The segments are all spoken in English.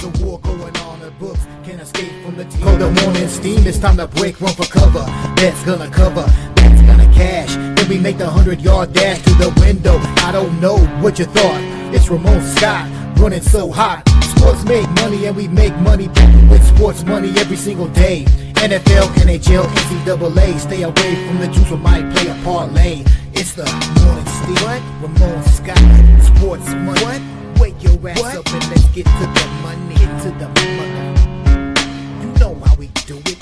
There's a war going on, the books can't escape from the team. Call the morning steam, it's time to break, run for cover. That's gonna cover, that's gonna cash. Then we make the 100-yard dash to the window. I don't know what you thought. It's Ramon Scott, running so hot. Sports make money and we make money with sports money every single day. NFL, NHL, NCAA. Stay away from the juice, we might play a parlay. It's the morning steam. What? Ramon Scott, sports money. What? Wake your ass up and let's get to the money. Get to the money. You know how we do it.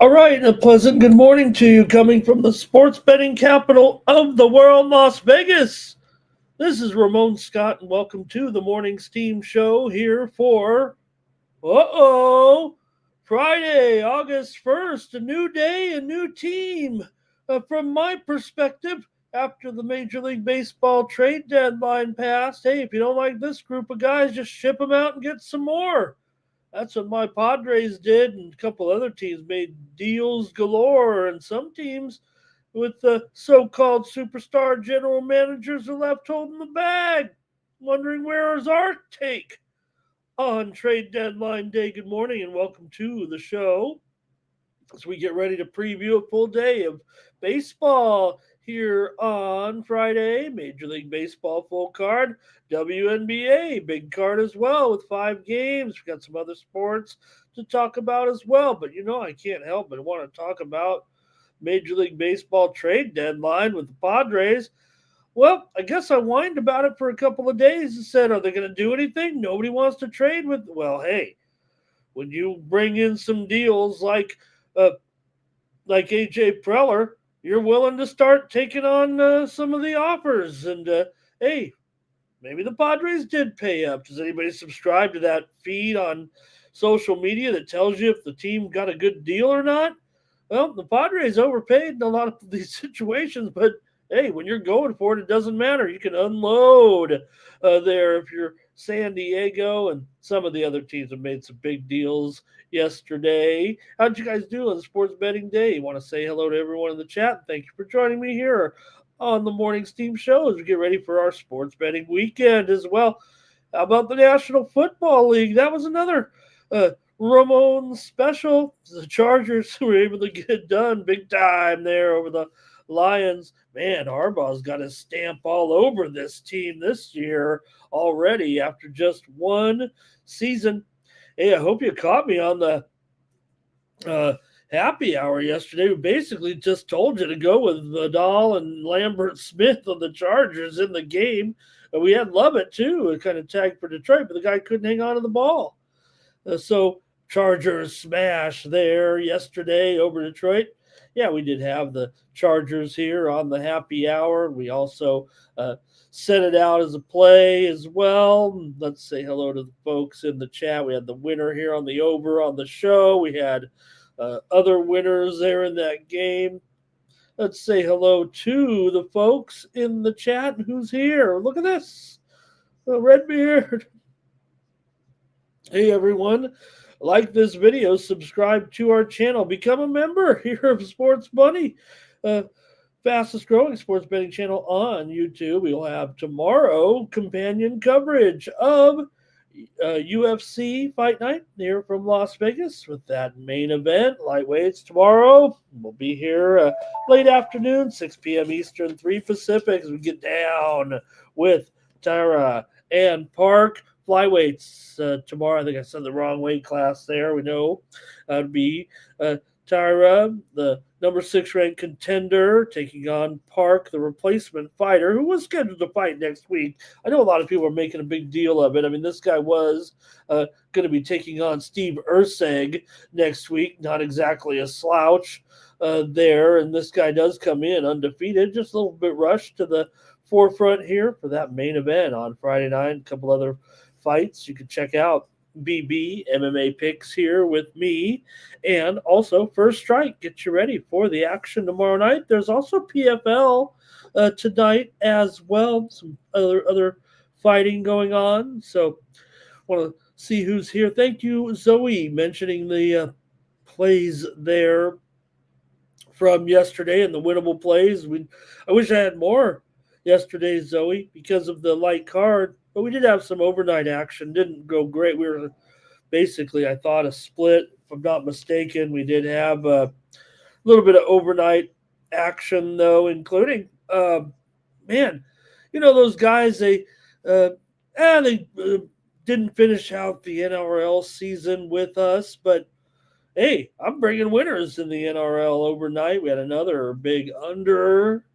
All right, a pleasant good morning to you coming from the sports betting capital of the world, Las Vegas. This is Ramon Scott, and welcome to the Morning Steam Show here for, Friday, August 1st, a new day, a new team. From my perspective, after the Major League Baseball trade deadline passed, hey, if you don't like this group of guys, just ship them out and get some more. That's what my Padres did, and a couple other teams made deals galore, and some teams with the so-called superstar general managers are left holding the bag, wondering where is our take on trade deadline day. Good morning and welcome to the show as we get ready to preview a full day of baseball here on Friday. Major League Baseball full card, WNBA big card as well with 5 games. We've got some other sports to talk about as well, but I can't help but want to talk about Major League Baseball trade deadline with the Padres. Well, I guess I whined about it for a couple of days and said, are they going to do anything? Nobody wants to trade with. Well, hey, when you bring in some deals like AJ Preller, you're willing to start taking on some of the offers. And, hey, maybe the Padres did pay up. Does anybody subscribe to that feed on social media that tells you if the team got a good deal or not? Well, the Padres overpaid in a lot of these situations, but, hey, when you're going for it, it doesn't matter. You can unload there if you're San Diego, and some of the other teams have made some big deals yesterday. How'd you guys do on Sports Betting Day? You want to say hello to everyone in the chat? Thank you for joining me here on the Morning Steam Show as we get ready for our sports betting weekend as well. How about the National Football League? That was another Ramon special. The Chargers were able to get it done big time there over the Lions. Man, Harbaugh's got his stamp all over this team this year already after just one season. Hey, I hope you caught me on the happy hour yesterday. We basically just told you to go with Vidal and Lambert Smith on the Chargers in the game. And we had Lovett, too, a kind of tag for Detroit, but the guy couldn't hang on to the ball. So Chargers smash there yesterday over Detroit. Yeah, we did have the Chargers here on the happy hour. We also sent it out as a play as well. Let's say hello to the folks in the chat. We had the winner here on the over on the show. We had other winners there in that game. Let's say hello to the folks in the chat. Who's here? Look at this. Redbeard. Hey, everyone. Like this video, subscribe to our channel, become a member here of Sports Money, fastest growing sports betting channel on YouTube. We'll have tomorrow companion coverage of UFC Fight Night here from Las Vegas with that main event, lightweights tomorrow. We'll be here late afternoon, 6 p.m. Eastern, 3 Pacific, as we get down with Tyra and Park. Flyweights tomorrow. I think I said the wrong weight class there. We know that would be Tyra, the number 6 ranked contender, taking on Park, the replacement fighter, who was scheduled to fight next week. I know a lot of people are making a big deal of it. I mean, this guy was going to be taking on Steve Erceg next week. Not exactly a slouch there. And this guy does come in undefeated, just a little bit rushed to the forefront here for that main event on Friday night. A couple other fights you can check out. BB MMA picks here with me, and also First Strike. Get you ready for the action tomorrow night. There's also PFL tonight as well. Some other fighting going on. So want to see who's here. Thank you, Zoe, mentioning the plays there from yesterday and the winnable plays. I wish I had more yesterday, Zoe, because of the light card, but we did have some overnight action. Didn't go great. We were basically, I thought, a split. If I'm not mistaken, we did have a little bit of overnight action, though, including, man, those guys, they didn't finish out the NRL season with us, but hey, I'm bringing winners in the NRL overnight. We had another big under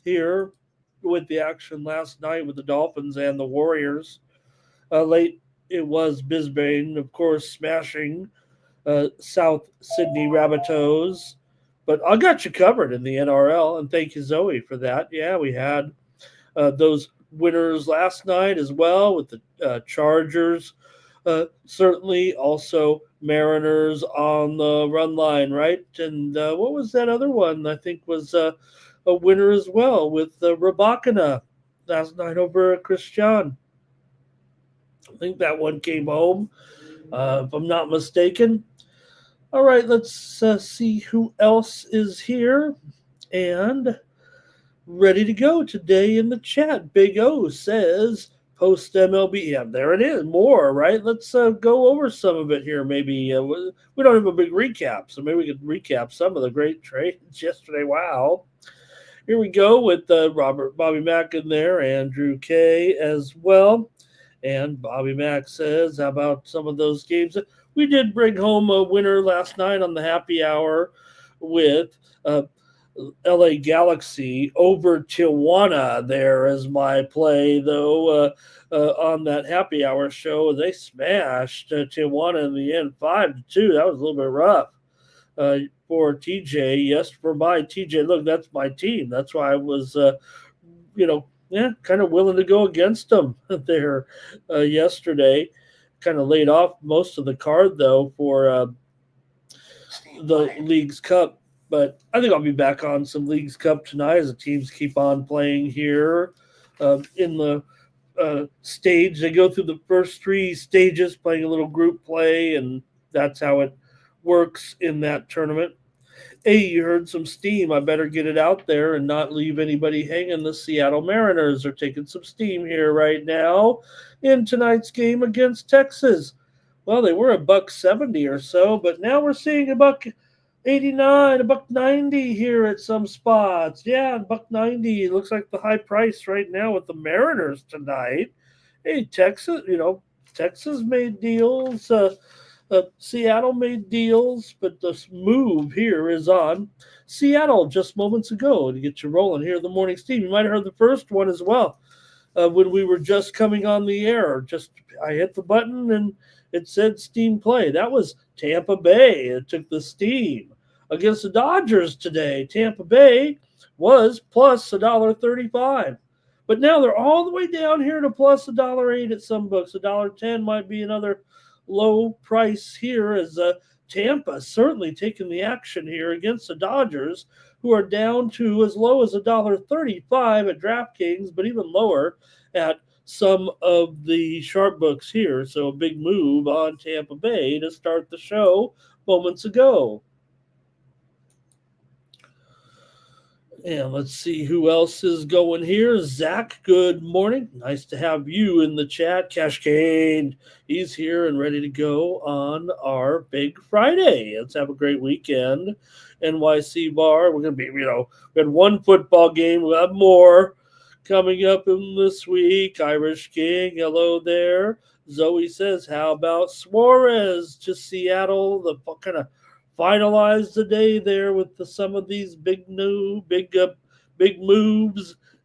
here with the action last night with the Dolphins and the Warriors. Late it was Brisbane, of course, smashing South Sydney Rabbitohs. But I got you covered in the NRL, and thank you, Zoe, for that. Yeah, we had those winners last night as well with the Chargers. Certainly also Mariners on the run line, right? And what was that other one? I think was a winner as well with Rabakina last night over Christian. I think that one came home, if I'm not mistaken. All right, let's see who else is here and ready to go today in the chat. Big O says post MLB. Yeah, there it is. More, right? Let's go over some of it here. Maybe we don't have a big recap, so maybe we could recap some of the great trades yesterday. Wow. Here we go with Bobby Mack in there, Andrew K as well. And Bobby Mack says, how about some of those games? We did bring home a winner last night on the happy hour with LA Galaxy over Tijuana there as my play, though, on that happy hour show. They smashed Tijuana in the end 5-2. That was a little bit rough for TJ. Yes, for my TJ. Look, that's my team. That's why I was, kind of willing to go against them there yesterday. Kind of laid off most of the card, though, for the League's Cup. But I think I'll be back on some League's Cup tonight as the teams keep on playing here in the stage. They go through the first three stages, playing a little group play, and that's how it works in that tournament. Hey, you heard some steam. I better get it out there and not leave anybody hanging. The Seattle Mariners are taking some steam here right now in tonight's game against Texas. Well, they were $1.70 or so, but now we're seeing $1.89, $1.90 here at some spots. Yeah, $1.90. It looks like the high price right now with the Mariners tonight. Hey, Texas made deals. Seattle made deals, but this move here is on Seattle just moments ago to get you rolling here in the morning steam. You might have heard the first one as well when we were just coming on the air. I hit the button and it said steam play. That was Tampa Bay. It took the steam against the Dodgers today. Tampa Bay was plus $1.35. But now they're all the way down here to plus $1.08 at some books. $1.10 might be another low price here as Tampa certainly taking the action here against the Dodgers, who are down to as low as $1.35 at DraftKings, but even lower at some of the sharp books here. So a big move on Tampa Bay to start the show moments ago. And let's see who else is going here. Zach, good morning. Nice to have you in the chat. Cascade, he's here and ready to go on our big Friday. Let's have a great weekend. NYC Bar, we're going to be, we had one football game. We'll have more coming up in this week. Irish King, hello there. Zoe says, how about Suarez to Seattle? The kind of finalize the day there with some of these big moves.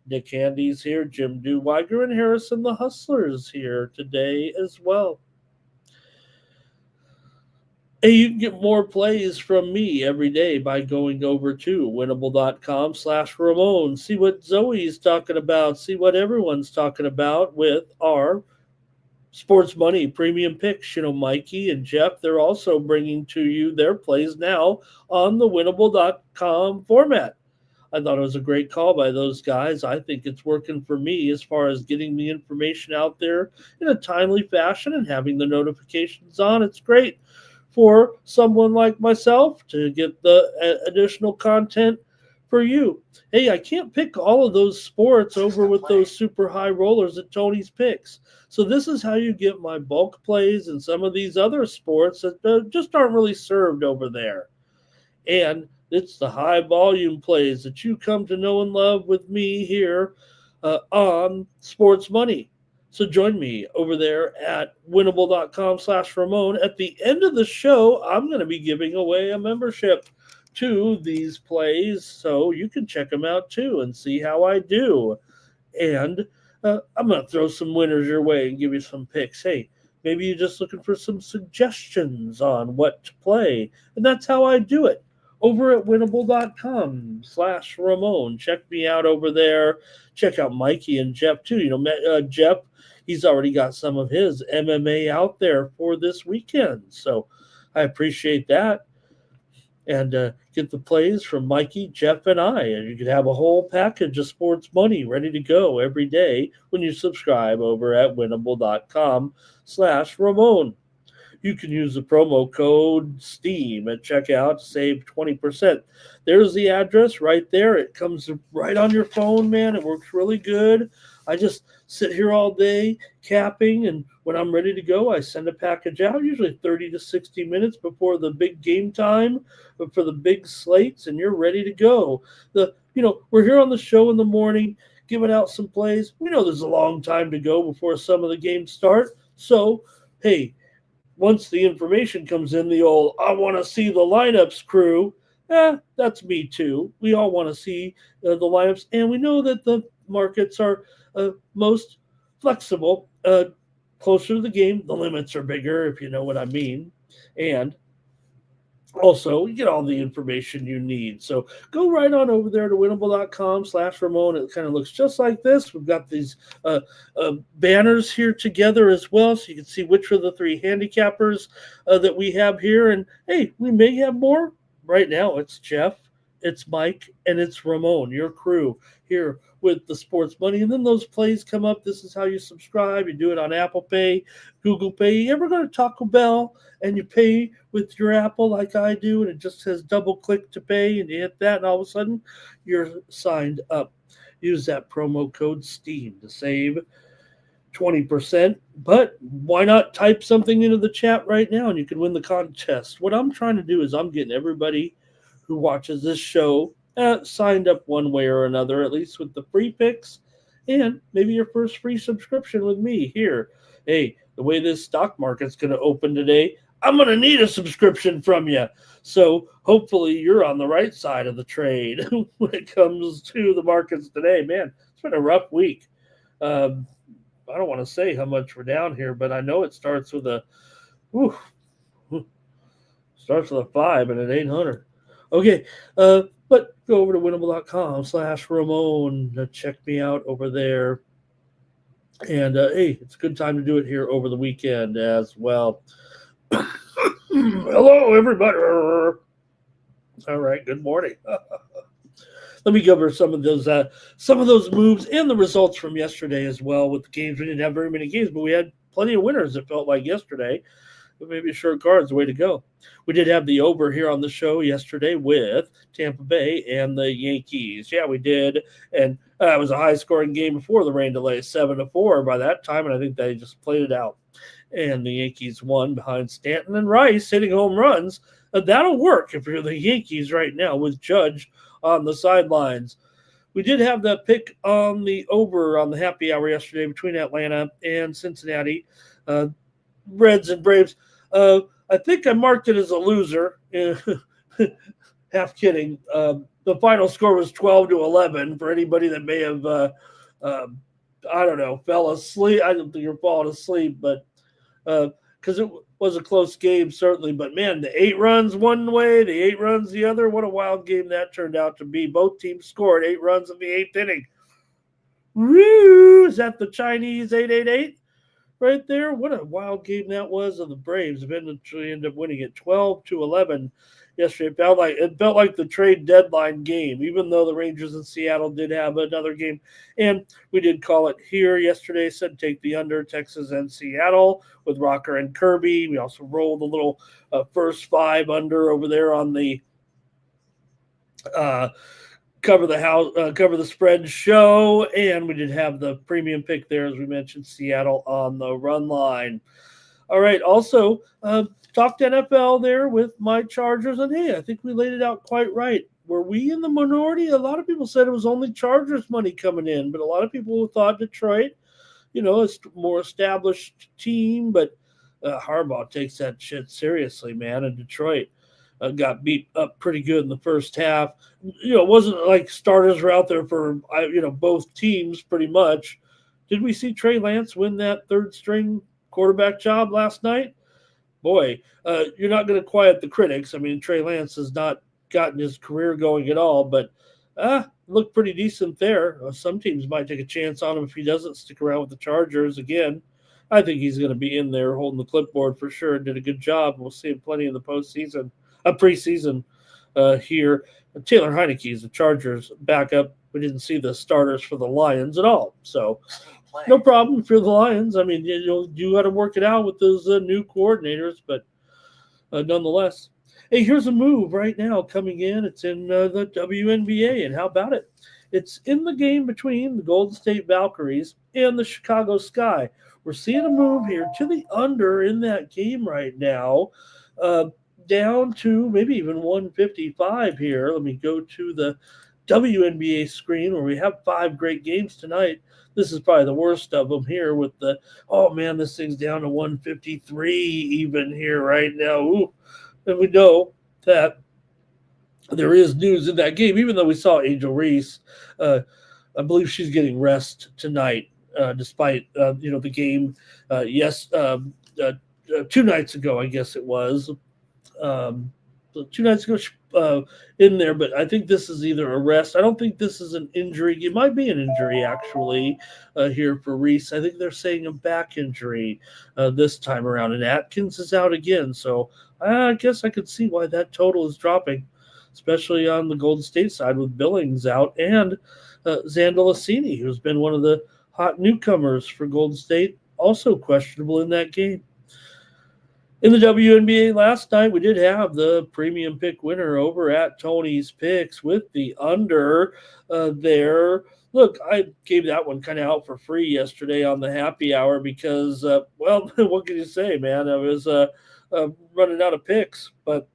Nick Handy's here, Jim Deweiger, and Harrison the Hustlers here today as well. Hey, you can get more plays from me every day by going over to winnable.com/Ramon. See what Zoe's talking about. See what everyone's talking about with our sports money premium picks. Mikey and Jeff, they're also bringing to you their plays now on the winnable.com format. I thought it was a great call by those guys. I think it's working for me as far as getting the information out there in a timely fashion and having the notifications on. It's great for someone like myself to get the additional content for you. Hey, I can't pick all of those sports over with those super high rollers at Tony's Picks. So this is how you get my bulk plays and some of these other sports that just aren't really served over there. And it's the high volume plays that you come to know and love with me here on Sports Money. So join me over there at winnable.com/Ramon. At the end of the show, I'm going to be giving away a membership to these plays so you can check them out too and see how I do. And I'm going to throw some winners your way and give you some picks. Hey, maybe you're just looking for some suggestions on what to play. And that's how I do it. Over at winnable.com/Ramon. Check me out over there. Check out Mikey and Jeff too. Jeff, he's already got some of his MMA out there for this weekend. So I appreciate that. And get the plays from Mikey, Jeff, and I. And you can have a whole package of sports money ready to go every day when you subscribe over at winnable.com/Ramon. You can use the promo code STEAM at checkout to save 20%. There's the address right there. It comes right on your phone, man. It works really good. I just sit here all day capping, and when I'm ready to go, I send a package out, usually 30 to 60 minutes before the big game time, but for the big slates, and you're ready to go. We're here on the show in the morning, giving out some plays. We know there's a long time to go before some of the games start. So, hey, once the information comes in, the old "I want to see the lineups" crew, that's me too. We all want to see the lineups, and we know that the markets are most flexible. Closer to the game, the limits are bigger, if you know what I mean. And also, you get all the information you need. So go right on over there to winnable.com/Ramon. It kind of looks just like this. We've got these banners here together as well, so you can see which are the three handicappers that we have here. And hey, we may have more. Right now, it's Jeff, it's Mike, and it's Ramon, your crew here with the sports money. And then those plays come up. This is how you subscribe. You do it on Apple Pay, Google Pay. You ever go to Taco Bell and you pay with your Apple like I do, and it just says double click to pay, and you hit that, and all of a sudden you're signed up. Use that promo code STEAM to save 20%. But why not type something into the chat right now and you can win the contest? What I'm trying to do is I'm getting everybody who watches this show signed up one way or another, at least with the free picks and maybe your first free subscription with me here. Hey, the way this stock market's going to open today, I'm going to need a subscription from you. So hopefully you're on the right side of the trade when it comes to the markets today. Man, it's been a rough week. I don't want to say how much we're down here, but I know it starts with a 5 and an 800. Okay, but go over to winnable.com/Ramon to check me out over there. And hey, it's a good time to do it here over the weekend as well. Hello, everybody. All right, good morning. Let me go over some of those moves and the results from yesterday as well with the games. We didn't have very many games, but we had plenty of winners, it felt like yesterday. But maybe a short card's the way to go. We did have the over here on the show yesterday with Tampa Bay and the Yankees. Yeah, we did. And it was a high-scoring game before the rain delay, 7-4 by that time, and I think they just played it out. And the Yankees won behind Stanton and Rice hitting home runs. That'll work if you're the Yankees right now with Judge on the sidelines. We did have that pick on the over on the happy hour yesterday between Atlanta and Cincinnati. Reds and Braves. I think I marked it as a loser. Half kidding. The final score was 12-11 for anybody that may have, fell asleep. I don't think you're falling asleep, but because because it was a close game, certainly. But, man, the 8 runs one way, the 8 runs the other. What a wild game that turned out to be. Both teams scored 8 runs in the 8th inning. Woo! Is that the Chinese 888 right there? What a wild game that was of the Braves. Eventually ended up winning it 12-11 yesterday. It felt like the trade deadline game, even though the Rangers in Seattle did have another game. And we did call it here yesterday, said take the under, Texas and Seattle with Rocker and Kirby. We also rolled a little first 5 under over there on the cover the spread show, and we did have the premium pick there, as we mentioned, Seattle on the run line. All right, also talked NFL there with my Chargers, and hey, I think we laid it out quite right. Were we in the minority? A lot of people said it was only Chargers money coming in, but a lot of people thought Detroit, a more established team, but Harbaugh takes that shit seriously, man, and Detroit got beat up pretty good in the first half. It wasn't like starters were out there for, both teams pretty much. Did we see Trey Lance win that third string quarterback job last night? Boy, you're not going to quiet the critics. I mean, Trey Lance has not gotten his career going at all, but looked pretty decent there. Some teams might take a chance on him if he doesn't stick around with the Chargers again. I think he's going to be in there holding the clipboard for sure and did a good job. We'll see him plenty in the preseason here. Taylor Heineke is the Chargers backup. We didn't see the starters for the Lions at all. So no problem if you're the Lions. I mean, you got to work it out with those new coordinators, but nonetheless. Hey, here's a move right now coming in. It's in the WNBA, and how about it? It's in the game between the Golden State Valkyries and the Chicago Sky. We're seeing a move here to the under in that game right now. Down to maybe even 155 here. Let me go to the WNBA screen where we have 5 great games tonight. This is probably the worst of them here with this thing's down to 153 even here right now. Ooh. And we know that there is news in that game, even though we saw Angel Reese. I believe she's getting rest tonight, despite, the game, 2 nights ago, I guess it was. 2 nights ago in there, but I think this is either a rest. I don't think this is an injury. It might be an injury, actually, here for Reese. I think they're saying a back injury this time around, and Atkins is out again. So I guess I could see why that total is dropping, especially on the Golden State side with Billings out and Xander Lassini, who's been one of the hot newcomers for Golden State, also questionable in that game. In the WNBA last night, we did have the premium pick winner over at Tony's Picks with the under there. Look, I gave that one kind of out for free yesterday on the happy hour because, what can you say, man? I was running out of picks, but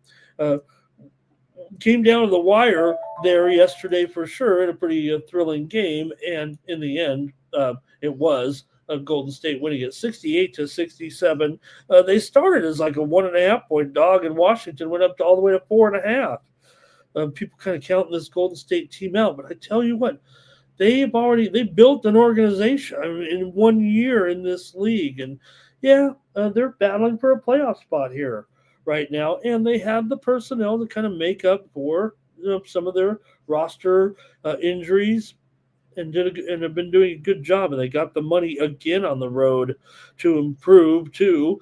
came down to the wire there yesterday for sure in a pretty thrilling game, and in the end, it was Golden State winning it 68-67. They started as like a 1.5 point dog, and Washington went up to all the way to 4.5. People kind of counting this Golden State team out, but I tell you what, they built an organization in 1 year in this league, and they're battling for a playoff spot here right now, and they have the personnel to kind of make up for some of their roster injuries. And have been doing a good job, and they got the money again on the road to improve to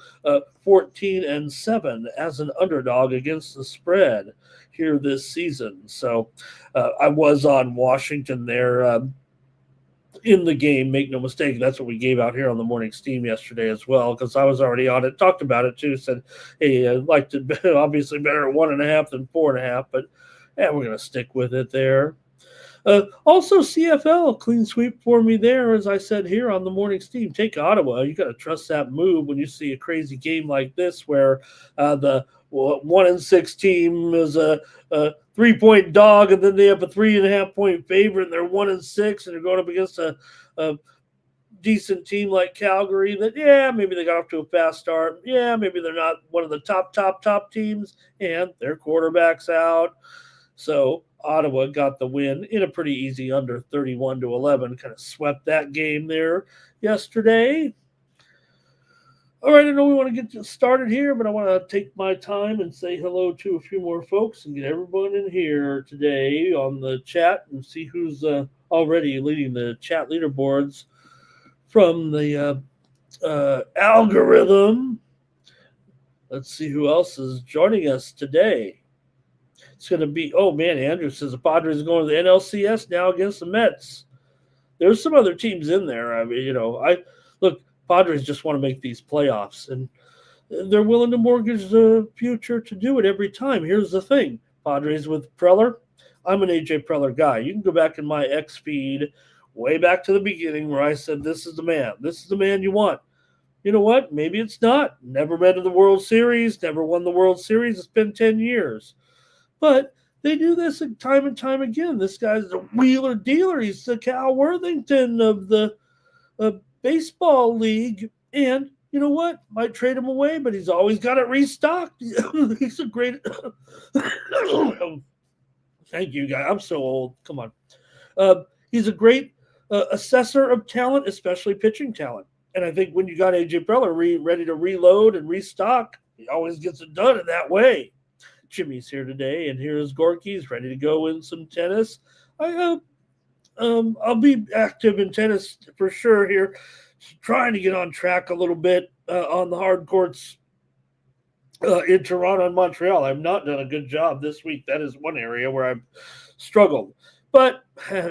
14-7 as an underdog against the spread here this season. So I was on Washington there in the game. Make no mistake, that's what we gave out here on the morning steam yesterday as well, because I was already on it, talked about it too. Said, hey, I'd like to obviously better at 1.5 than 4.5, but we're going to stick with it there. Also, CFL, clean sweep for me there, as I said here on the morning steam. Take Ottawa. You got to trust that move when you see a crazy game like this where the 1-6 team is a 3-point dog, and then they have a 3.5 point favorite, and they're 1-6, and they're going up against a decent team like Calgary that, maybe they got off to a fast start. Maybe they're not one of the top teams, and their quarterback's out. So Ottawa got the win in a pretty easy under 31-11, kind of swept that game there yesterday. All right, I know we want to get started here, but I want to take my time and say hello to a few more folks and get everyone in here today on the chat and see who's already leading the chat leaderboards from the algorithm. Let's see who else is joining us today. It's going to be, oh man, Andrew says the Padres are going to the NLCS now against the Mets. There's some other teams in there. I mean, look, Padres just want to make these playoffs, and they're willing to mortgage the future to do it every time. Here's the thing, Padres with Preller. I'm an AJ Preller guy. You can go back in my X feed way back to the beginning where I said, this is the man. This is the man you want. You know what? Maybe it's not. Never been to the World Series, never won the World Series. It's been 10 years. But they do this time and time again. This guy's the wheeler dealer. He's the Cal Worthington of the baseball league. And you know what? Might trade him away, but he's always got it restocked. He's a great. Thank you, guy. I'm so old. Come on. He's a great assessor of talent, especially pitching talent. And I think when you got AJ Preller ready to reload and restock, he always gets it done in that way. Jimmy's here today, and here's Gorky. He's ready to go in some tennis. I'll be active in tennis for sure here, trying to get on track a little bit on the hard courts in Toronto and Montreal. I've not done a good job this week. That is one area where I've struggled. But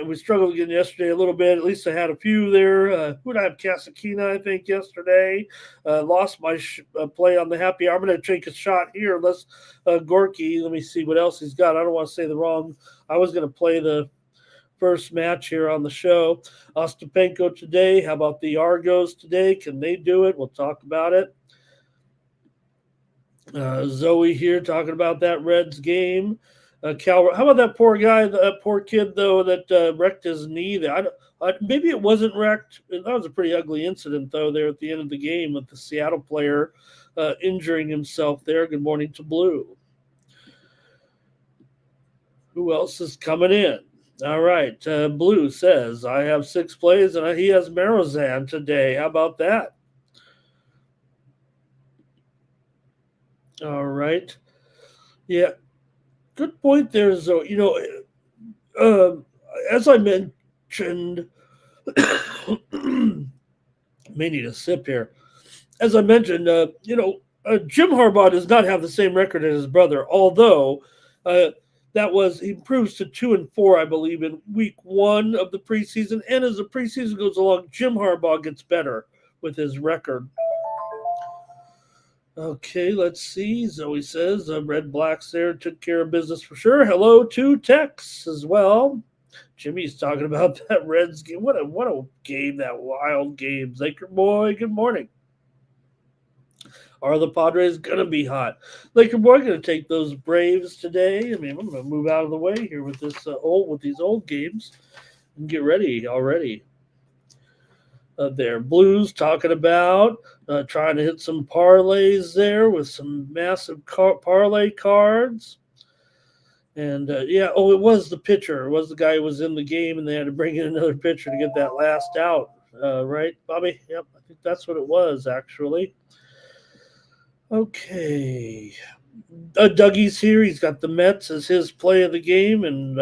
we struggled again yesterday a little bit. At least I had a few there. Who did I have? Casakina, I think, yesterday. Lost my play on the happy hour. I'm going to take a shot here. Unless Gorky, let me see what else he's got. I don't want to say the wrong. I was going to play the first match here on the show. Ostapenko today. How about the Argos today? Can they do it? We'll talk about it. Zoe here talking about that Reds game. How about that poor guy, that poor kid, though, that wrecked his knee there? Maybe it wasn't wrecked. That was a pretty ugly incident, though, there at the end of the game with the Seattle player injuring himself there. Good morning to Blue. Who else is coming in? All right. Blue says, I have 6 plays, and he has Marozan today. How about that? All right. Yeah. Good point there, Zoe. As I mentioned, may need a sip here. As I mentioned, Jim Harbaugh does not have the same record as his brother, although he improves to 2-4, I believe, in week 1 of the preseason. And as the preseason goes along, Jim Harbaugh gets better with his record. Okay, let's see. Zoe says Red Blacks there took care of business for sure. Hello to Tex as well. Jimmy's talking about that Reds game. What a game, that wild game. Laker boy, good morning. Are the Padres gonna be hot? Laker boy gonna take those Braves today. I mean, I'm gonna move out of the way here with these old games and get ready already. There. Blues talking about trying to hit some parlays there with some massive parlay cards. And, it was the pitcher. It was the guy who was in the game, and they had to bring in another pitcher to get that last out. Right, Bobby? Yep, I think that's what it was, actually. Okay. Dougie's here. He's got the Mets as his play of the game, and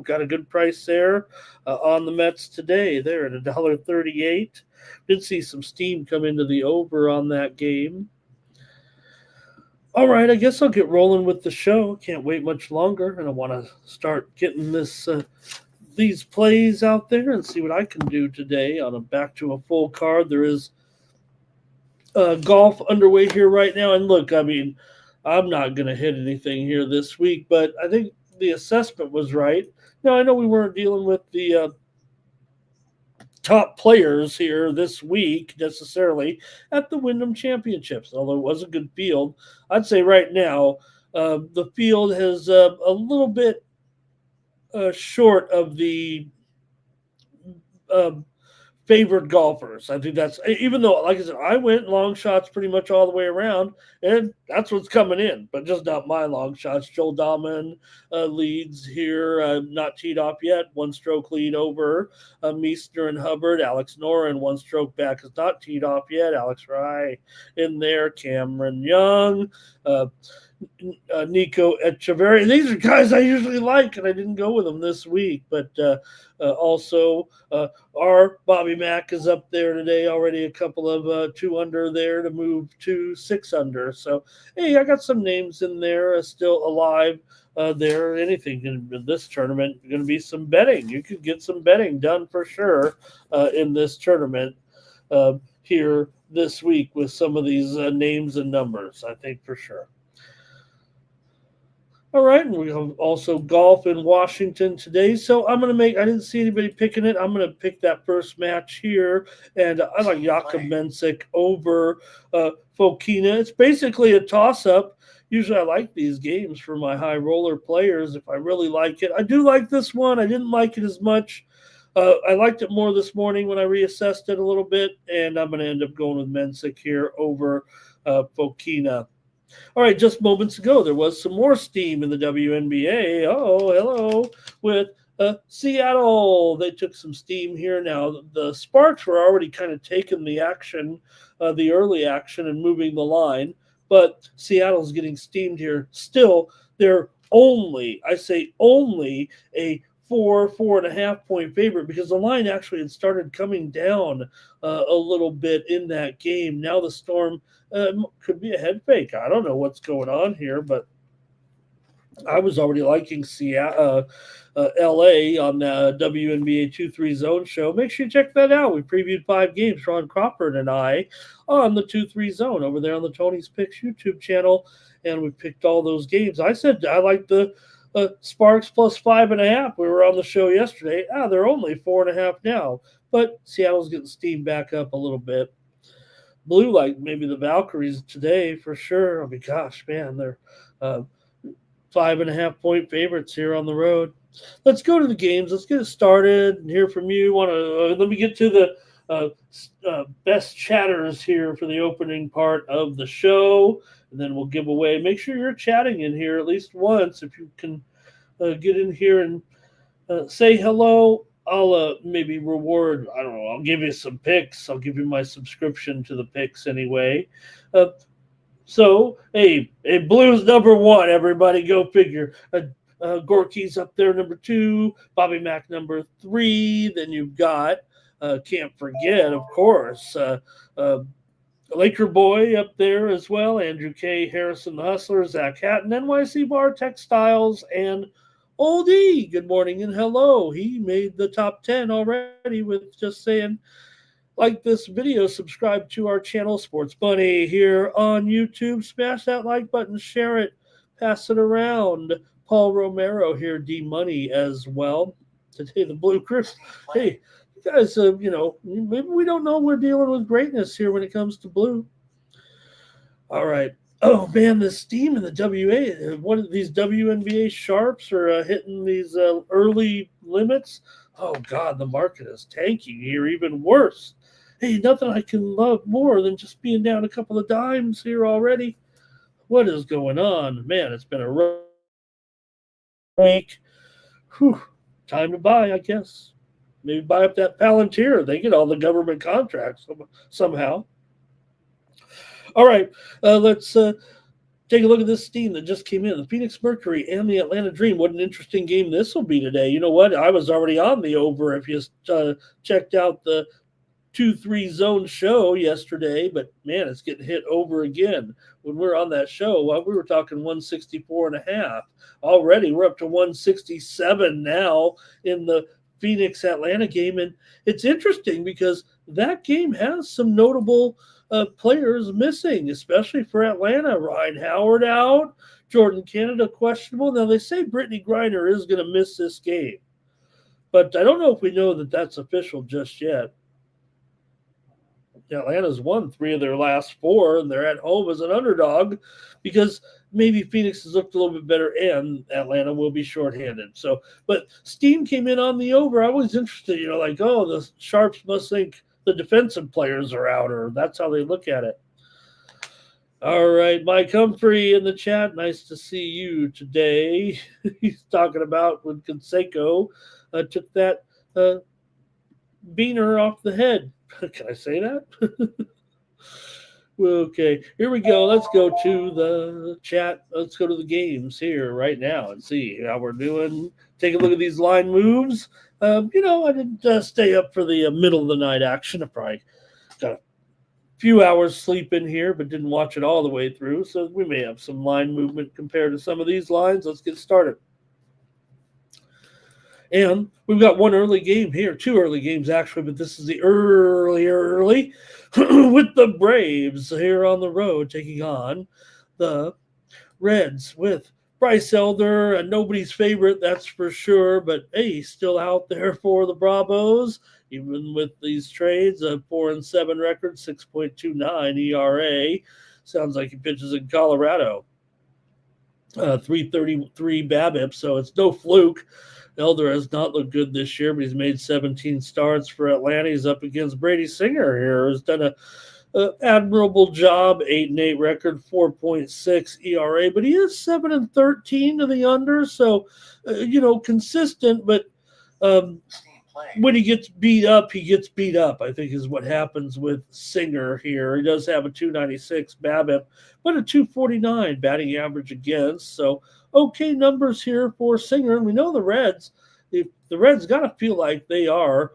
got a good price there on the Mets today. There at $1.38. Did see some steam come into the over on that game. All right, I guess I'll get rolling with the show. Can't wait much longer, and I want to start getting these plays out there and see what I can do today on back to a full card. There is golf underway here right now, and look, I mean, I'm not going to hit anything here this week, but I think the assessment was right. Now, I know we weren't dealing with the top players here this week necessarily at the Wyndham Championships, although it was a good field. I'd say right now the field has a little bit short of the favored golfers. I think that's, even though, like I said, I went long shots pretty much all the way around, and that's what's coming in, but just not my long shots. Joel Dahman leads here, not teed off yet, 1 stroke lead over Meissner and Hubbard. Alex Noren, 1 stroke back, is not teed off yet. Alex Rye in there, Cameron Young, Nico Echeverry. These are guys I usually like, and I didn't go with them this week. But also, our Bobby Mack is up there today. Already a couple of 2 under there to move to 6 under. So, hey, I got some names in there still alive. There, anything in this tournament, going to be some betting. You could get some betting done for sure in this tournament here this week with some of these names and numbers. I think for sure. All right, and we have also golf in Washington today. So I didn't see anybody picking it. I'm going to pick that first match here. And I like Jakub Mensik over Fokina. It's basically a toss-up. Usually I like these games for my high roller players if I really like it. I do like this one. I didn't like it as much. I liked it more this morning when I reassessed it a little bit. And I'm going to end up going with Mensik here over Fokina. All right, just moments ago, there was some more steam in the WNBA. Oh, hello, with Seattle. They took some steam here now. The Sparks were already kind of taking the action, the early action, and moving the line. But Seattle's getting steamed here. Still, they're only a 4.5 point favorite because the line actually had started coming down a little bit in that game. Now the Storm could be a head fake. I don't know what's going on here, but I was already liking Seattle, LA on the WNBA 2-3 Zone show. Make sure you check that out. We previewed 5 games, Ron Crawford and I, on the 2-3 Zone over there on the Tony's Picks YouTube channel, and we picked all those games. I said I like the Sparks plus 5.5. We were on the show yesterday. They're only 4.5 now, but Seattle's getting steamed back up a little bit. Blue, like maybe the Valkyries today for sure. I mean, gosh, man, they're 5.5 point favorites here on the road. Let's go to the games. Let's get it started and hear from you. Let me get to the best chatters here for the opening part of the show, and then we'll give away. Make sure you're chatting in here at least once. If you can get in here and say hello, I'll maybe reward, I don't know, I'll give you some picks. I'll give you my subscription to the picks anyway. So, hey, Blues number 1, everybody, go figure. Gorky's up there, number 2. Bobby Mack, number 3. Then you've got, can't forget, of course, Laker Boy up there as well. Andrew K. Harrison, the Hustler, Zach Hatton, NYC Bar Textiles, and Old E. Good morning and hello. He made the top 10 already with just saying, like this video, subscribe to our channel, Sports Bunny, here on YouTube. Smash that like button, share it, pass it around. Paul Romero here, D Money as well. Today, the Blue Crew. Hey, you guys, maybe we don't know we're dealing with greatness here when it comes to blue. All right. Oh, man, the steam in the WA. One of these WNBA sharps are hitting these early limits. Oh, God, the market is tanking here, even worse. Hey, nothing I can love more than just being down a couple of dimes here already. What is going on? Man, it's been a rough week. Whew. Time to buy, I guess. Maybe buy up that Palantir. They get all the government contracts somehow. All right, let's take a look at this steam that just came in. The Phoenix Mercury and the Atlanta Dream. What an interesting game this will be today. You know what? I was already on the over if you checked out the 2-3 Zone show yesterday, but man, it's getting hit over again. When we're on that show, we were talking 164.5. Already, we're up to 167 now in the Phoenix Atlanta game, and it's interesting because that game has some notable players missing, especially for Atlanta. Ryan Howard out, Jordan Canada questionable. Now they say Brittany Griner is going to miss this game, but I don't know if we know that that's official just yet. Atlanta's won 3 of their last 4, and they're at home as an underdog because maybe Phoenix has looked a little bit better and Atlanta will be shorthanded. So, but Steam came in on the over. I was interested, like, oh, the Sharps must think the defensive players are out, or that's how they look at it. All right, Mike Humphrey in the chat. Nice to see you today. He's talking about when Canseco took that beaner off the head. Can I say that? Okay, here we go. Let's go to the chat. Let's go to the games here right now and see how we're doing. Take a look at these line moves. I didn't stay up for the middle of the night action. I probably got a few hours sleep in here, but didn't watch it all the way through. So we may have some line movement compared to some of these lines. Let's get started. And we've got one early game here, 2 early games actually, but this is the early with the Braves here on the road taking on the Reds with Bryce Elder, and nobody's favorite, that's for sure, but hey, still out there for the Bravos, even with these trades, a 4-7 record, 6.29 ERA. Sounds like he pitches in Colorado. 333 BABIP, so it's no fluke. Elder has not looked good this year, but he's made 17 starts for Atlanta. He's up against Brady Singer here, who's done an admirable job, 8-8 record, 4.6 ERA, but he is 7-13 to the under, so consistent. But when he gets beat up, I think is what happens with Singer here. He does have a 296 BABIP, but a 249 batting average against. So okay numbers here for Singer. And we know the Reds, the Reds got to feel like they are,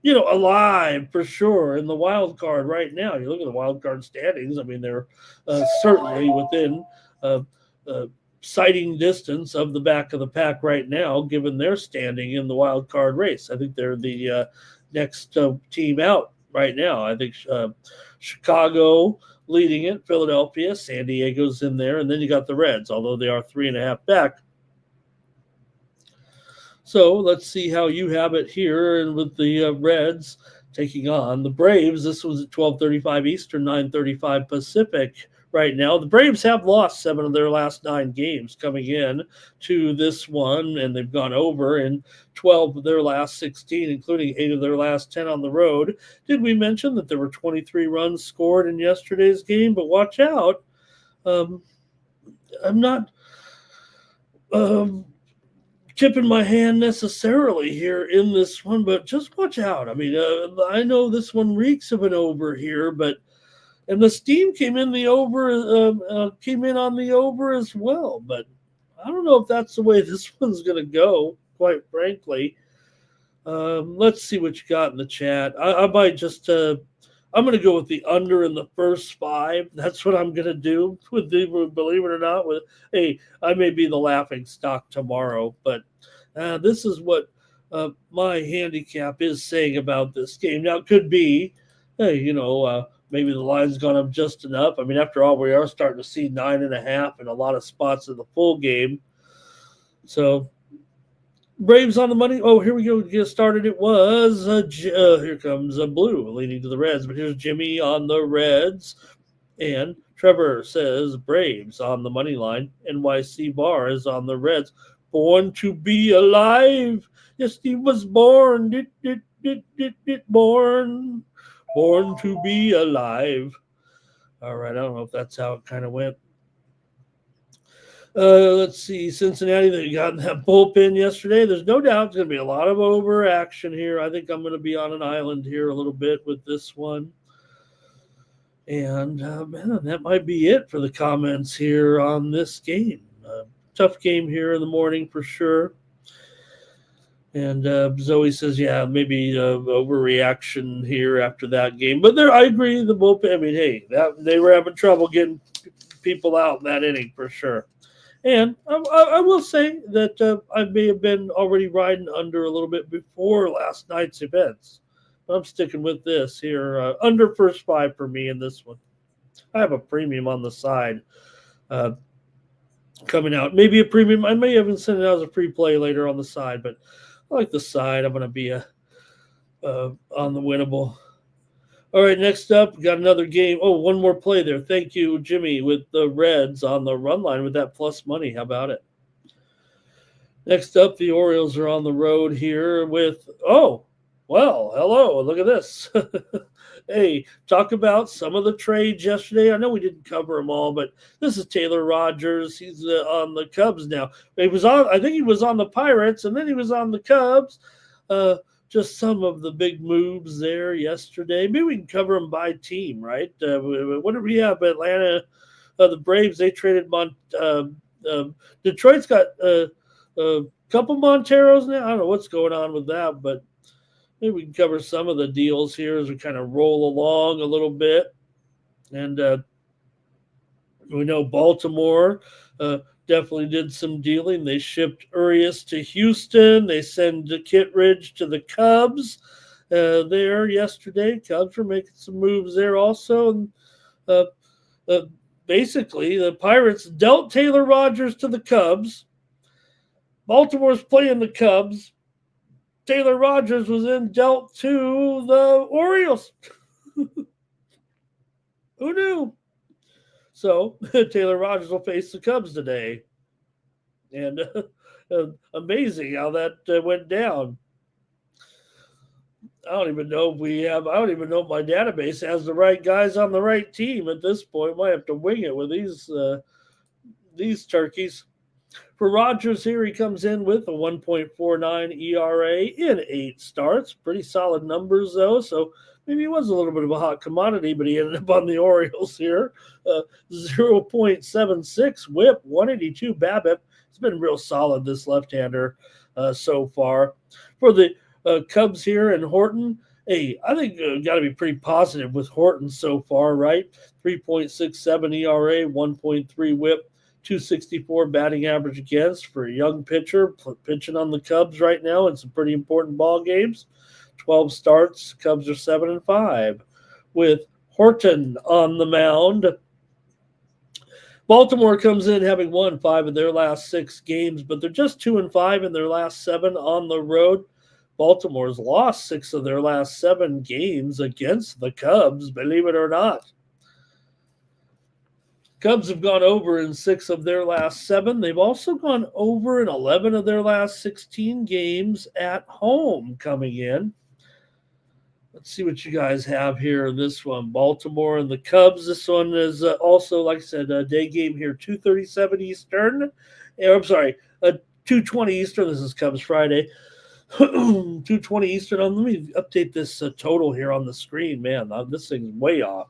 alive for sure in the wild card right now. You look at the wild card standings. I mean, they're certainly within sighting distance of the back of the pack right now, given their standing in the wild card race. I think they're the next team out right now. I think Chicago leading it, Philadelphia, San Diego's in there, and then you got the Reds, although they are 3.5 back. So let's see how you have it here, and with the Reds taking on the Braves. This was at 12:35 Eastern, 9:35 Pacific. Right now, the Braves have lost 7 of their last 9 games coming in to this one, and they've gone over in 12 of their last 16, including 8 of their last 10 on the road. Did we mention that there were 23 runs scored in yesterday's game? But watch out. I'm not tipping my hand necessarily here in this one, but just watch out. I mean, I know this one reeks of an over here, and the Steam came in on the over as well. But I don't know if that's the way this one's going to go, quite frankly. Let's see what you got in the chat. I might just I'm going to go with the under in the first 5. That's what I'm going to do. Believe it or not, I may be the laughing stock tomorrow, but this is what my handicap is saying about this game. Now, it could be, maybe the line's gone up just enough. I mean, after all, we are starting to see 9.5 in a lot of spots in the full game. So, Braves on the money. Oh, here we go. Get started. It was here comes a blue leading to the Reds, but here's Jimmy on the Reds, and Trevor says Braves on the money line. NYC Bar is on the Reds. Born to be alive. Yes, he was born. Born to be alive. All right, I don't know if that's how it kind of went. Let's see, Cincinnati, they got in that bullpen yesterday. There's no doubt it's going to be a lot of overaction here. I think I'm going to be on an island here a little bit with this one. And, that might be it for the comments here on this game. Tough game here in the morning for sure. And Zoe says, yeah, maybe overreaction here after that game. But I agree, the bullpen, I mean, hey, they were having trouble getting people out in that inning for sure. And I will say that I may have been already riding under a little bit before last night's events. But I'm sticking with this here. Under first 5 for me in this one. I have a premium on the side coming out. Maybe a premium. I may even send it out as a free play later on the side. But I like the side. I'm going to be on the winnable. All right, next up, we got another game. Oh, one more play there. Thank you, Jimmy, with the Reds on the run line with that plus money. How about it? Next up, the Orioles are on the road here with, oh, well, hello, look at this. Hey, talk about some of the trades yesterday. I know we didn't cover them all, but this is Taylor Rogers. He's on the Cubs now. He was on, I think he was on the Pirates, and then he was on the Cubs. Uh, just some of the big moves there yesterday. Maybe we can cover them by team, right? What did we have? Atlanta, the Braves, they traded Detroit's got a couple Monteros now. I don't know what's going on with that, but maybe we can cover some of the deals here as we kind of roll along a little bit. And we know Baltimore definitely did some dealing. They shipped Urias to Houston. They send Kittredge to the Cubs there yesterday. Cubs were making some moves there also. And basically, the Pirates dealt Taylor Rogers to the Cubs. Baltimore's playing the Cubs. Taylor Rogers was then dealt to the Orioles. Who knew? So Taylor Rogers will face the Cubs today. And amazing how that went down. I don't even know if my database has the right guys on the right team at this point. Might have to wing it with these turkeys. For Rogers here, he comes in with a 1.49 ERA in 8 starts. Pretty solid numbers, though, so maybe he was a little bit of a hot commodity, but he ended up on the Orioles here. 0.76 whip, 182 BABIP. It's been real solid, this left-hander, so far. For the Cubs here and Horton, hey, I think got to be pretty positive with Horton so far, right? 3.67 ERA, 1.3 whip. 264 batting average against for a young pitcher pitching on the Cubs right now in some pretty important ball games. 12 starts, Cubs are 7-5 with Horton on the mound. Baltimore comes in having won 5 of their last 6 games, but they're just 2-5 in their last 7 on the road. Baltimore's lost 6 of their last 7 games against the Cubs, believe it or not. Cubs have gone over in 6 of their last 7. They've also gone over in 11 of their last 16 games at home coming in. Let's see what you guys have here in this one. Baltimore and the Cubs. This one is also, like I said, a day game here, 2:37 Eastern. I'm sorry, 2:20 Eastern. This is Cubs Friday. 2:20 Eastern. Let me update this total here on the screen. Man, this thing's way off.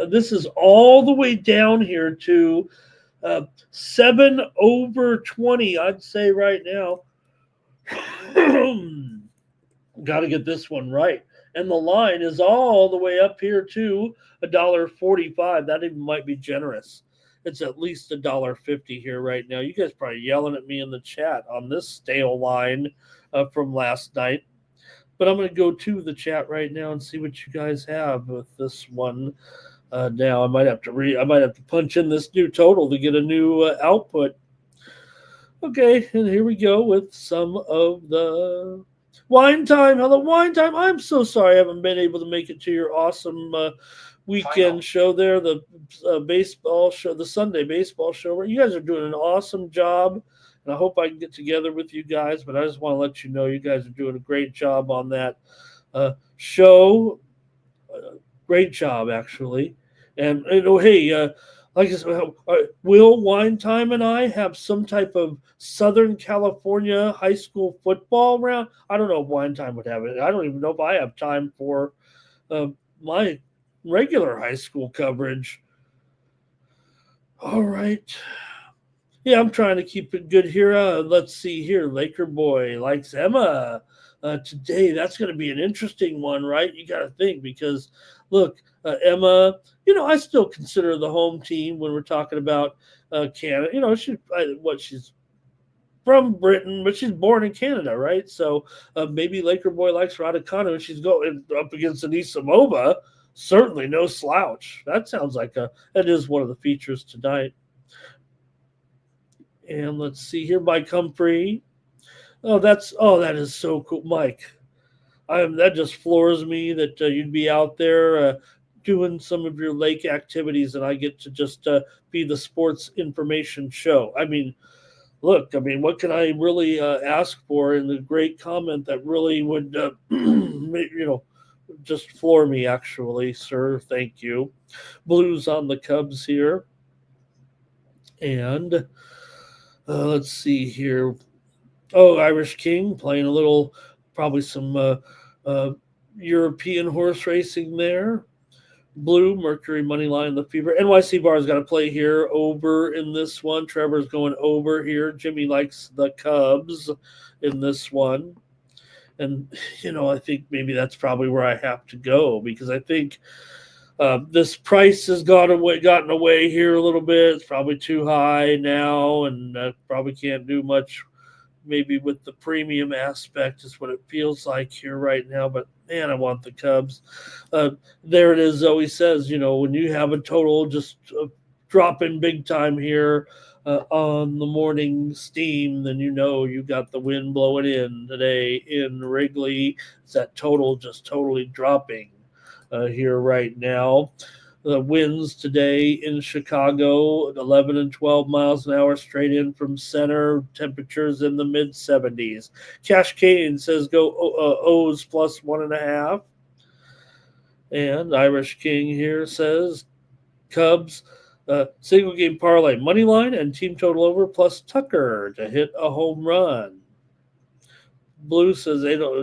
This is all the way down here to 7/20, I'd say right now. Got to get this one right. And the line is all the way up here to $1.45. That even might be generous. It's at least $1.50 here right now. You guys probably yelling at me in the chat on this stale line from last night. But I'm going to go to the chat right now and see what you guys have with this one. Now I might have to punch in this new total to get a new output. Okay, and here we go with some of the wine time. Hello, wine time. I'm so sorry I haven't been able to make it to your awesome weekend show there, the baseball show, the Sunday baseball show. Where you guys are doing an awesome job, and I hope I can get together with you guys. But I just want to let you know you guys are doing a great job on that show. Great job, actually. And hey, like I said, will Wine Time and I have some type of Southern California high school football round? I don't know if Wine Time would have it. I don't even know if I have time for my regular high school coverage. All right. Yeah, I'm trying to keep it good here. Let's see here. Laker boy likes Emma today. That's going to be an interesting one, right? You got to think because, look, Emma, I still consider the home team when we're talking about Canada. She's from Britain, but she's born in Canada, right? So maybe Laker boy likes Raducanu, and she's going up against Anisimova. Certainly no slouch. That sounds like that is one of the features tonight. And let's see here, Mike Humphrey. That is so cool, Mike. That just floors me that you'd be out there doing some of your lake activities, and I get to just be the sports information show. I mean, look, I mean, what can I really ask for in the great comment that really would, just floor me, actually, sir? Thank you. Blues on the Cubs here. And let's see here. Oh, Irish King playing a little, probably some uh, European horse racing there. Blue, Mercury, money line, the Fever. NYC Bar's got to play here over in this one. Trevor's going over here. Jimmy likes the Cubs in this one. And, I think maybe that's probably where I have to go because I think this price has gotten away here a little bit. It's probably too high now, and probably can't do much maybe with the premium aspect is what it feels like here right now. But man, I want the Cubs. There it is. Zoe says, when you have a total just dropping big time here on the morning steam, then you got the wind blowing in today in Wrigley. It's that total just totally dropping here right now. The winds today in Chicago, 11 and 12 miles an hour straight in from center. Temperatures in the mid 70s. Cash Kane says go O's plus 1.5. And Irish King here says Cubs single game parlay money line and team total over plus Tucker to hit a home run. Blue says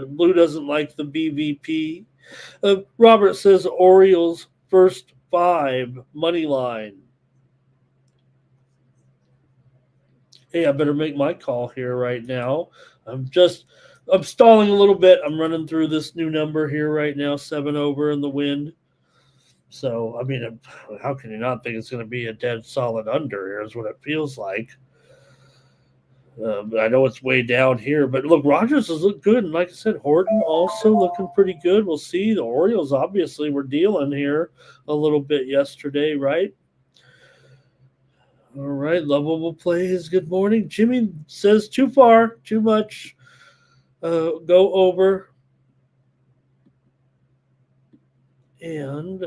Blue doesn't like the BVP. Robert says Orioles first 5 money line. Hey, I better make my call here right now. I'm stalling a little bit. I'm running through this new number here right now, 7 over in the wind. So, I mean, how can you not think it's going to be a dead solid under here is what it feels like. I know it's way down here, but look, Rogers has looked good. And like I said, Horton also looking pretty good. We'll see. The Orioles obviously were dealing here a little bit yesterday, right? All right, lovable plays. Good morning. Jimmy says too far, too much. Go over. And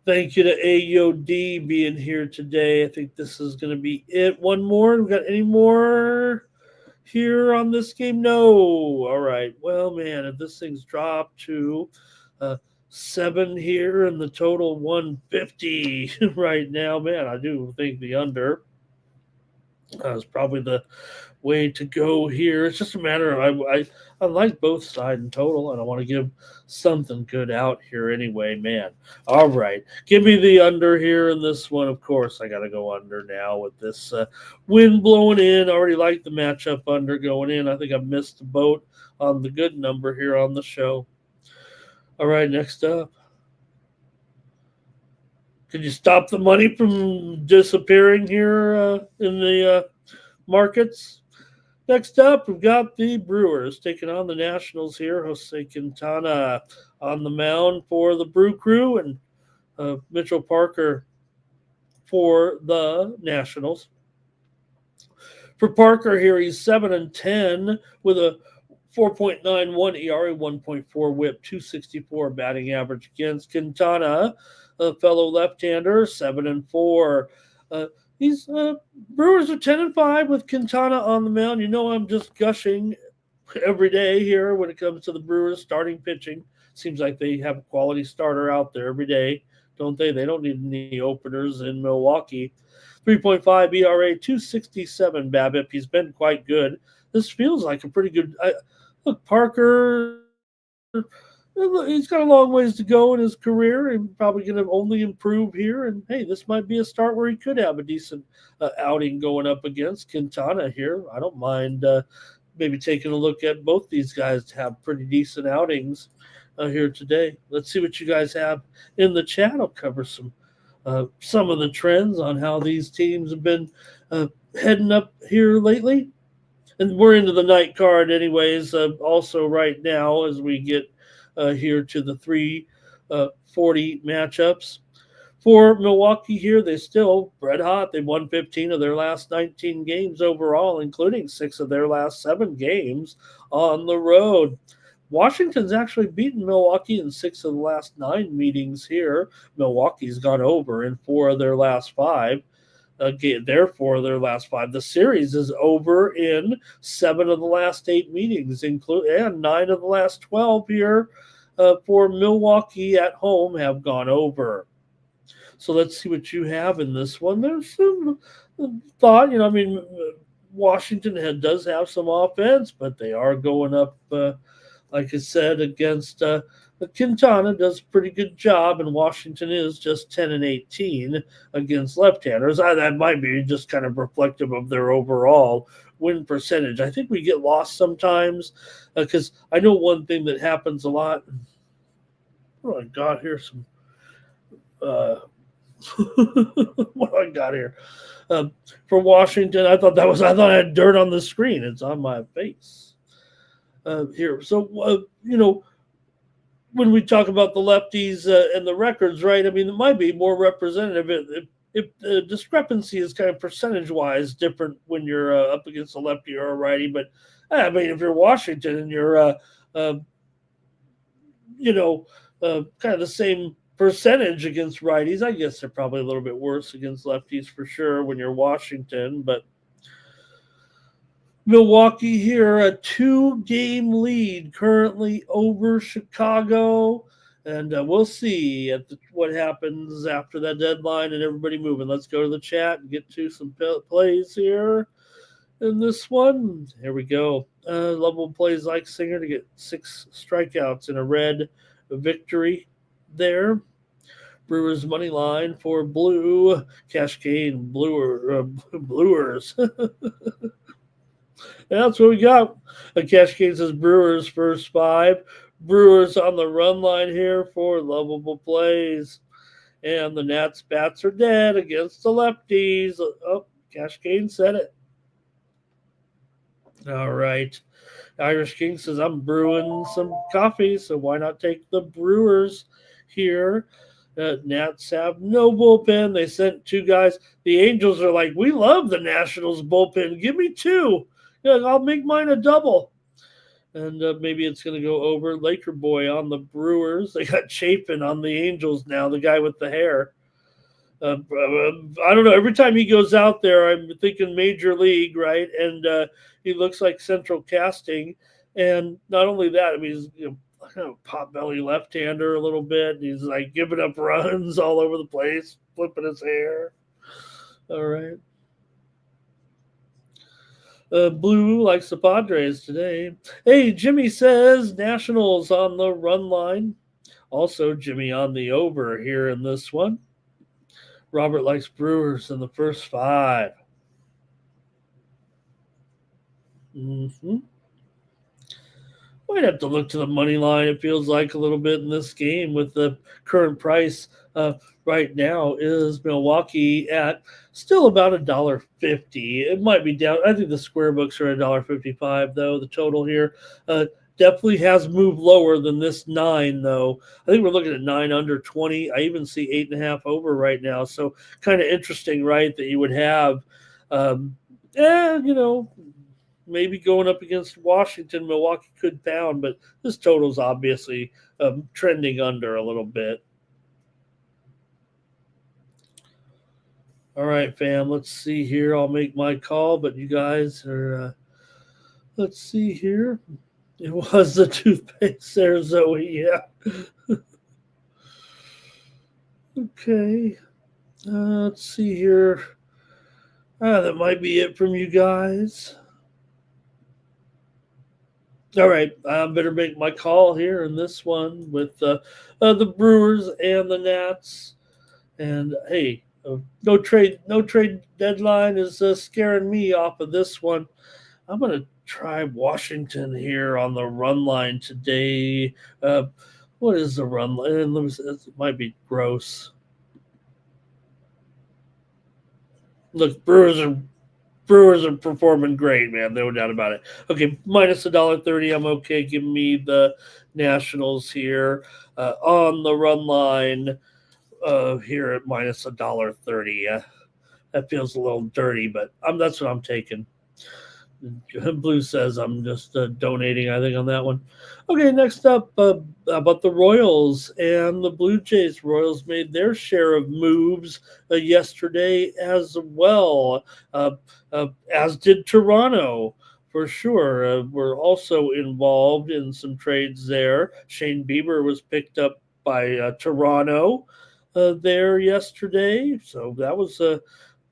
thank you to AOD being here today. I think this is going to be it. One more. We got any more here on this game? No. All right. Well, man, if this thing's dropped to 7 here and the total 150 right now, man, I do think the under is probably the way to go here. It's just a matter of I like both sides in total, and I want to give something good out here anyway, man. All right, give me the under here in this one. Of course, I got to go under now with this wind blowing in. I already like the matchup under going in. I think I missed the boat on the good number here on the show. All right, next up. Could you stop the money from disappearing here in the markets? Next up, we've got the Brewers taking on the Nationals here. Jose Quintana on the mound for the Brew Crew and Mitchell Parker for the Nationals. For Parker here, he's 7-10 with a 4.91 ERA, 1.4 WHIP, 264 batting average against Quintana, a fellow left-hander, 7-4. These Brewers are 10-5 with Quintana on the mound. I'm just gushing every day here when it comes to the Brewers starting pitching. Seems like they have a quality starter out there every day, don't they? They don't need any openers in Milwaukee. 3.5 ERA, 267 BABIP. He's been quite good. This feels like a pretty good. Look, Parker. He's got a long ways to go in his career and probably going to only improve here. And, hey, this might be a start where he could have a decent outing going up against Quintana here. I don't mind maybe taking a look at both these guys to have pretty decent outings here today. Let's see what you guys have in the chat. I'll cover some of the trends on how these teams have been heading up here lately. And we're into the night card anyways, also right now as we get here to the 3:40 matchups. For Milwaukee here, they still red hot. They won 15 of their last 19 games overall, including 6 of their last 7 games on the road. Washington's actually beaten Milwaukee in 6 of the last 9 meetings here. Milwaukee's gone over in 4 of their last 5. Therefore, their last 5. The series is over in 7 of the last 8 meetings, and 9 of the last 12 here for Milwaukee at home have gone over. So let's see what you have in this one. There's some thought, Washington does have some offense, but they are going up, like I said, against Quintana does a pretty good job, and Washington is just 10-18 against left-handers. That might be just kind of reflective of their overall win percentage. I think we get lost sometimes because I know one thing that happens a lot. Oh, I got here some. What do I got here? For Washington, I thought I had dirt on the screen. It's on my face here. So, when we talk about the lefties and the records, right? I mean, it might be more representative if the discrepancy is kind of percentage-wise different when you're up against a lefty or a righty. But, I mean, if you're Washington and you're, kind of the same percentage against righties, I guess they're probably a little bit worse against lefties for sure when you're Washington. But Milwaukee here, a 2-game lead currently over Chicago. And we'll see what happens after that deadline and everybody moving. Let's go to the chat and get to some plays here in this one. Here we go. Lovable plays like Singer to get 6 strikeouts in a red victory there. Brewers money line for blue. Cascade Brewers. That's what we got. Cascade says Brewers first 5. Brewers on the run line here for lovable plays. And the Nats bats are dead against the lefties. Oh, Cascade said it. All right. Irish King says I'm brewing some coffee, so why not take the Brewers here? Nats have no bullpen. They sent 2 guys. The Angels are like, we love the Nationals bullpen. Give me 2. I'll make mine a double. And maybe it's going to go over. Laker boy on the Brewers. They got Chapin on the Angels now, the guy with the hair. I don't know. Every time he goes out there, I'm thinking Major League, right? And he looks like Central Casting. And not only that, I mean, he's kind of pot-belly left-hander a little bit. He's like giving up runs all over the place, flipping his hair. All right. Blue likes the Padres today. Hey, Jimmy says Nationals on the run line. Also, Jimmy on the over here in this one. Robert likes Brewers in the first 5. Might have to look to the money line, it feels like, a little bit in this game with the current price right now is Milwaukee at still about $1.50. It might be down. I think the square books are $1.55, though, the total here. Definitely has moved lower than this 9, though. I think we're looking at 9 under 20. I even see 8.5 over right now. So kind of interesting, right, that you would have, maybe going up against Washington, Milwaukee could pound, but this total's obviously trending under a little bit. All right, fam, let's see here. I'll make my call, but you guys are, let's see here. It was the toothpaste there, Zoe, yeah. Okay. Let's see here. That might be it from you guys. All right, I better make my call here in this one with the Brewers and the Nats. And hey, no trade deadline is scaring me off of this one. I'm gonna try Washington here on the run line today. What is the run line? It might be gross. Look, Brewers are performing great, man. No doubt about it. Okay, minus $1.30. I'm okay. Give me the Nationals here on the run line. here at minus $1.30. That feels a little dirty, but that's what I'm taking. Blue says I'm just donating, I think, on that one. Okay, next up, about the Royals and the Blue Jays. Royals made their share of moves yesterday as well, as did Toronto. For sure. We're also involved in some trades there. Shane Bieber was picked up by Toronto there yesterday. So that was a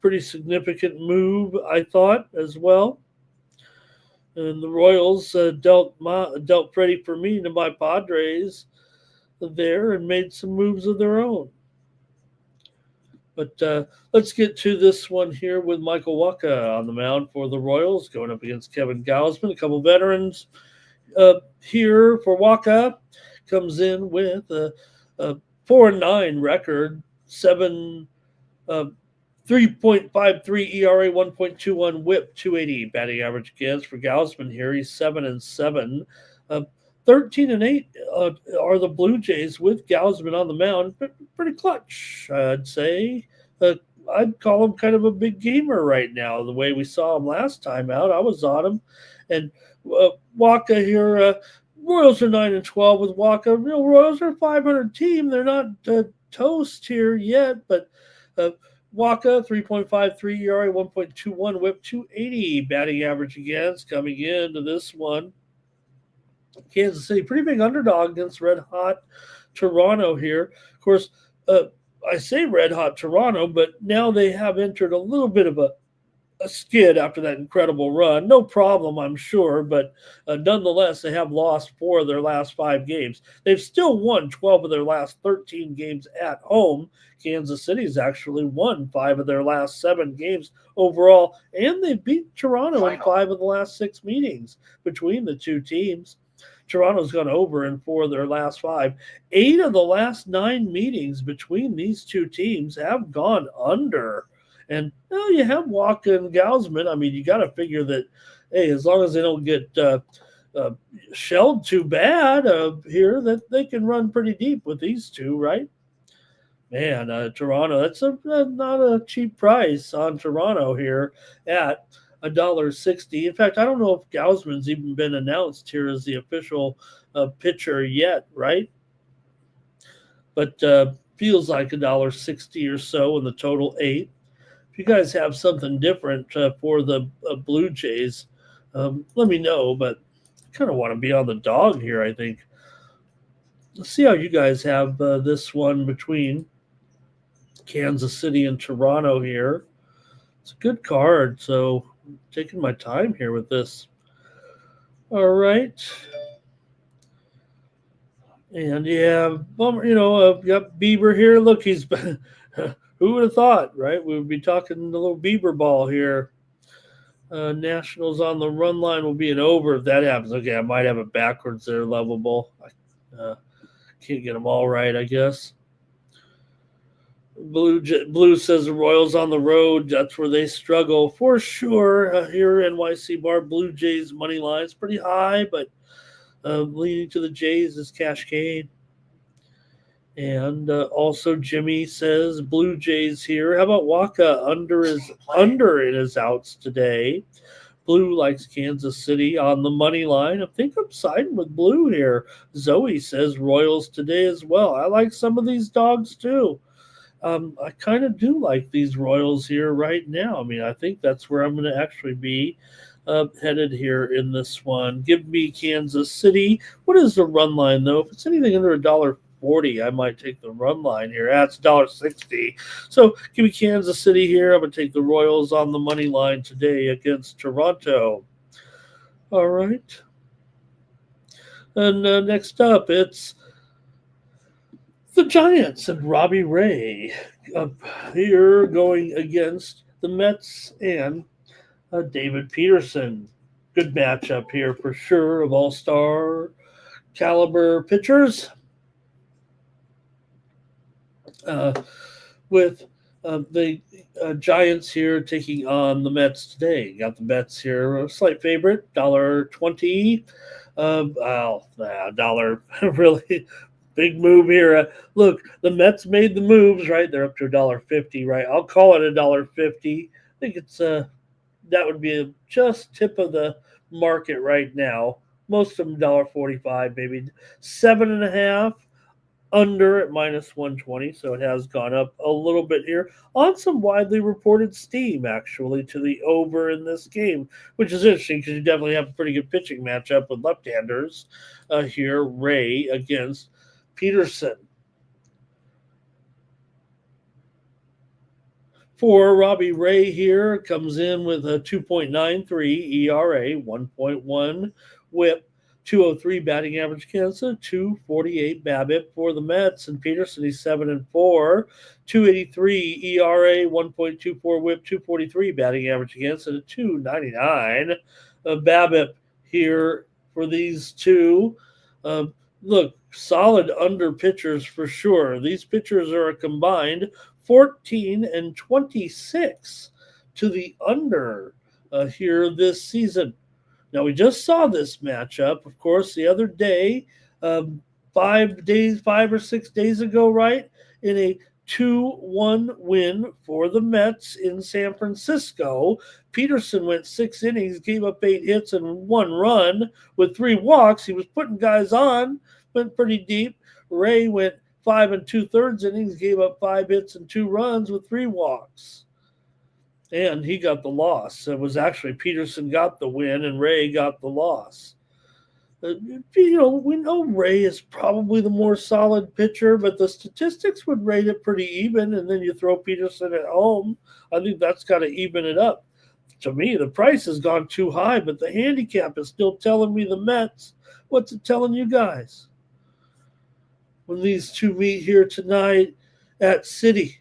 pretty significant move, I thought, as well. And the Royals dealt Freddie Fermin to my Padres there and made some moves of their own. But let's get to this one here with Michael Wacha on the mound for the Royals, going up against Kevin Gausman. A couple veterans here for Wacha. Comes in with a 4-9 record, 3.53 ERA, 1.21 WHIP, 280 batting average against for Gausman here. He's 7-7. 13-8 are the Blue Jays with Gausman on the mound. Pretty clutch, I'd say. I'd call him kind of a big gamer right now. The way we saw him last time out, I was on him. And Wacha here, Royals are 9-12 with Wacha. Royals are a 500 team. They're not toast here yet, but Wacha, 3.53 ERA, 1.21 WHIP, 280 batting average against coming into this one. Kansas City, pretty big underdog against red hot Toronto here. Of course, I say red hot Toronto, but now they have entered a little bit of a skid after that incredible run. No problem, I'm sure, but nonetheless, they have lost 4 of their last 5 games. They've still won 12 of their last 13 games at home. Kansas City's actually won 5 of their last 7 games overall, and they beat Toronto in 5 of the last 6 meetings between the two teams. Toronto's gone over in 4 of their last 5. 8 of the last 9 meetings between these two teams have gone under. And you have Wacha and Gausman. I mean, you got to figure that, hey, as long as they don't get shelled too bad here, that they can run pretty deep with these two, right? Man, Toronto, that's not a cheap price on Toronto here at $1.60. In fact, I don't know if Gausman's even been announced here as the official pitcher yet, right? But feels like $1.60 or so in the total 8. If you guys have something different for the Blue Jays, let me know. But I kind of want to be on the dog here, I think. Let's see how you guys have this one between Kansas City and Toronto here. It's a good card, so I'm taking my time here with this. All right. And yeah, bummer, got Bieber here. Look, he's been, who would have thought, right? We would be talking a little Bieber ball here. Nationals on the run line will be an over if that happens. Okay, I might have it backwards there, lovable. Can't get them all right, I guess. Blue says the Royals on the road. That's where they struggle for sure. Here, NYC Bar, Blue Jays money line is pretty high, but leaning to the Jays is Cash Cane. And also Jimmy says Blue Jays here. How about Wacha under in his outs today? Blue likes Kansas City on the money line. I think I'm siding with Blue here. Zoe says Royals today as well. I like some of these dogs too. I kind of do like these Royals here right now. I mean, I think that's where I'm going to actually be headed here in this one. Give me Kansas City. What is the run line, though? If it's anything under $1.40, I might take the run line here. That's $1.60. So give me Kansas City here. I'm going to take the Royals on the money line today against Toronto. All right. And next up, it's the Giants and Robbie Ray up here going against the Mets and David Peterson. Good matchup here for sure of all-star caliber pitchers. With the Giants here taking on the Mets today. Got the Mets here, a slight favorite, $1.20. $1 really Big move here. Look, the Mets made the moves, right? They're up to $1.50, right? I'll call it $1.50. I think it's that would be just tip of the market right now. Most of them $1.45, maybe 7.5 under at minus 120, so it has gone up a little bit here on some widely reported steam, actually, to the over in this game, which is interesting because you definitely have a pretty good pitching matchup with left-handers here. Ray against Peterson. For Robbie Ray here, comes in with a 2.93 ERA, 1.1 whip, 203 batting average against a 248 BABIP for the Mets. And Peterson, he's 7-4, 283 ERA, 1.24 whip, 243 batting average against a 299 BABIP here for these two. Look, solid under pitchers for sure. These pitchers are a combined 14-26 to the under here this season. Now, we just saw this matchup, of course, the other day, 5 or 6 days ago, right, in a 2-1 win for the Mets in San Francisco. Peterson went 6 innings, gave up 8 hits and 1 run with 3 walks. He was putting guys on, went pretty deep. Ray went 5 2/3 innings, gave up 5 hits and 2 runs with 3 walks. And he got the loss. It was actually Peterson got the win and Ray got the loss. We know Ray is probably the more solid pitcher, but the statistics would rate it pretty even. And then you throw Peterson at home. I think that's got to even it up. To me, the price has gone too high, but the handicap is still telling me the Mets. What's it telling you guys? When these two meet here tonight at City.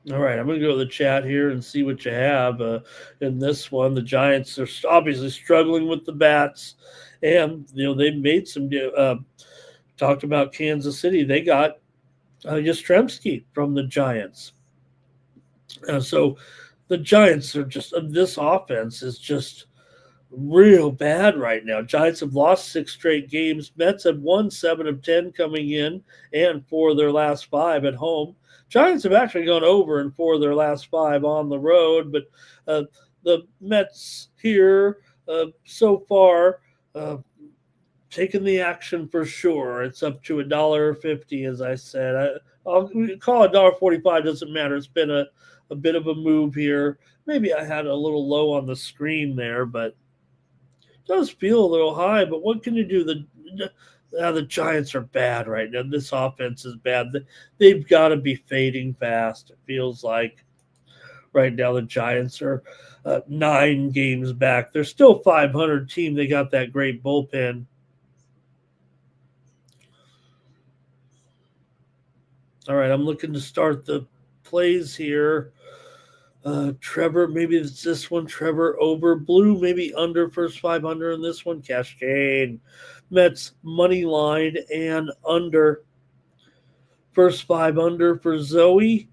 All right, I'm going to go to the chat here and see what you have in this one. The Giants are obviously struggling with the bats, and they've made some. Talked about Kansas City. They got Yastrzemski from the Giants. So the Giants are just this offense is just real bad right now. Giants have lost 6 straight games. Mets have won 7 of 10 coming in, and 4 of their last 5 at home. Giants have actually gone over in 4 of their last 5 on the road, but the Mets here so far taking the action for sure. It's up to $1.50, as I said. I'll call $1.45. Doesn't matter. It's been a bit of a move here. Maybe I had a little low on the screen there, but it does feel a little high. But what can you do? The Giants are bad right now. This offense is bad. They've got to be fading fast. It feels like right now the Giants are 9 games back. They're still 500 team. They got that great bullpen. All right, I'm looking to start the plays here. Trevor, maybe it's this one. Trevor over Blue, maybe under first 500 in this one. Cascade. Mets money line and under. First 5 under for Zoe.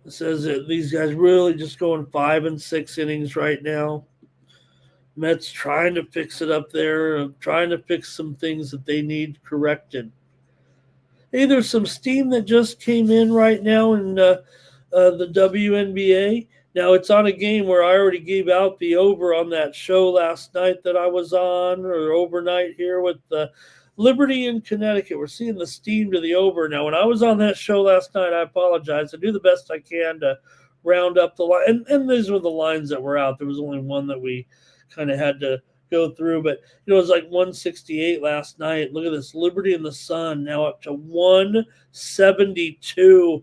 It says that these guys really just going 5 and 6 innings right now. Mets trying to fix it up there, trying to fix some things that they need corrected. Hey, there's some steam that just came in right now in the WNBA. Now, it's on a game where I already gave out the over on that show last night that I was on, or overnight here with Liberty in Connecticut. We're seeing the steam to the over. Now, when I was on that show last night, I apologize. I do the best I can to round up the line. And these were the lines that were out. There was only one that we kind of had to go through, but it was like 168 last night. Look at this, Liberty and the Sun now up to 172.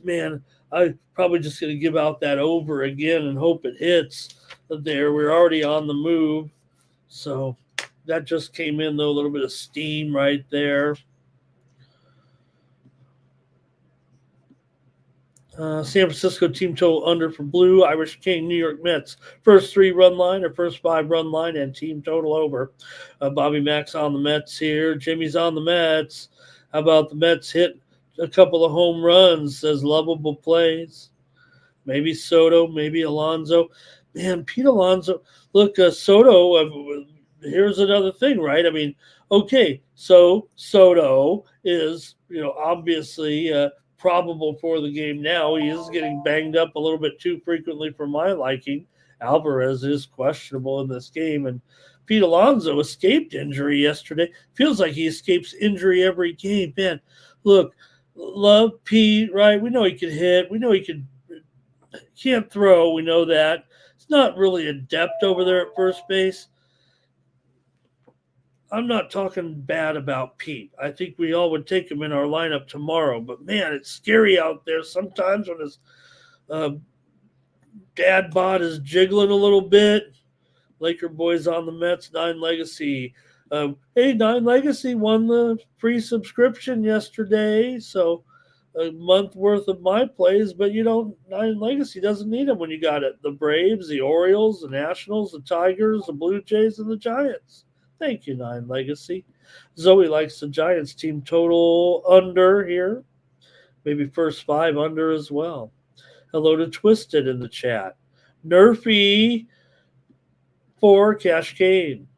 Man, I'm probably just going to give out that over again and hope it hits there. We're already on the move, so that just came in though, a little bit of steam right there. San Francisco team total under for Blue, Irish King, New York Mets. First 3 run line or first 5 run line and team total over. Bobby Mack's on the Mets here. Jimmy's on the Mets. How about the Mets hit a couple of home runs? Says lovable plays. Maybe Soto, maybe Alonso. man, Pete Alonso, look, Soto, here's another thing, right? I mean, okay, so Soto is, obviously probable for the game now. He is getting banged up a little bit too frequently for my liking. Alvarez is questionable in this game, and Pete Alonso escaped injury yesterday. Feels like he escapes injury every game. Man, look, love Pete, right? We know he can hit. We know he can't throw. We know that. It's not really adept over there at first base. I'm not talking bad about Pete. I think we all would take him in our lineup tomorrow. But man, it's scary out there sometimes when his uh, dad bod is jiggling a little bit. Laker boys on the Mets, Nine Legacy. Hey, Nine Legacy won the free subscription yesterday, so a month worth of my plays. But Nine Legacy doesn't need them when you got it. The Braves, the Orioles, the Nationals, the Tigers, the Blue Jays, and the Giants. Thank you, Nine Legacy. Zoe likes the Giants team total under here. Maybe first 5 under as well. Hello to Twisted in the chat. Nerfy for Cascade.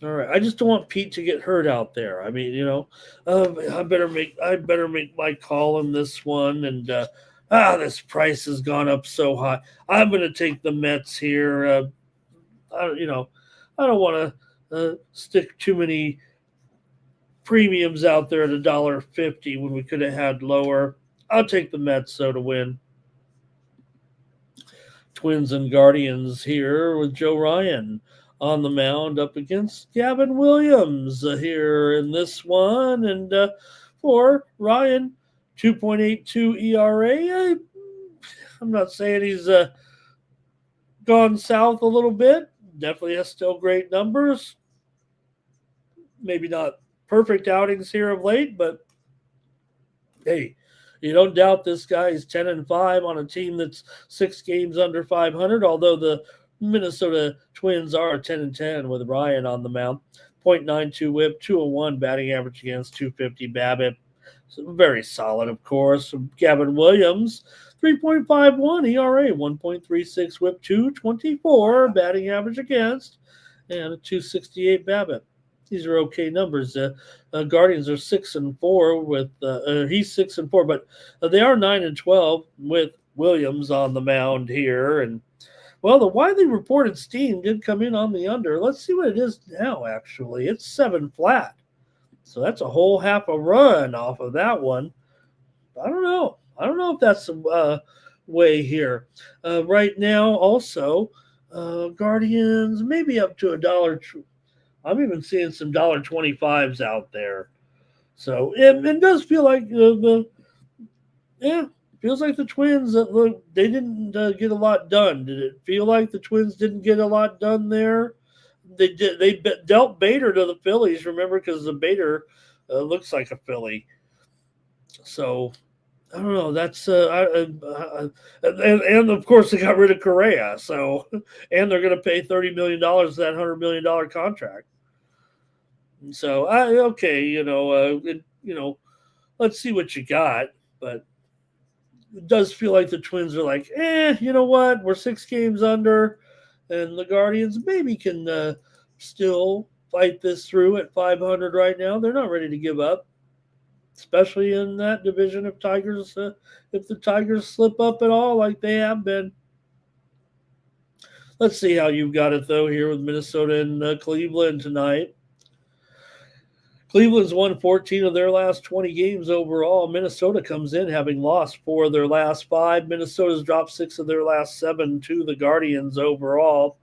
All right, I just don't want Pete to get hurt out there. I mean, I better make my call in this one. And this price has gone up so high. I'm going to take the Mets here. I don't want to stick too many premiums out there at $1.50 when we could have had lower. I'll take the Mets though to win. Twins and Guardians here with Joe Ryan on the mound up against Gavin Williams here in this one. And for Ryan, 2.82 ERA. I'm not saying he's gone south a little bit. Definitely has still great numbers. Maybe not perfect outings here of late, but hey, you don't doubt this guy is 10-5 on a team that's 6 games under 500, although the Minnesota Twins are 10-10 with Ryan on the mound. 0.92 whip, 201 batting average against 250 BABIP. So very solid, of course. Gavin Williams, 3.51 ERA, 1.36 whip, 224 batting average against, and a 268 BABIP. These are okay numbers. Guardians are 6-4 with he's 6-4, but they are 9-12 with Williams on the mound here. And well, the widely reported steam did come in on the under. Let's see what it is now. Actually, it's 7 flat, so that's a whole half a run off of that one. I don't know. I don't know if that's the way here. Right now, also, Guardians maybe up to $1. I'm even seeing some $1.25s out there. So it does feel like feels like the Twins, they didn't get a lot done. Did it feel like the Twins didn't get a lot done there? They did. They dealt Bader to the Phillies, remember, because the Bader looks like a Philly. So I don't know. That's and of course they got rid of Correa. So and they're going to pay $30 million to that $100 million contract. So let's see what you got. But it does feel like the Twins are like, you know what? We're 6 games under, and the Guardians maybe can still fight this through at 500 right now. They're not ready to give up, especially in that division. If the Tigers slip up at all, like they have been. Let's see how you've got it though here with Minnesota and Cleveland tonight. Cleveland's won 14 of their last 20 games overall. Minnesota comes in having lost 4 of their last 5. Minnesota's dropped 6 of their last 7 to the Guardians overall.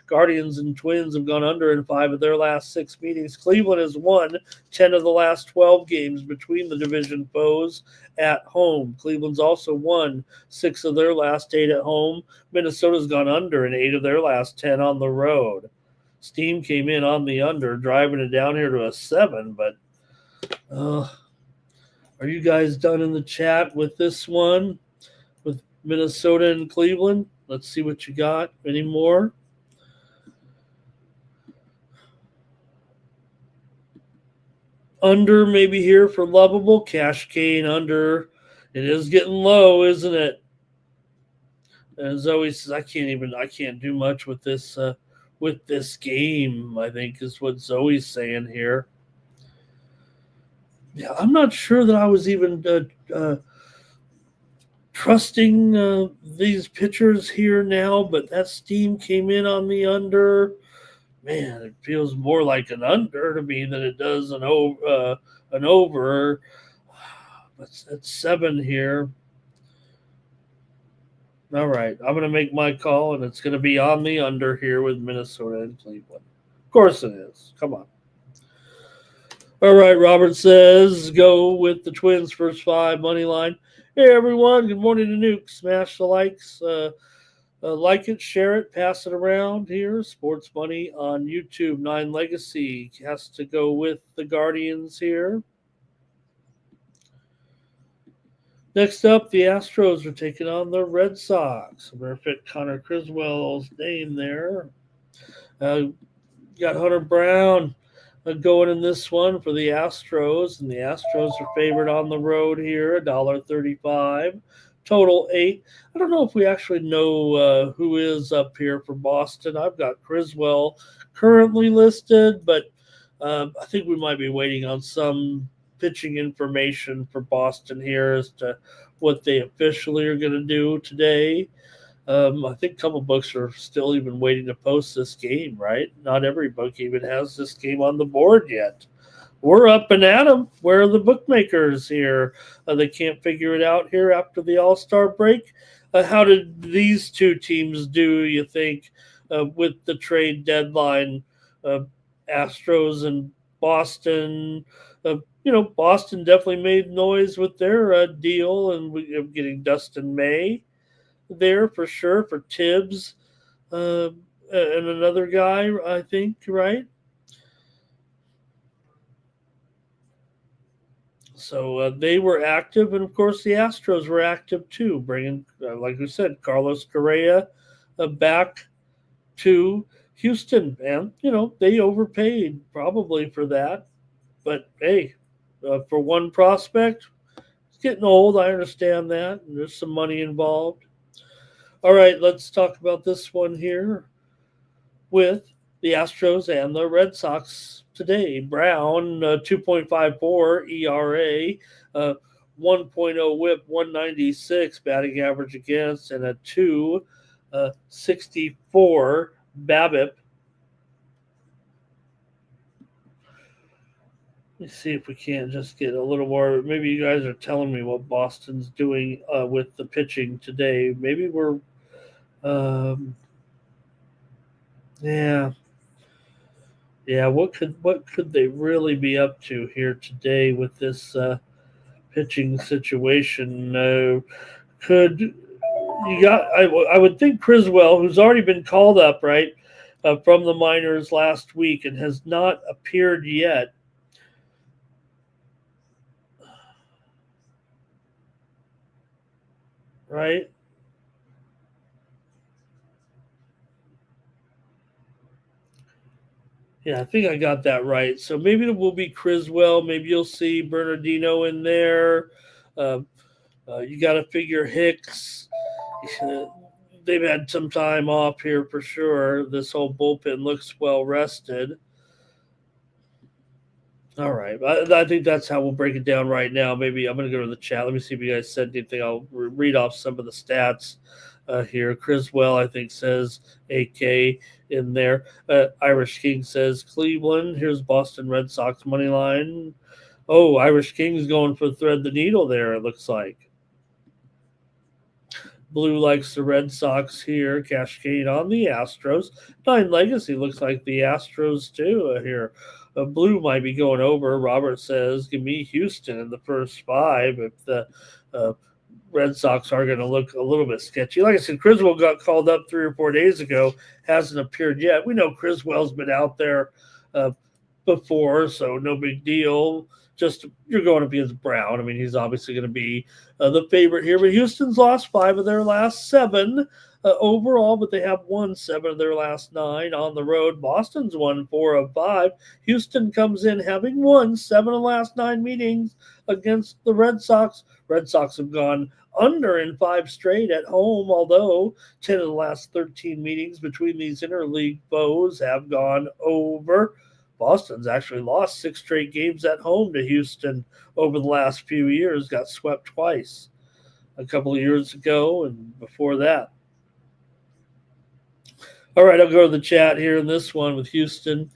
Guardians and Twins have gone under in 5 of their last 6 meetings. Cleveland has won 10 of the last 12 games between the division foes at home. Cleveland's also won 6 of their last 8 at home. Minnesota's gone under in 8 of their last 10 on the road. Steam came in on the under, driving it down here to a 7. But are you guys done in the chat with this one? With Minnesota and Cleveland? Let's see what you got. Any more? Under maybe here for Lovable. Cash Kane under It is getting low, isn't it? And Zoe says, I can't do much with this game, I think is what Zoe's saying here. Yeah, I'm not sure that I was even trusting these pitchers here now, but that steam came in on the under. Man, it feels more like an under to me than it does an over. That's 7 here. All right, I'm going to make my call, and it's going to be on the under here with Minnesota and Cleveland. Of course it is. Come on. All right, Robert says go with the Twins first 5 money line. Hey, everyone. Good morning to Nuke. Smash the likes. Like it, share it, pass it around here. Sports Money on YouTube. 9 Legacy has to go with the Guardians here. Next up, the Astros are taking on the Red Sox. I'm going to fit Connor Criswell's name there. Got Hunter Brown going in this one for the Astros, and the Astros are favored on the road here, $1.35. Total 8. I don't know if we actually know who is up here for Boston. I've got Criswell currently listed, but I think we might be waiting on some pitching information for Boston here as to what they officially are going to do today. I think a couple books are still even waiting to post this game, right? Not every book even has this game on the board yet. We're up and at them. Where are the bookmakers here? They can't figure it out here after the All-Star break. How did these two teams do, you think, with the trade deadline? Astros and Boston. Boston definitely made noise with their deal and getting Dustin May there for sure for Tibbs and another guy, I think, right? So they were active, and of course the Astros were active too, bringing, like we said, Carlos Correa back to Houston, and they overpaid probably for that, but hey, for one prospect, it's getting old. I understand that, and there's some money involved. All right, let's talk about this one here with the Astros and the Red Sox today. Brown, 2.54 ERA, 1.0 whip, 196 batting average against, and a 2.64 BABIP. Let's see if we can't just get a little more. Maybe you guys are telling me what Boston's doing with the pitching today. Maybe we're, yeah. What could they really be up to here today with this pitching situation? I would think Criswell, who's already been called up, right, from the minors last week and has not appeared yet. Right? Yeah, I think I got that right. So maybe it will be Criswell. Maybe you'll see Bernardino in there. You got to figure Hicks. They've had some time off here for sure. This whole bullpen looks well rested. All right. I think that's how we'll break it down right now. Maybe I'm going to go to the chat. Let me see if you guys said anything. I'll read off some of the stats here. Criswell, I think, says AK in there. Irish King says Cleveland. Here's Boston Red Sox money line. Oh, Irish King's going for thread the needle there, it looks like. Blue likes the Red Sox here. Cascade on the Astros. 9 Legacy looks like the Astros too here. Blue might be going over. Robert says, give me Houston in the first 5 if the Red Sox are going to look a little bit sketchy. Like I said, Criswell got called up 3 or 4 days ago. Hasn't appeared yet. We know Criswell's been out there before, so no big deal. Just you're going up against Brown. I mean, he's obviously going to be the favorite here. But Houston's lost 5 of their last 7. overall, but they have won 7 of their last 9 on the road. Boston's won 4 of 5. Houston comes in having won 7 of the last 9 meetings against the Red Sox. Red Sox have gone under in 5 straight at home, although 10 of the last 13 meetings between these interleague foes have gone over. Boston's actually lost 6 straight games at home to Houston over the last few years, got swept twice a couple of years ago and before that. All right, I'll go to the chat here in this one with Houston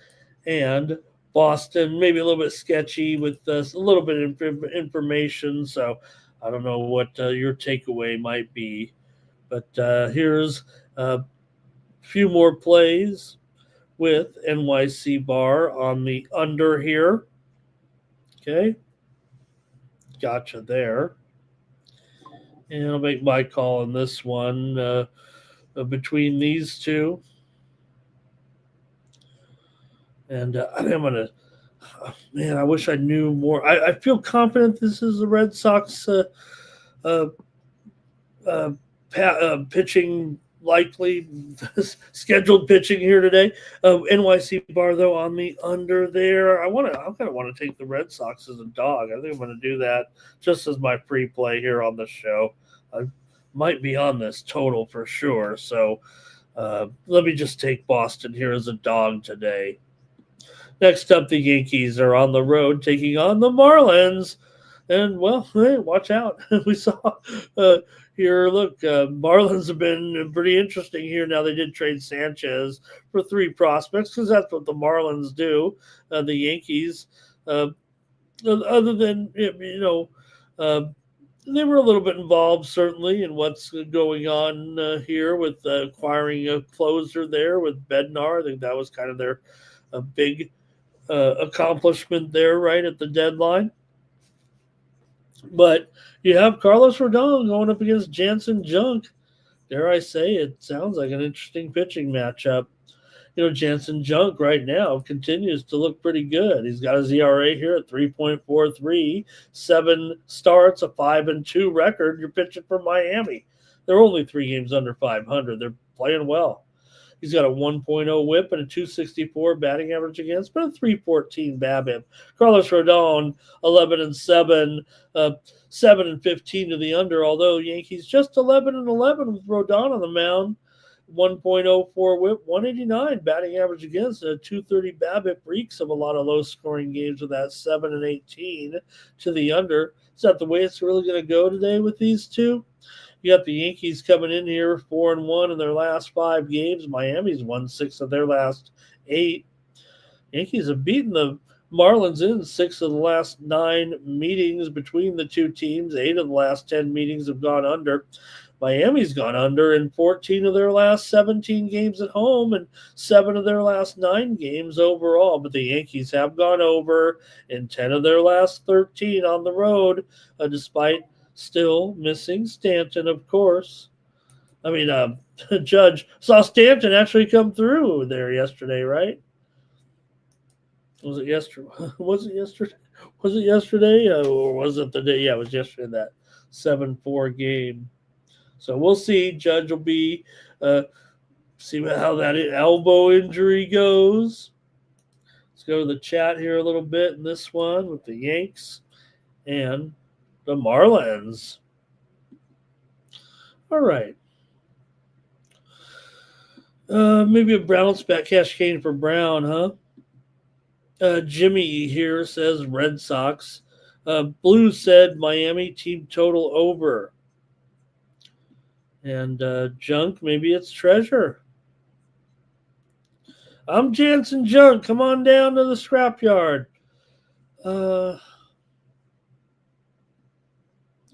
and Boston. Maybe a little bit sketchy with a little bit of information, so I don't know what your takeaway might be. But here's a few more plays with NYC Bar on the under here. Okay. Gotcha there. And I'll make my call on this one between these two. And I'm going to, man, I wish I knew more. I feel confident this is the Red Sox pitching likely scheduled pitching here today. NYC Bar though on the under there. I kind of want to take the Red Sox as a dog. I think I'm going to do that just as my free play here on the show. I might be on this total for sure. So let me just take Boston here as a dog today. Next up, the Yankees are on the road taking on the Marlins. And, well, hey, watch out. We saw here, look, Marlins have been pretty interesting here. Now they did trade Sanchez for 3 prospects because that's what the Marlins do. The Yankees, other than, they were a little bit involved, certainly, in what's going on here with acquiring a closer there with Bednar. I think that was kind of their big accomplishment there right at the deadline. But you have Carlos Rodon going up against Jansen Junk. Dare I say, it sounds like an interesting pitching matchup. Jansen Junk right now continues to look pretty good. He's got his ERA here at 3.43, 7 starts, a 5-2 record. You're pitching for Miami. They're only 3 games under 500. They're playing well. He's got a 1.0 whip and a 264 batting average against, but a 314 BABIP. Carlos Rodon, 11-7, 7-15 to the under, although Yankees just 11-11 with Rodon on the mound. 1.04 whip, 189 batting average against, and a 230 BABIP. Reeks of a lot of low-scoring games with that 7-18 to the under. Is that the way it's really going to go today with these two? You got the Yankees coming in here 4-1 in their last 5 games. Miami's won 6 of their last 8. Yankees have beaten the Marlins in 6 of the last 9 meetings between the two teams. 8 of the last 10 meetings have gone under. Miami's gone under in 14 of their last 17 games at home and 7 of their last 9 games overall. But the Yankees have gone over in 10 of their last 13 on the road, despite still missing Stanton, of course. I mean, Judge saw Stanton actually come through there yesterday, right? Was it yesterday? Was it yesterday? Was it yesterday? Or was it the day? Yeah, it was yesterday, that 7-4 game. So we'll see. Judge will be, see how that elbow injury goes. Let's go to the chat here a little bit in this one with the Yanks and the Marlins. All right. Maybe a bounce back cash cane for Brown, huh? Jimmy here says Red Sox. Blue said Miami team total over. And Junk, maybe it's Treasure. I'm Jansen Junk. Come on down to the scrapyard.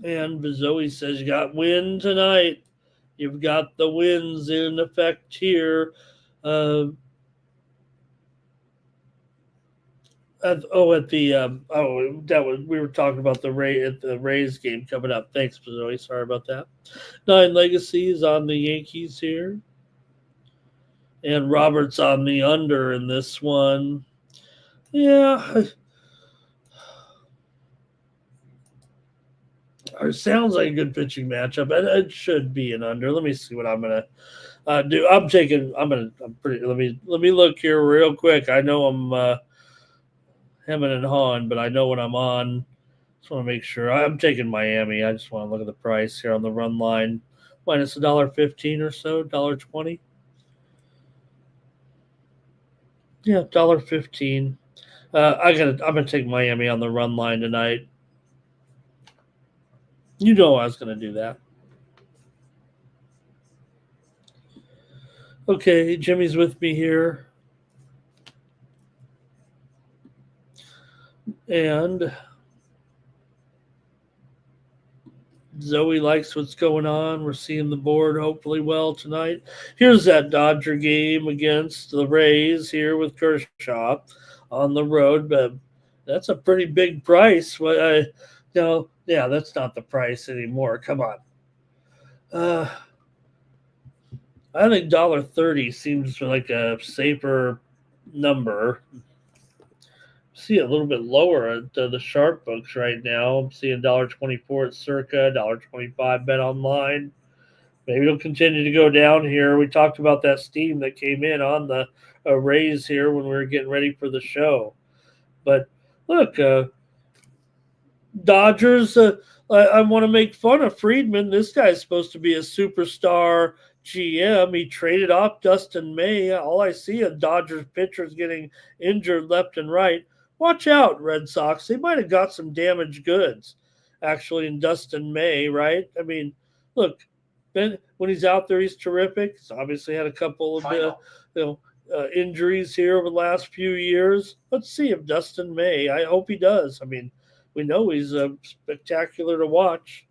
And Zoe says, you got wind tonight. You've got the winds in effect here. We were talking about the Rays game coming up. Thanks, Zoe. Sorry about that. 9 Legacies on the Yankees here. And Roberts on the under in this one. Yeah. Or sounds like a good pitching matchup. It should be an under. Let me see what I'm gonna do. I'm taking. I'm pretty. Let me look here real quick. I know I'm hemming and hawing, but I know what I'm on. Just want to make sure. I'm taking Miami. I just want to look at the price here on the run line. Minus $1.15 or so, $1.20. Yeah, $1.15. I'm gonna take Miami on the run line tonight. You know I was gonna do that. Okay, Jimmy's with me here. And Zoe likes what's going on. We're seeing the board hopefully well tonight. Here's that Dodger game against the Rays here with Kershaw on the road, but that's a pretty big price. Yeah, that's not the price anymore. Come on. I think $1.30 seems like a safer number. See a little bit lower at the sharp books right now. I'm seeing $1.24 at Circa, $1.25 Bet Online. Maybe it'll continue to go down here. We talked about that steam that came in on the Rays here when we were getting ready for the show. But look, Dodgers, I want to make fun of Friedman. This guy's supposed to be a superstar GM. He traded off Dustin May. All I see is Dodgers pitchers getting injured left and right. Watch out, Red Sox. They might have got some damaged goods, actually, in Dustin May, right? I mean, look, Ben, when he's out there, he's terrific. He's obviously had a couple of injuries here over the last few years. Let's see if Dustin May. I hope he does. I mean, we know he's spectacular to watch.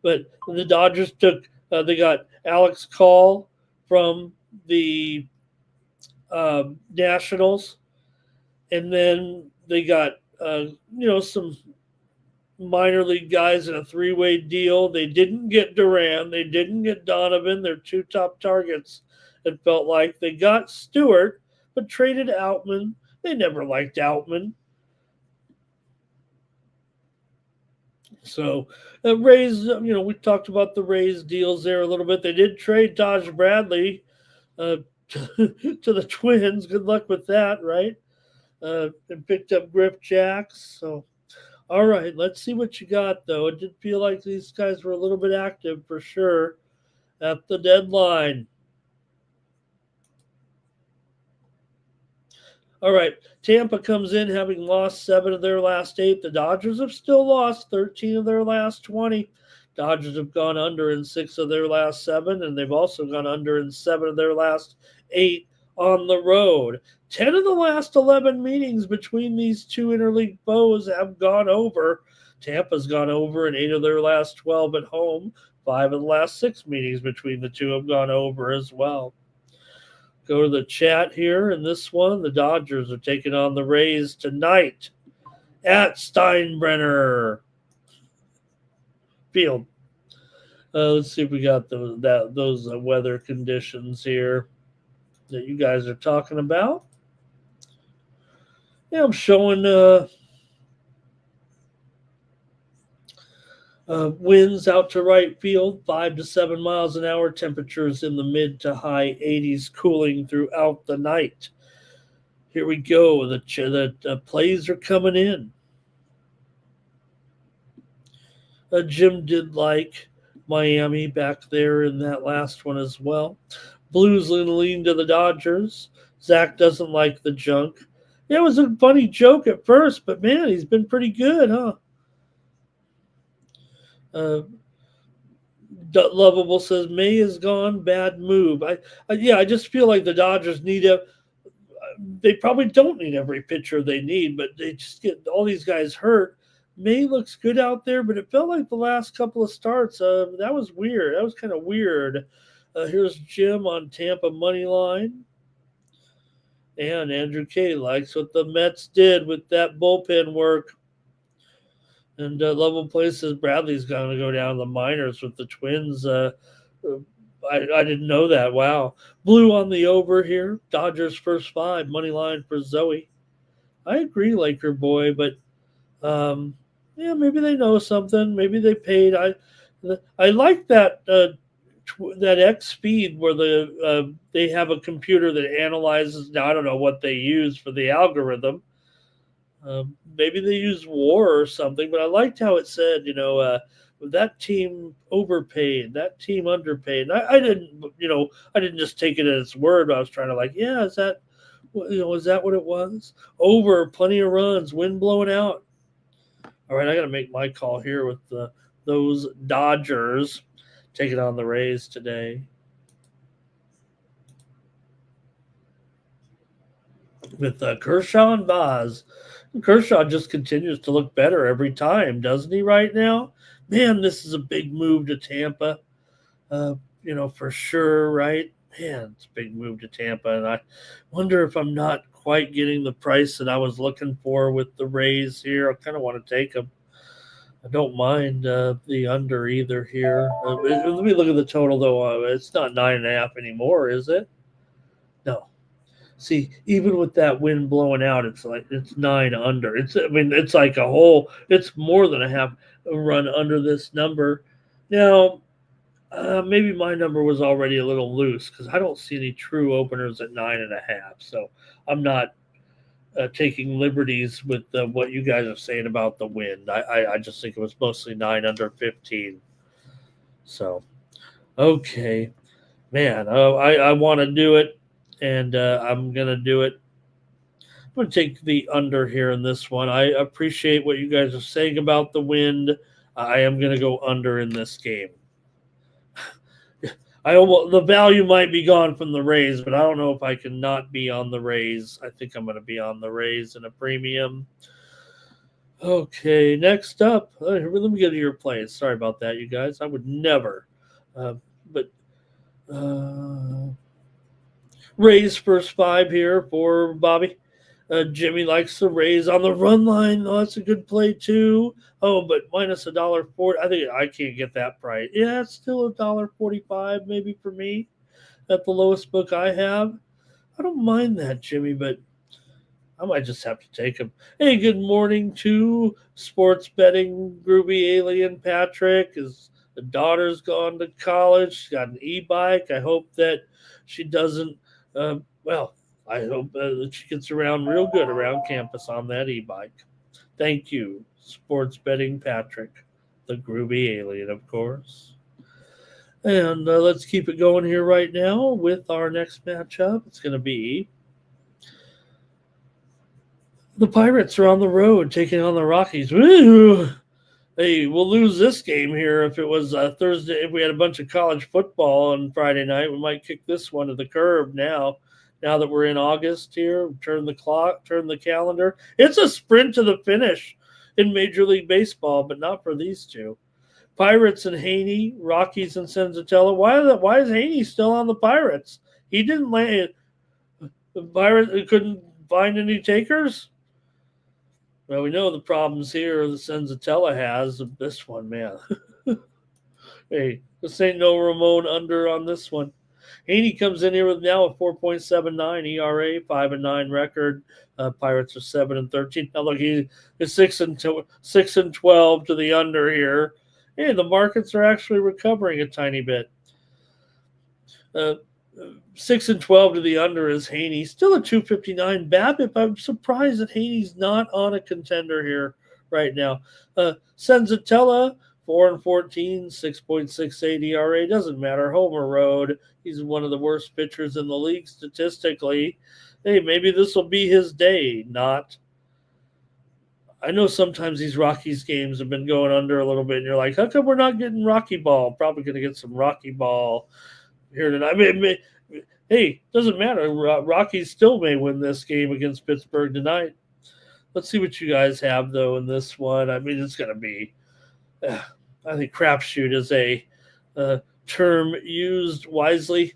But the Dodgers they got Alex Call from the Nationals, and then they got some minor league guys in a three-way deal. They didn't get Duran. They didn't get Donovan. They're two top targets, it felt like. They got Stewart, but traded Outman. They never liked Outman. So Rays, we talked about the Rays deals there a little bit. They did trade Taj Bradley to the Twins. Good luck with that, right? And picked up Griff Jacks. So, all right, let's see what you got, though. It did feel like these guys were a little bit active for sure at the deadline. All right, Tampa comes in having lost 7 of their last 8. The Dodgers have still lost 13 of their last 20. Dodgers have gone under in 6 of their last 7, and they've also gone under in 7 of their last 8 on the road. 10 of the last 11 meetings between these two interleague foes have gone over. Tampa's gone over in 8 of their last 12 at home. 5 of the last 6 meetings between the two have gone over as well. Go to the chat here, and this one, the Dodgers are taking on the Rays tonight at Steinbrenner Field. Let's see if we got those weather conditions here that you guys are talking about. Yeah, I'm showing winds out to right field, 5 to 7 miles an hour. Temperatures in the mid to high 80s, cooling throughout the night. Here we go. The plays are coming in. Jim did like Miami back there in that last one as well. Blues lean to the Dodgers. Zach doesn't like the junk. Yeah, it was a funny joke at first, but man, he's been pretty good, huh? Lovable says May is gone, bad move. I just feel like the Dodgers they probably don't need every pitcher they need, but they just get all these guys hurt. May looks good out there, but it felt like the last couple of starts, that was weird. That was kind of weird. Here's Jim on Tampa money line. And Andrew K likes what the Mets did with that bullpen work. And Level Play says Bradley's going to go down the minors with the Twins. I didn't know that. Wow. Blue on the over here. Dodgers first 5. Money line for Zoe. I agree, Laker boy, but Yeah, maybe they know something. Maybe they paid. I like that that X speed where they have a computer that analyzes. Now I don't know what they use for the algorithm. Maybe they use war or something, but I liked how it said, that team overpaid, that team underpaid. And I didn't, I didn't just take it at its word. I was trying to yeah, is that what it was? Over, plenty of runs, wind blowing out. All right, I got to make my call here with those Dodgers taking on the Rays today. With Kershaw and Boz. Kershaw just continues to look better every time, doesn't he, right now? Man, this is a big move to Tampa, for sure, right? Man, it's a big move to Tampa. And I wonder if I'm not quite getting the price that I was looking for with the Rays here. I kind of want to take them. I don't mind the under either here. Let me look at the total, though. It's not 9.5 anymore, is it? No. See, even with that wind blowing out, it's 9 under. It's like it's more than a half run under this number. Now, maybe my number was already a little loose because I don't see any true openers at 9.5. So I'm not taking liberties with what you guys are saying about the wind. I just think it was mostly 9 under 15. So, okay, man, I want to do it, and I'm going to do it. I'm going to take the under here in this one. I appreciate what you guys are saying about the wind. I am going to go under in this game. The value might be gone from the Rays, but I don't know if I can not be on the Rays. I think I'm going to be on the Rays in a premium. Okay, next up, let me get to your plays. Sorry about that, you guys. I would never, but Rays first 5 here for Bobby. Jimmy likes the Rays on the run line. Oh, that's a good play too. Oh, but minus $1.40. I think I can't get that price. Yeah, it's still $1.45 maybe for me at the lowest book I have. I don't mind that, Jimmy, but I might just have to take him. Hey, good morning to sports betting groovy alien Patrick. His daughter's gone to college. She's got an e-bike. I hope that she doesn't. I hope that she gets around real good around campus on that e-bike. Thank you, sports betting Patrick, the groovy alien, of course. And let's keep it going here right now with our next matchup. It's going to be the Pirates are on the road taking on the Rockies. Woo! Hey, we'll lose this game here if it was Thursday. If we had a bunch of college football on Friday night, we might kick this one to the curb now. Now that we're in August here, turn the clock, turn the calendar. It's a sprint to the finish in Major League Baseball, but not for these two. Pirates and Haney, Rockies and Senzatella. Why is Haney still on the Pirates? He didn't land. The Pirates couldn't find any takers. Well, we know the problems here that Senzatella has. This one, man. Hey, this ain't no Ramon under on this one. Haney comes in here with now a 4.79 ERA, 5-9 record. Pirates are 7-13. Now look, he is 6-12 to the under here. Hey, the markets are actually recovering a tiny bit. 6-12 to the under is Haney. Still a 259 BABIP. I'm surprised that Haney's not on a contender here right now. Senzatella, 4-14, 6.68 ERA. Doesn't matter. Homer Road. He's one of the worst pitchers in the league statistically. Hey, maybe this will be his day. Not. I know sometimes these Rockies games have been going under a little bit, and you're like, how come we're not getting Rocky Ball? Probably going to get some Rocky Ball here tonight. Hey, doesn't matter. Rockies still may win this game against Pittsburgh tonight. Let's see what you guys have, though, in this one. It's going to be I think crapshoot is a term used wisely.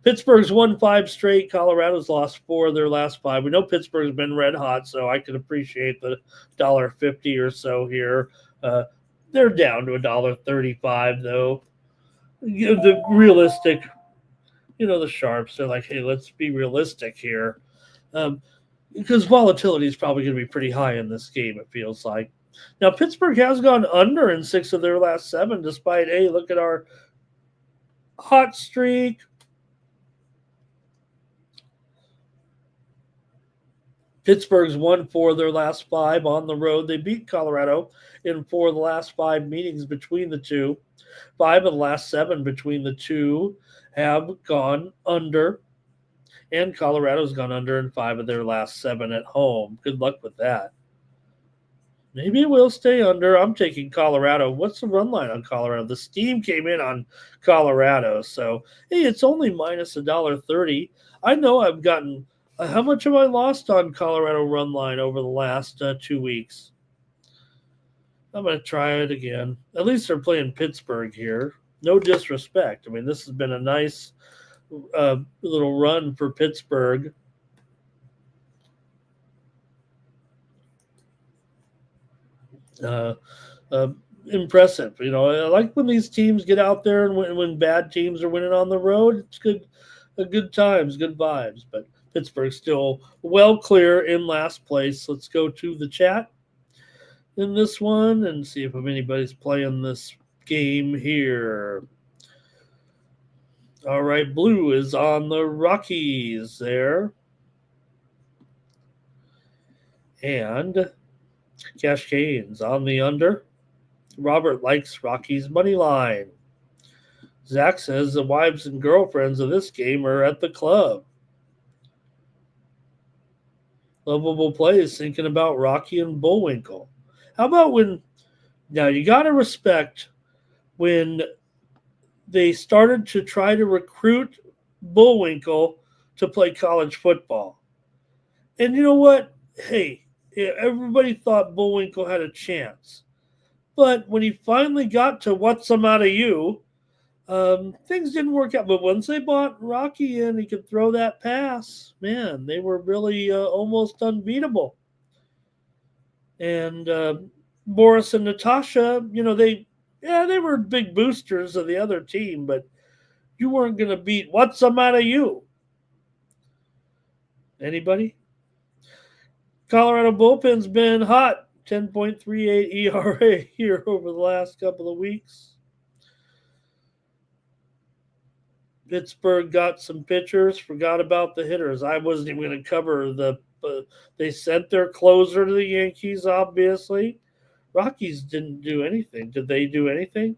Pittsburgh's won 5 straight. Colorado's lost 4 of their last 5. We know Pittsburgh's been red hot, so I can appreciate the $1.50 or so here. They're down to $1.35, though. The realistic, the sharps, they're like, hey, let's be realistic here. Because volatility is probably going to be pretty high in this game, it feels like. Now, Pittsburgh has gone under in 6 of their last 7, despite, hey, look at our hot streak. Pittsburgh's won 4 of their last 5 on the road. They beat Colorado in 4 of the last 5 meetings between the two. 5 of the last 7 between the two have gone under. And Colorado's gone under in 5 of their last 7 at home. Good luck with that. Maybe it will stay under. I'm taking Colorado. What's the run line on Colorado? The steam came in on Colorado. So, hey, it's only minus $1.30. I know I've gotten how much have I lost on Colorado run line over the last 2 weeks? I'm going to try it again. At least they're playing Pittsburgh here. No disrespect. I mean, this has been a nice little run for Pittsburgh. Impressive. You know, I like when these teams get out there and when bad teams are winning on the road. It's good, good times, good vibes. But Pittsburgh's still well clear in last place. Let's go to the chat in this one and see if anybody's playing this game here. All right, Blue is on the Rockies there. And Cash Cane's on the under. Robert likes Rockies money line. Zach says the wives and girlfriends of this game are at the club. Lovable Play is thinking about Rocky and Bullwinkle. How about now you got to respect when they started to try to recruit Bullwinkle to play college football. And you know what? Hey, everybody thought Bullwinkle had a chance. But when he finally got to what's some out of you, things didn't work out. But once they bought Rocky in, he could throw that pass. Man, they were really almost unbeatable. And Boris and Natasha, you know, they were big boosters of the other team, but you weren't going to beat what's some out of you. Anybody? Colorado bullpen's been hot. 10.38 ERA here over the last couple of weeks. Pittsburgh got some pitchers, forgot about the hitters. I wasn't even going to cover they sent their closer to the Yankees, obviously. Rockies didn't do anything. Did they do anything?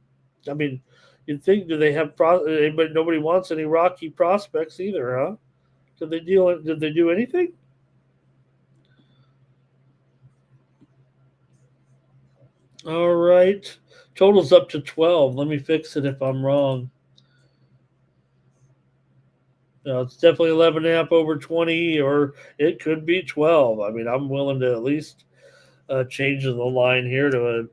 I mean, you'd think, do they have but nobody wants any Rocky prospects either, huh? Did they do anything? All right. Total's up to 12. Let me fix it if I'm wrong. No, it's definitely 11.5 over 20, or it could be 12. I mean, I'm willing to at least change the line here to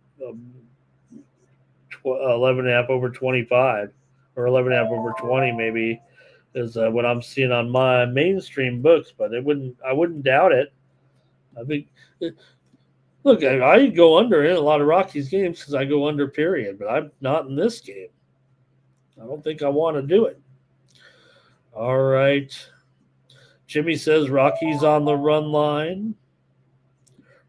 11.5 over 25, or 11.5 over 20 maybe is what I'm seeing on my mainstream books, but I wouldn't doubt it. I think look, I go under in a lot of Rockies games because I go under, period. But I'm not in this game. I don't think I want to do it. All right. Jimmy says Rockies on the run line.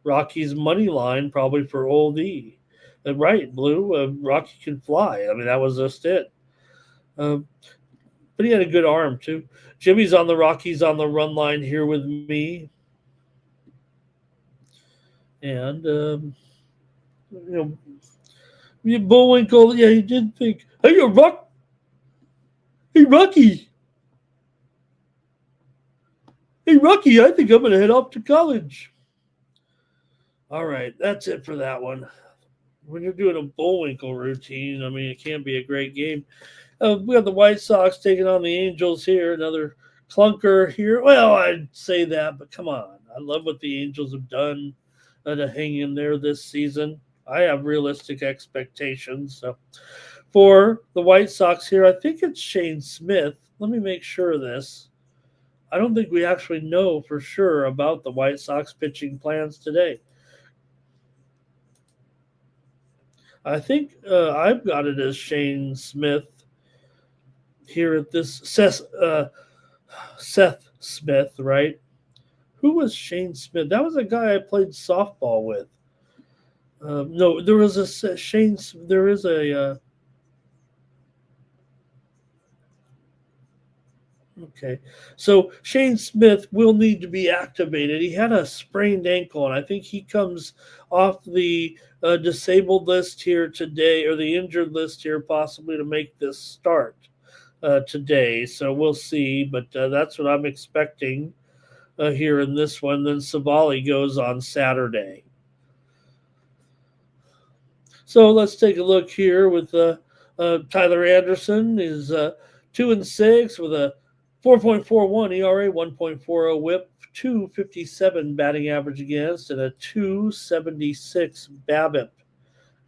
Rockies money line probably for Old E. Right, Blue. Rocky can fly. I mean, that was just it. But he had a good arm, too. Jimmy's on the Rockies on the run line here with me. And, Bullwinkle, yeah, he did think, hey, Rocky. Hey, Rocky, I think I'm going to head off to college. All right, that's it for that one. When you're doing a Bullwinkle routine, I mean, it can be a great game. We have the White Sox taking on the Angels here. Another clunker here. Well, I'd say that, but come on. I love what the Angels have done to hang in there this season. I have realistic expectations. So for the White Sox here, I think it's Shane Smith. Let me make sure of this. I don't think we actually know for sure about the White Sox pitching plans today. I think I've got it as Shane Smith here at this Seth Smith, right? Who was Shane Smith? That was a guy I played softball with. No, there was a Shane. There is a. Okay, so Shane Smith will need to be activated. He had a sprained ankle, and I think he comes off the disabled list here today, or the injured list here, possibly to make this start today. So we'll see, but that's what I'm expecting here in this one. Then Savali goes on Saturday. So let's take a look here with Tyler Anderson is 2-6 with a 4.41 ERA, 1.40 WHIP, 257 batting average against, and a 276 BABIP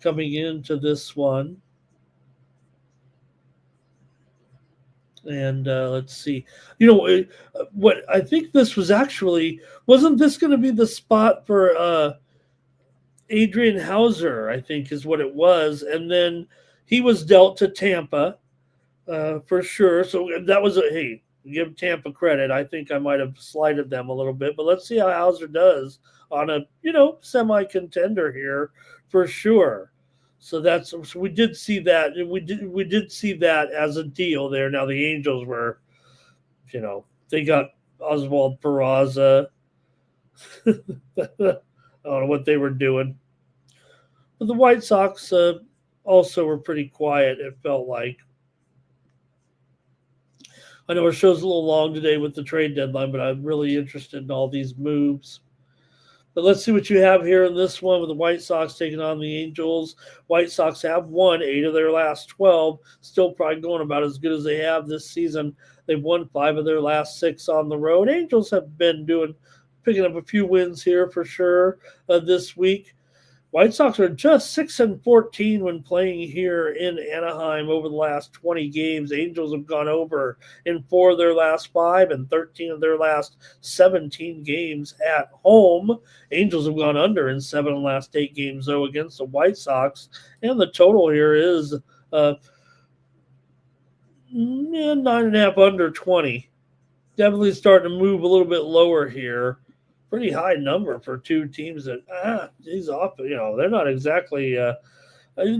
coming into this one. And let's see. What I think this was actually wasn't this going to be the spot for Adrian Hauser, I think is what it was. And then he was dealt to Tampa for sure. So that was hey, give Tampa credit. I think I might have slighted them a little bit, but let's see how Hauser does on a, semi-contender here for sure. So we did see that. We did see that as a deal there. Now the Angels were, they got Oswald Peraza. I don't know what they were doing. But the White Sox also were pretty quiet, it felt like. I know our show's a little long today with the trade deadline, but I'm really interested in all these moves. But let's see what you have here in this one with the White Sox taking on the Angels. White Sox have won 8 of their last 12, still probably going about as good as they have this season. They've won 5 of their last 6 on the road. Angels have been picking up a few wins here for sure this week. White Sox are just 6-14 when playing here in Anaheim over the last 20 games. Angels have gone over in 4 of their last 5 and 13 of their last 17 games at home. Angels have gone under in 7 of the last 8 games, though, against the White Sox. And the total here is 9.5 under 20. Definitely starting to move a little bit lower here. Pretty high number for two teams that these off. They're not exactly. The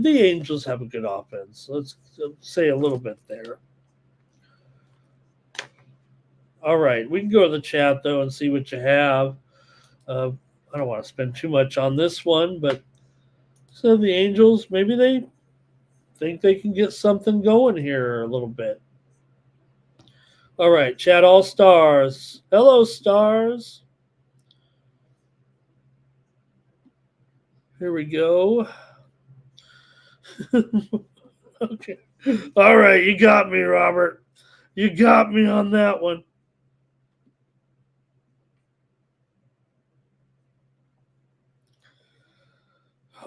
Angels have a good offense. Let's say a little bit there. All right, we can go to the chat though and see what you have. I don't want to spend too much on this one, but so the Angels, maybe they think they can get something going here a little bit. All right, chat all stars. Hello, stars. Here we go. Okay. All right, you got me, Robert. You got me on that one.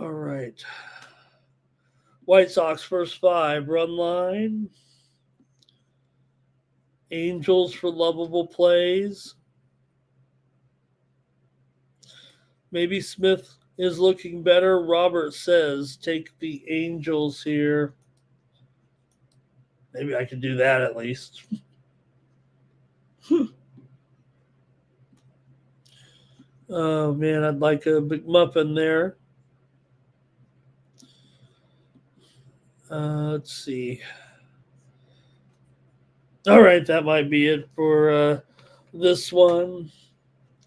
All right. White Sox first 5 run line. Angels for lovable plays. Maybe Smith is looking better. Robert says take the Angels here. Maybe I can do that at least. Oh, man, I'd like a big muffin there. Let's see. All right, that might be it for this one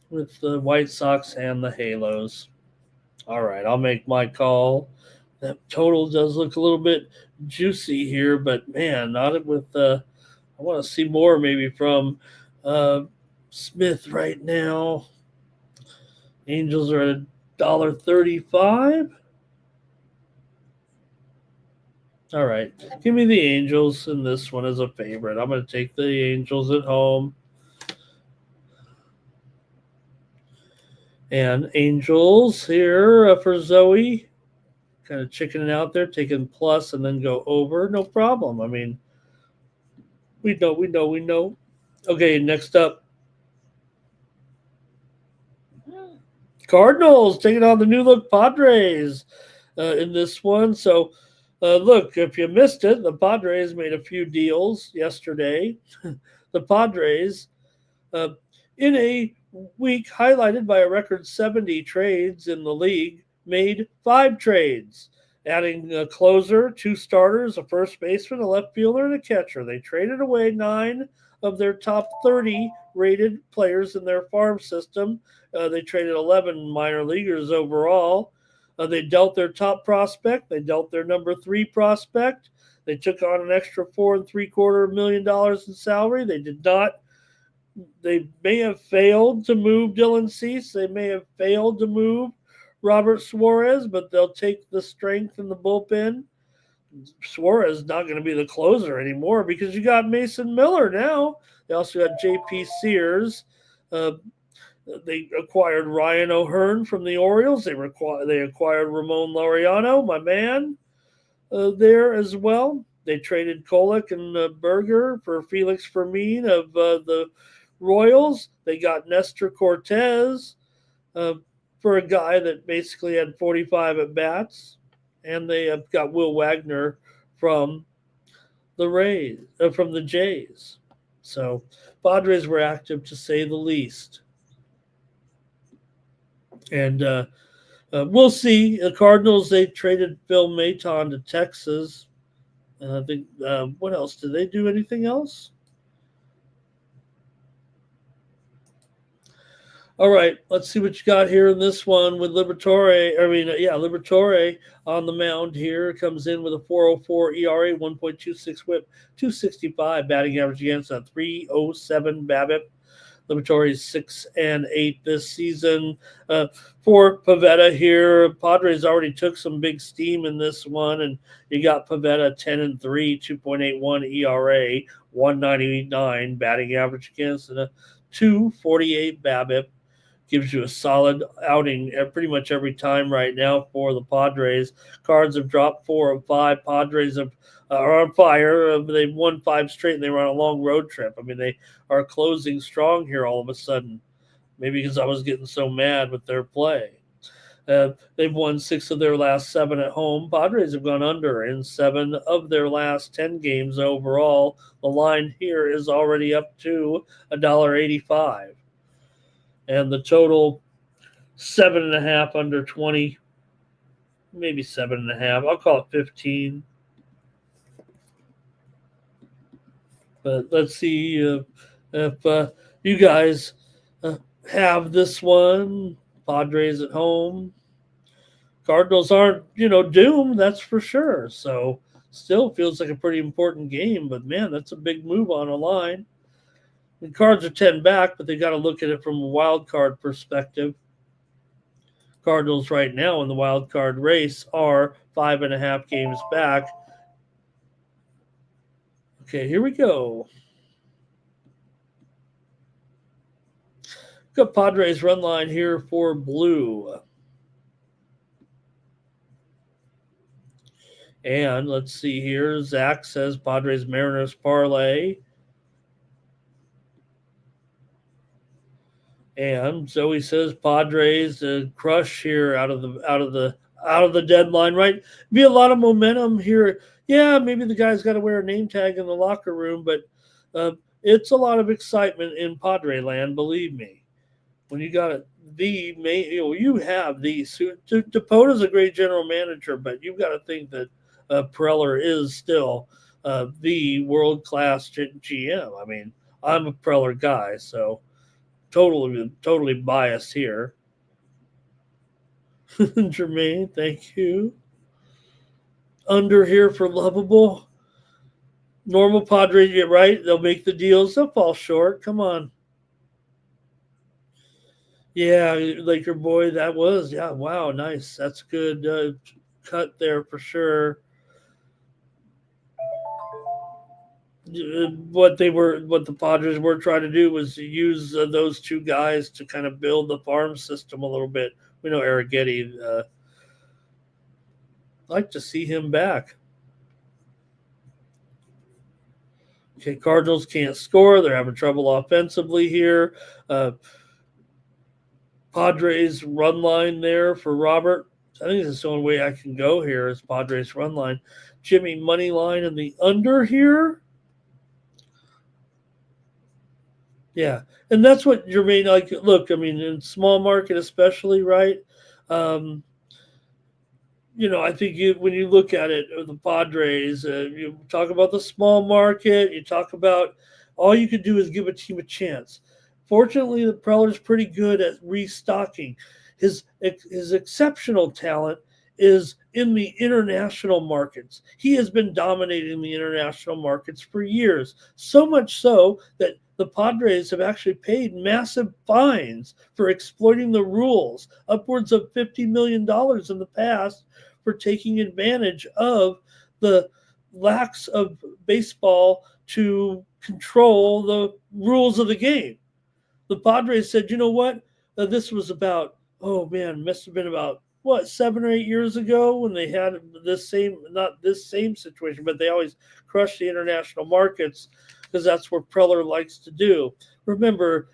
with the White Sox and the Halos. All right, I'll make my call. That total does look a little bit juicy here, but man, not with I want to see more maybe from Smith right now. Angels are at $1.35. All right, give me the Angels in this one as a favorite. I'm going to take the Angels at home. And Angels here for Zoe. Kind of chickening out there, taking plus and then go over. No problem. I mean, we know. Okay, next up. Cardinals taking on the new look Padres in this one. So, look, if you missed it, the Padres made a few deals yesterday. The Padres, in a week highlighted by a record 70 trades in the league, made 5 trades, adding a closer, 2 starters, a first baseman, a left fielder, and a catcher. They traded away 9 of their top 30 rated players in their farm system. They traded 11 minor leaguers overall. They dealt their top prospect. They dealt their number 3 prospect. They took on an extra $4.75 million in salary. They did not. They may have failed to move Dylan Cease. They may have failed to move Robert Suarez, but they'll take the strength in the bullpen. Suarez is not going to be the closer anymore because you got Mason Miller now. They also got J.P. Sears. They acquired Ryan O'Hearn from the Orioles. They acquired Ramon Laureano, my man, there as well. They traded Kolek and Berger for Felix Fermin of the Royals. They got Nestor Cortez for a guy that basically had 45 at bats, and they have got Will Wagner from the Jays. So Padres were active to say the least. And we'll see. The Cardinals, they traded Phil Maton to Texas. I think, what else? Did they do anything else? All right, let's see what you got here in this one with Liberatore. Liberatore on the mound here. Comes in with a 4.04 ERA, 1.26 whip, 265 batting average against a 3.07 BABIP. Liberatore is 6-8 this season. For Pivetta here, Padres already took some big steam in this one, and you got Pivetta 10-3, 2.81 ERA, 199 batting average against, and a 2.48 BABIP. Gives you a solid outing pretty much every time right now for the Padres. Cards have dropped 4 of 5. Padres are on fire. They've won 5 straight, and they were on a long road trip. I mean, they are closing strong here all of a sudden. Maybe because I was getting so mad with their play. They've won 6 of their last 7 at home. Padres have gone under in 7 of their last 10 games overall. The line here is already up to $1.85. And the total 7.5 under 20, maybe 7.5. I'll call it 15. But let's see if you guys have this one. Padres at home. Cardinals aren't, doomed, that's for sure. So still feels like a pretty important game. But, man, that's a big move on a line. The Cards are 10 back, but they got to look at it from a wild card perspective. Cardinals right now in the wild card race are 5.5 games back. Okay, here we go. Got Padres run line here for blue. And let's see here. Zach says Padres Mariners parlay. And Zoe says Padres crush here out of the deadline, right? Be a lot of momentum here. Yeah, maybe the guy's got to wear a name tag in the locker room, but it's a lot of excitement in Padre land, believe me. When you got you have the Depota's a great general manager, but you've got to think that Preller is still the world-class GM. I mean, I'm a Preller guy, so totally biased here. Jermaine, thank you. Under here for lovable. Normal Padres get right. They'll make the deals. They'll fall short. Come on. Yeah, Laker boy, that was. Yeah, wow, nice. That's good cut there for sure. What the Padres were trying to do was use those 2 guys to kind of build the farm system a little bit. We know Arrighetti. Like to see him back. Okay, Cardinals can't score. They're having trouble offensively here. Padres run line there for Robert. I think it's the only way I can go here is Padres run line. Jimmy money line in the under here. Yeah, and that's what Jermaine, look, I mean, in small market especially, right? I think when you look at it, the Padres, you talk about the small market, you talk about all you could do is give a team a chance. Fortunately, the Preller's pretty good at restocking. His exceptional talent is in the international markets. He has been dominating the international markets for years, so much so that the Padres have actually paid massive fines for exploiting the rules, upwards of $50 million in the past for taking advantage of the lacks of baseball to control the rules of the game. The Padres said, you know what? This was about, oh man, must have been about, what, 7 or 8 years ago when they had this same, not this same situation, but they always crush the international markets because that's what Preller likes to do. Remember,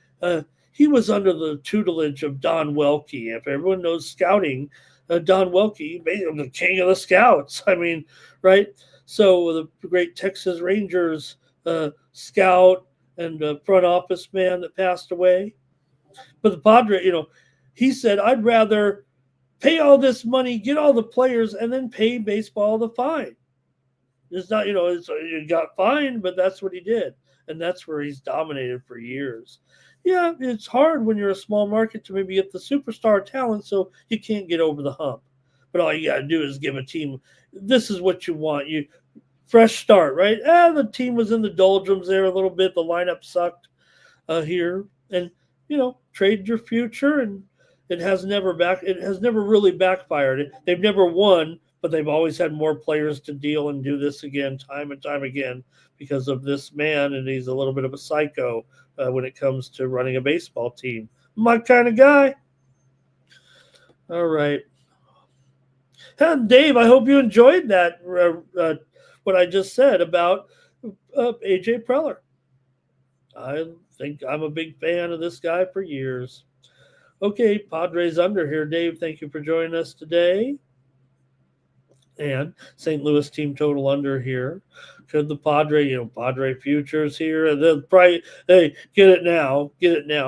he was under the tutelage of Don Welke. If everyone knows scouting, Don Welke made him the king of the scouts. I mean, right? So the great Texas Rangers scout and front office man that passed away. But the Padre, he said, I'd rather pay all this money, get all the players, and then pay baseball the fine. It's not, he got fined, but that's what he did. And that's where he's dominated for years. Yeah, it's hard when you're a small market to maybe get the superstar talent, so you can't get over the hump. But all you got to do is give a team, this is what you want. You fresh start, right? The team was in the doldrums there a little bit. The lineup sucked here, and trade your future, and it has never really backfired. They've never won, but they've always had more players to deal and do this again, time and time again, because of this man, and he's a little bit of a psycho when it comes to running a baseball team. My kind of guy. All right. And Dave, I hope you enjoyed that. What I just said about AJ Preller. I think I'm a big fan of this guy for years. Okay, Padres under here. Dave, thank you for joining us today. And St. Louis team total under here. Could the Padre futures here? They'll probably, hey, get it now.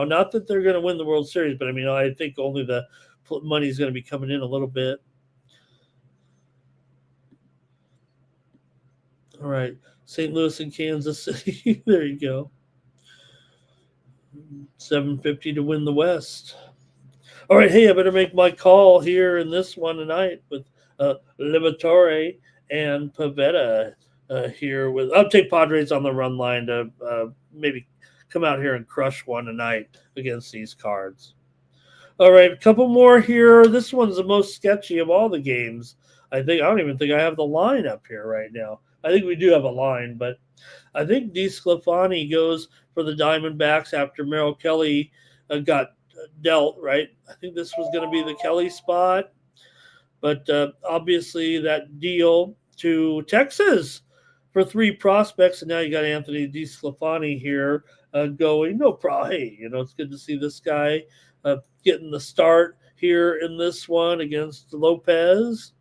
Not that they're going to win the World Series, but I think only the money's going to be coming in a little bit. All right, St. Louis and Kansas City. There you go. 750 to win the West. All right, hey, I better make my call here in this one tonight with Liberatore and Pavetta here. I'll take Padres on the run line to maybe come out here and crush one tonight against these Cards. All right, a couple more here. This one's the most sketchy of all the games. I don't even think I have the line up here right now. I think we do have a line, but I think DeSclafani goes for the Diamondbacks after Merrill Kelly got dealt, right? I think this was going to be the Kelly spot, but obviously that deal to Texas for 3 prospects, and now you got Anthony DeSclafani here going. No problem. Hey, it's good to see this guy getting the start here in this one against Lopez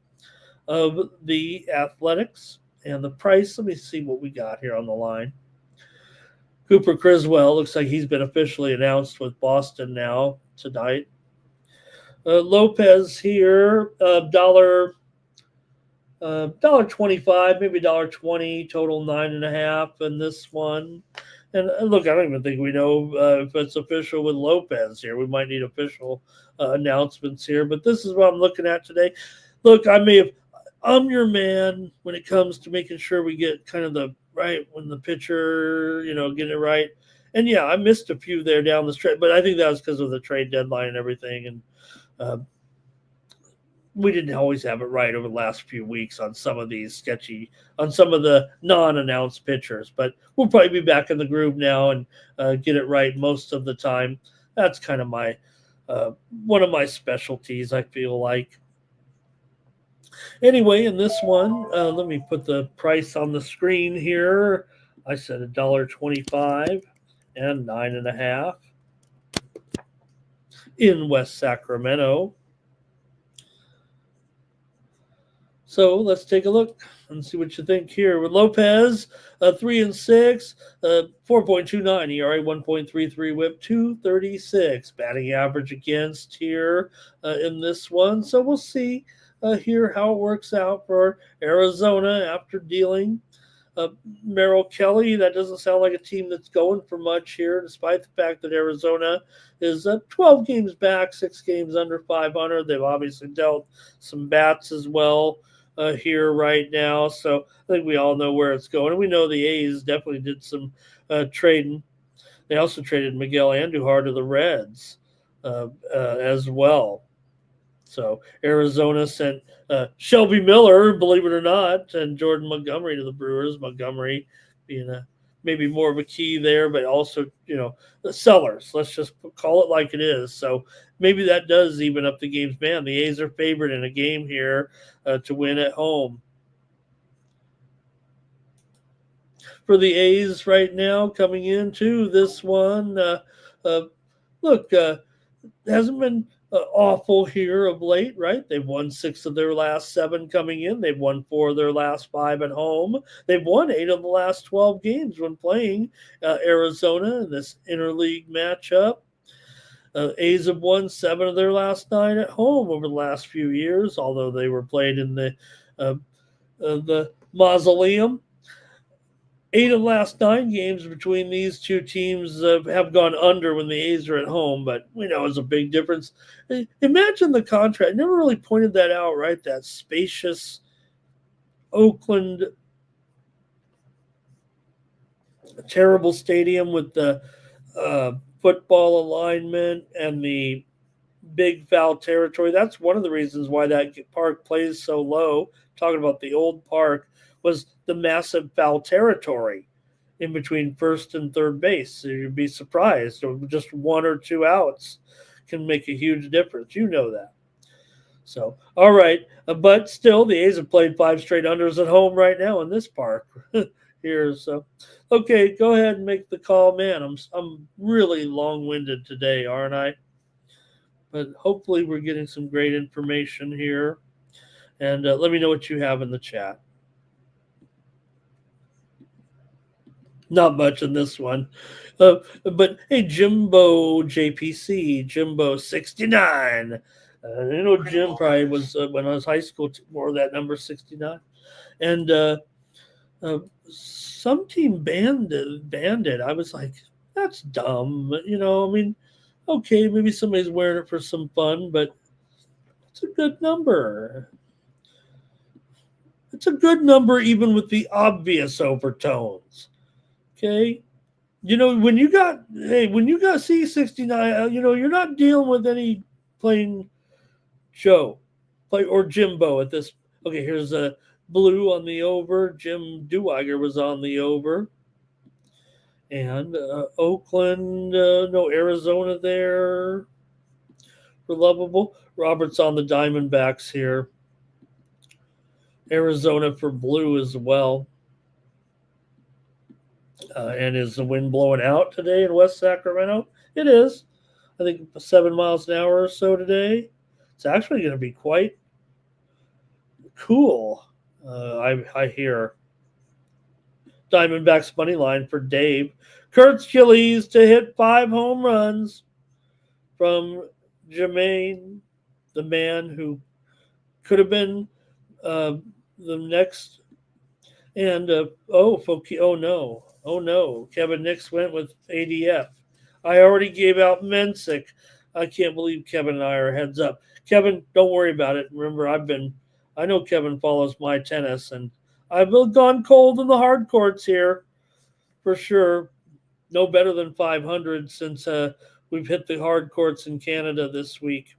of the Athletics. And the price, let me see what we got here on the line. Cooper Criswell looks like he's been officially announced with Boston now tonight. Lopez here, $1.25, maybe $1.20, total 9.5 in this one. And look, I don't even think we know if it's official with Lopez here. We might need official announcements here, but this is what I'm looking at today. Look, I'm your man when it comes to making sure we get kind of the right when the pitcher, getting it right. And yeah, I missed a few there down the stretch, but I think that was because of the trade deadline and everything. And we didn't always have it right over the last few weeks on some of the non-announced pitchers. But we'll probably be back in the groove now and get it right most of the time. That's kind of my one of my specialties, I feel like. Anyway, in this one, let me put the price on the screen here. I said $1.25 and 9.5 in West Sacramento. So let's take a look and see what you think here. With Lopez, 3-6, 4.29 ERA, 1.33 WHIP, 236 batting average against here in this one. So we'll see. here how it works out for Arizona after dealing Merrill Kelly. That doesn't sound like a team that's going for much here, despite the fact that Arizona is 12 games back, 6 games under 500. They've obviously dealt some bats as well here right now. So I think we all know where it's going. And we know the A's definitely did some trading. They also traded Miguel Andujar to the Reds as well. So Arizona sent Shelby Miller, believe it or not, and Jordan Montgomery to the Brewers. Montgomery being maybe more of a key there, but also, the sellers. Let's just call it like it is. So maybe that does even up the games. Man, the A's are favored in a game here to win at home. For the A's right now coming into this one, look, hasn't been awful here of late, right? They've won 6 of their last 7 coming in. They've won 4 of their last 5 at home. They've won 8 of the last 12 games when playing Arizona in this interleague matchup. A's have won 7 of their last 9 at home over the last few years, although they were played in the mausoleum. 8 of the last 9 games between these two teams have gone under when the A's are at home, but we know it's a big difference. Imagine the contrast. Never really pointed that out, right? That spacious Oakland, terrible stadium with the football alignment and the big foul territory. That's one of the reasons why that park plays so low. Talking about the old park, was the massive foul territory in between first and third base. So you'd be surprised. Just 1 or 2 outs can make a huge difference. You know that. So, all right. But still, the A's have played 5 straight unders at home right now in this park here. So, okay, go ahead and make the call. Man, I'm really long-winded today, aren't I? But hopefully we're getting some great information here. And let me know what you have in the chat. Not much in this one. But hey, Jimbo JPC, Jimbo 69. Jim probably was, when I was high school, more of that number 69. And some team banned it. I was like, that's dumb. Okay, maybe somebody's wearing it for some fun, but it's a good number. It's a good number even with the obvious overtones. Okay? When you got C69, you're not dealing with any plain Joe or Jimbo at this. Okay, here's a blue on the over. Jim Duiger was on the over. And Oakland, no Arizona there for Lovable. Robert's on the Diamondbacks here. Arizona for blue as well. And is the wind blowing out today in West Sacramento? It is. I think 7 miles an hour or so today. It's actually going to be quite cool, I hear. Diamondbacks money line for Dave. Kurtz Chiles to hit 5 home runs from Jermaine, the man who could have been the next. And, oh no. Kevin Nix went with ADF. I already gave out Mensick. I can't believe Kevin and I are heads up. Kevin, don't worry about it. Remember, I know Kevin follows my tennis, and I've gone cold in the hard courts here for sure. No better than 500 since we've hit the hard courts in Canada this week.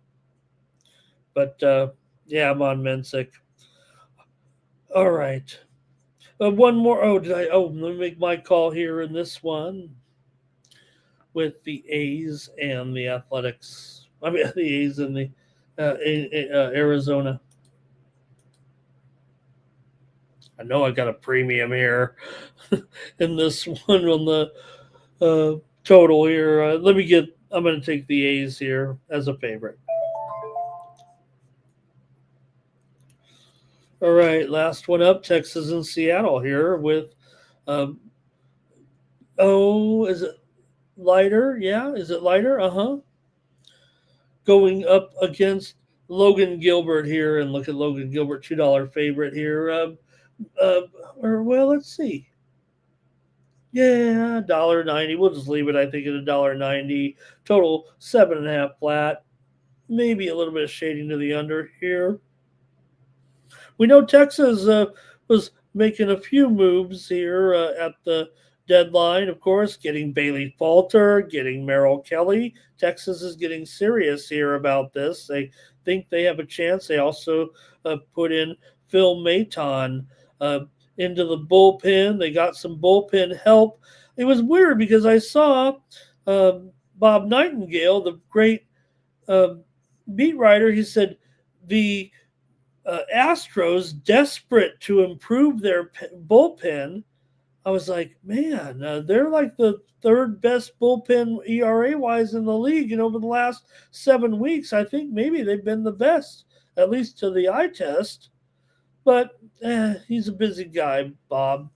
But, yeah, I'm on Mensick. All right. One more. Let me make my call here in this one with the A's and the Athletics. The A's and the Arizona. I know I got a premium here in this one on the total here. I'm going to take the A's here as a favorite. All right, last one up, Texas and Seattle here with, is it Lighter? Yeah, is it Lighter? Going up against Logan Gilbert here, and look at Logan Gilbert, $2 favorite here. Uh, let's see. Yeah, $1.90. We'll just leave it, I think, at $1.90. Total 7.5 flat. Maybe a little bit of shading to the under here. We know Texas was making a few moves here at the deadline, of course, getting Bailey Falter, getting Merrill Kelly. Texas is getting serious here about this. They think they have a chance. They also put in Phil Maton uh, into the bullpen. They got some bullpen help. It was weird because I saw Bob Nightingale, the great uh, beat writer. He said the Astros desperate to improve their bullpen. I was like, man, they're like the third best bullpen ERA wise in the league. And over the last 7 weeks, I think maybe they've been the best, at least to the eye test. But he's a busy guy, Bob.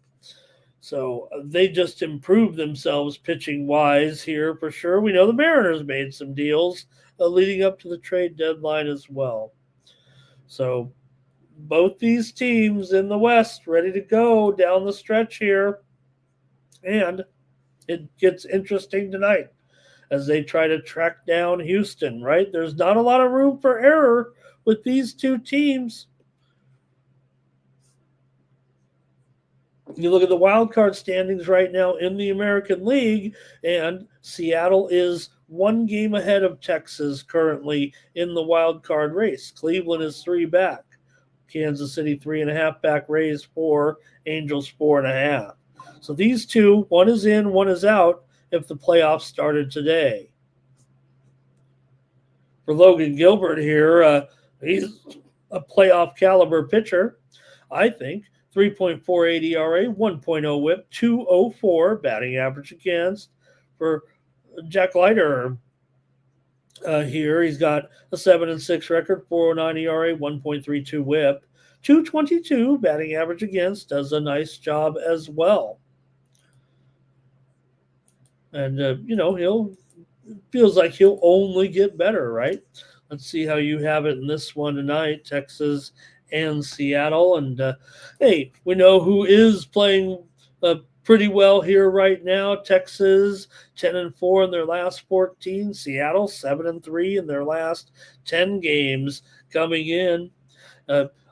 So they just improved themselves pitching wise here for sure. We know the Mariners made some deals leading up to the trade deadline as well. So both these teams in the West ready to go down the stretch here. And it gets interesting tonight as they try to track down Houston, right? There's not a lot of room for error with these two teams. You look at the wild card standings right now in the American League, and Seattle is 1 game ahead of Texas currently in the wild card race. Cleveland is 3 back. Kansas City 3.5 back, Rays 4, Angels 4.5. So these two, one is in, one is out if the playoffs started today. For Logan Gilbert here, he's a playoff caliber pitcher, I think. 3.48 ERA, 1.0 whip, 204 batting average against. For Jack Leiter here, he's got a 7-6 record, 4.09 ERA, 1.32 whip, 222 batting average against. Does a nice job as well. And he'll feels like he'll only get better, right? Let's see how you have it in this one tonight, Texas and Seattle. And hey, we know who is playing pretty well here right now. Texas 10-4 in their last 14. Seattle 7-3 in their last 10 games coming in.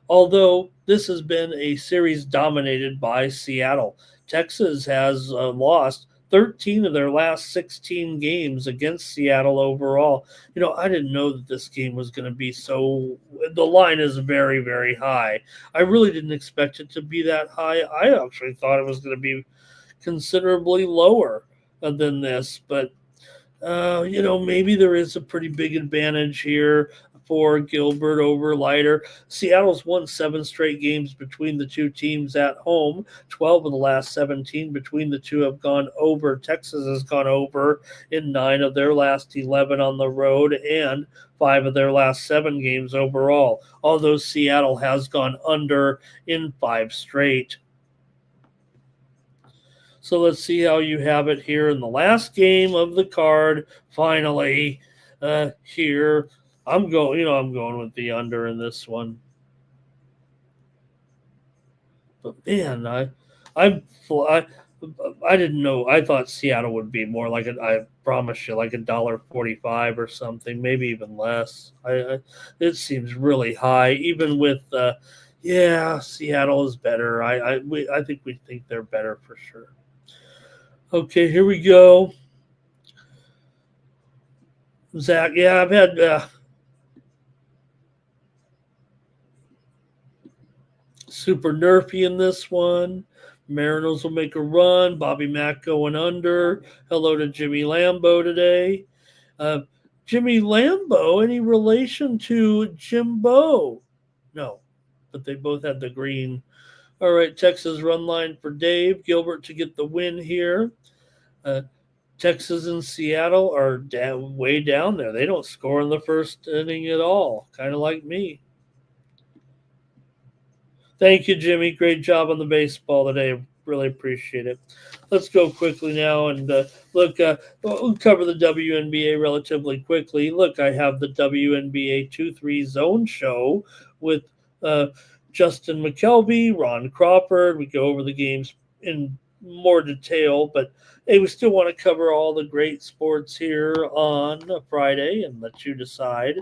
Although this has been a series dominated by Seattle, Texas has lost 13 of their last 16 games against Seattle overall. I didn't know that this game was going to be so – the line is very, very high. I really didn't expect it to be that high. I actually thought it was going to be considerably lower than this. But, maybe there is a pretty big advantage here for Gilbert over Leiter. Seattle's won 7 straight games between the two teams at home. 12 of the last 17 between the two have gone over. Texas has gone over in 9 of their last 11 on the road and 5 of their last 7 games overall, although Seattle has gone under in 5 straight. So let's see how you have it here in the last game of the card. Finally, here I'm going with the under in this one. But man, I didn't know. I thought Seattle would be more like I promise you, like $1.45 or something, maybe even less. It seems really high, even with Seattle is better. I think we think they're better for sure. Okay, here we go. Zach, I've had super nerfy in this one. Mariners will make a run. Bobby Mack going under. Hello to Jimmy Lambeau today. Jimmy Lambeau, any relation to Jimbo? No, but they both had the green. All right, Texas run line for Dave Gilbert to get the win here. Texas and Seattle are way down there. They don't score in the first inning at all, kind of like me. Thank you, Jimmy. Great job on the baseball today. Really appreciate it. Let's go quickly now and look. We'll cover the WNBA relatively quickly. Look, I have the WNBA 2-3 zone show with uh, Justin McKelvey, Ron Crawford. We go over the games in more detail, but hey, we still want to cover all the great sports here on a Friday and let you decide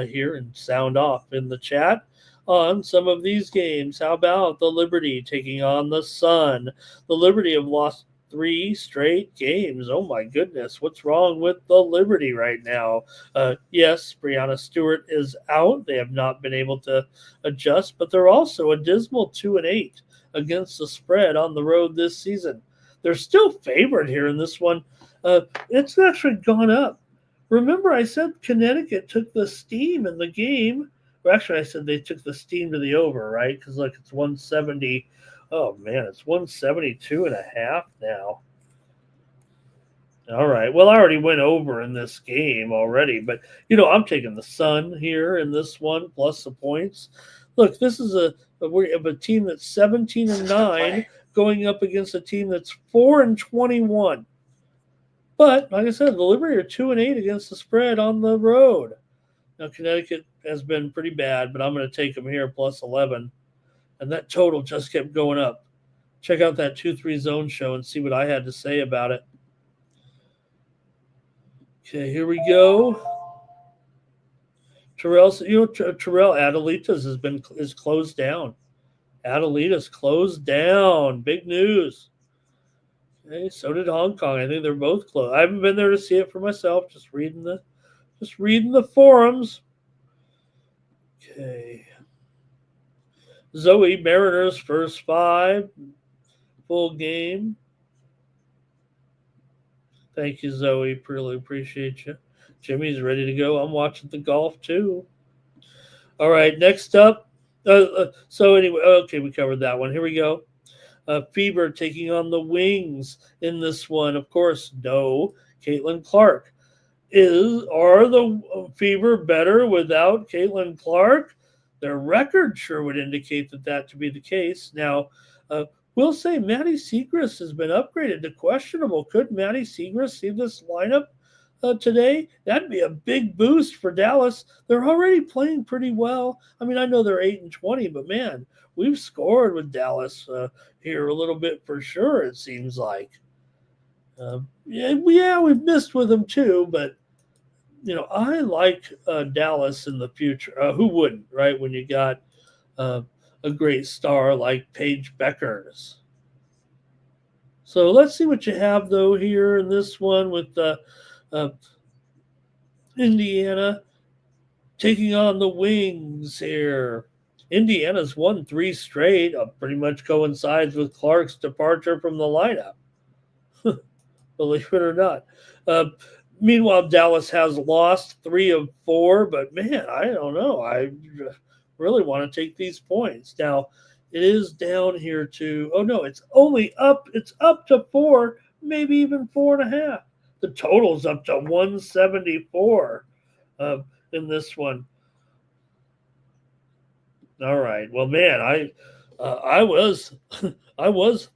here and sound off in the chat on some of these games. How about the Liberty taking on the Sun? The Liberty have lost 3 straight games. Oh my goodness, what's wrong with the Liberty right now? Yes, Brianna Stewart is out. They have not been able to adjust, but they're also a dismal 2-8 against the spread on the road this season. They're still favored here in this one. It's actually gone up. Remember, I said Connecticut took the steam in the game. Well, actually, I said they took the steam to the over, right? Because, look, it's 170. Oh, man, it's 172.5 now. All right. Well, I already went over in this game already, but, I'm taking the Sun here in this one, plus the points. Look, this is a team that's 17-9 going up against a team that's 4-21. But, like I said, the Liberty are 2-8 against the spread on the road. Now, Connecticut has been pretty bad, but I'm going to take them here plus 11. And that total just kept going up. Check out that 2-3 zone show and see what I had to say about it. Okay, here we go. Terrell Adelita's is closed down. Adelita's closed down. Big news. Okay, so did Hong Kong. I think they're both closed. I haven't been there to see it for myself. Just reading the forums. Okay. Zoe, Mariners first 5. Full game. Thank you, Zoe. Really appreciate you. Jimmy's ready to go. I'm watching the golf too. All right, next up. So anyway, okay, we covered that one. Here we go. Fever taking on the Wings in this one. Of course, no Caitlin Clark. Are the Fever better without Caitlin Clark? Their record sure would indicate that to be the case. Now, we'll say Maddie Siegrist has been upgraded to questionable. Could Maddie Siegrist see this lineup today? That'd be a big boost for Dallas. They're already playing pretty well. I mean, I know they're 8-20, but man, we've scored with Dallas here a little bit for sure, it seems like. We've missed with them too, but I like Dallas in the future. Who wouldn't, right? When you got a great star like Paige Beckers. So let's see what you have though here in this one with Indiana taking on the Wings here. Indiana's won 3 straight. Pretty much coincides with Clark's departure from the lineup. Believe it or not. Meanwhile, Dallas has lost 3 of 4, but man, I don't know. I really want to take these points. Now, it is down here to, it's only up. It's up to 4, maybe even 4.5. The total's up to 174 in this one. All right. Well, man, I was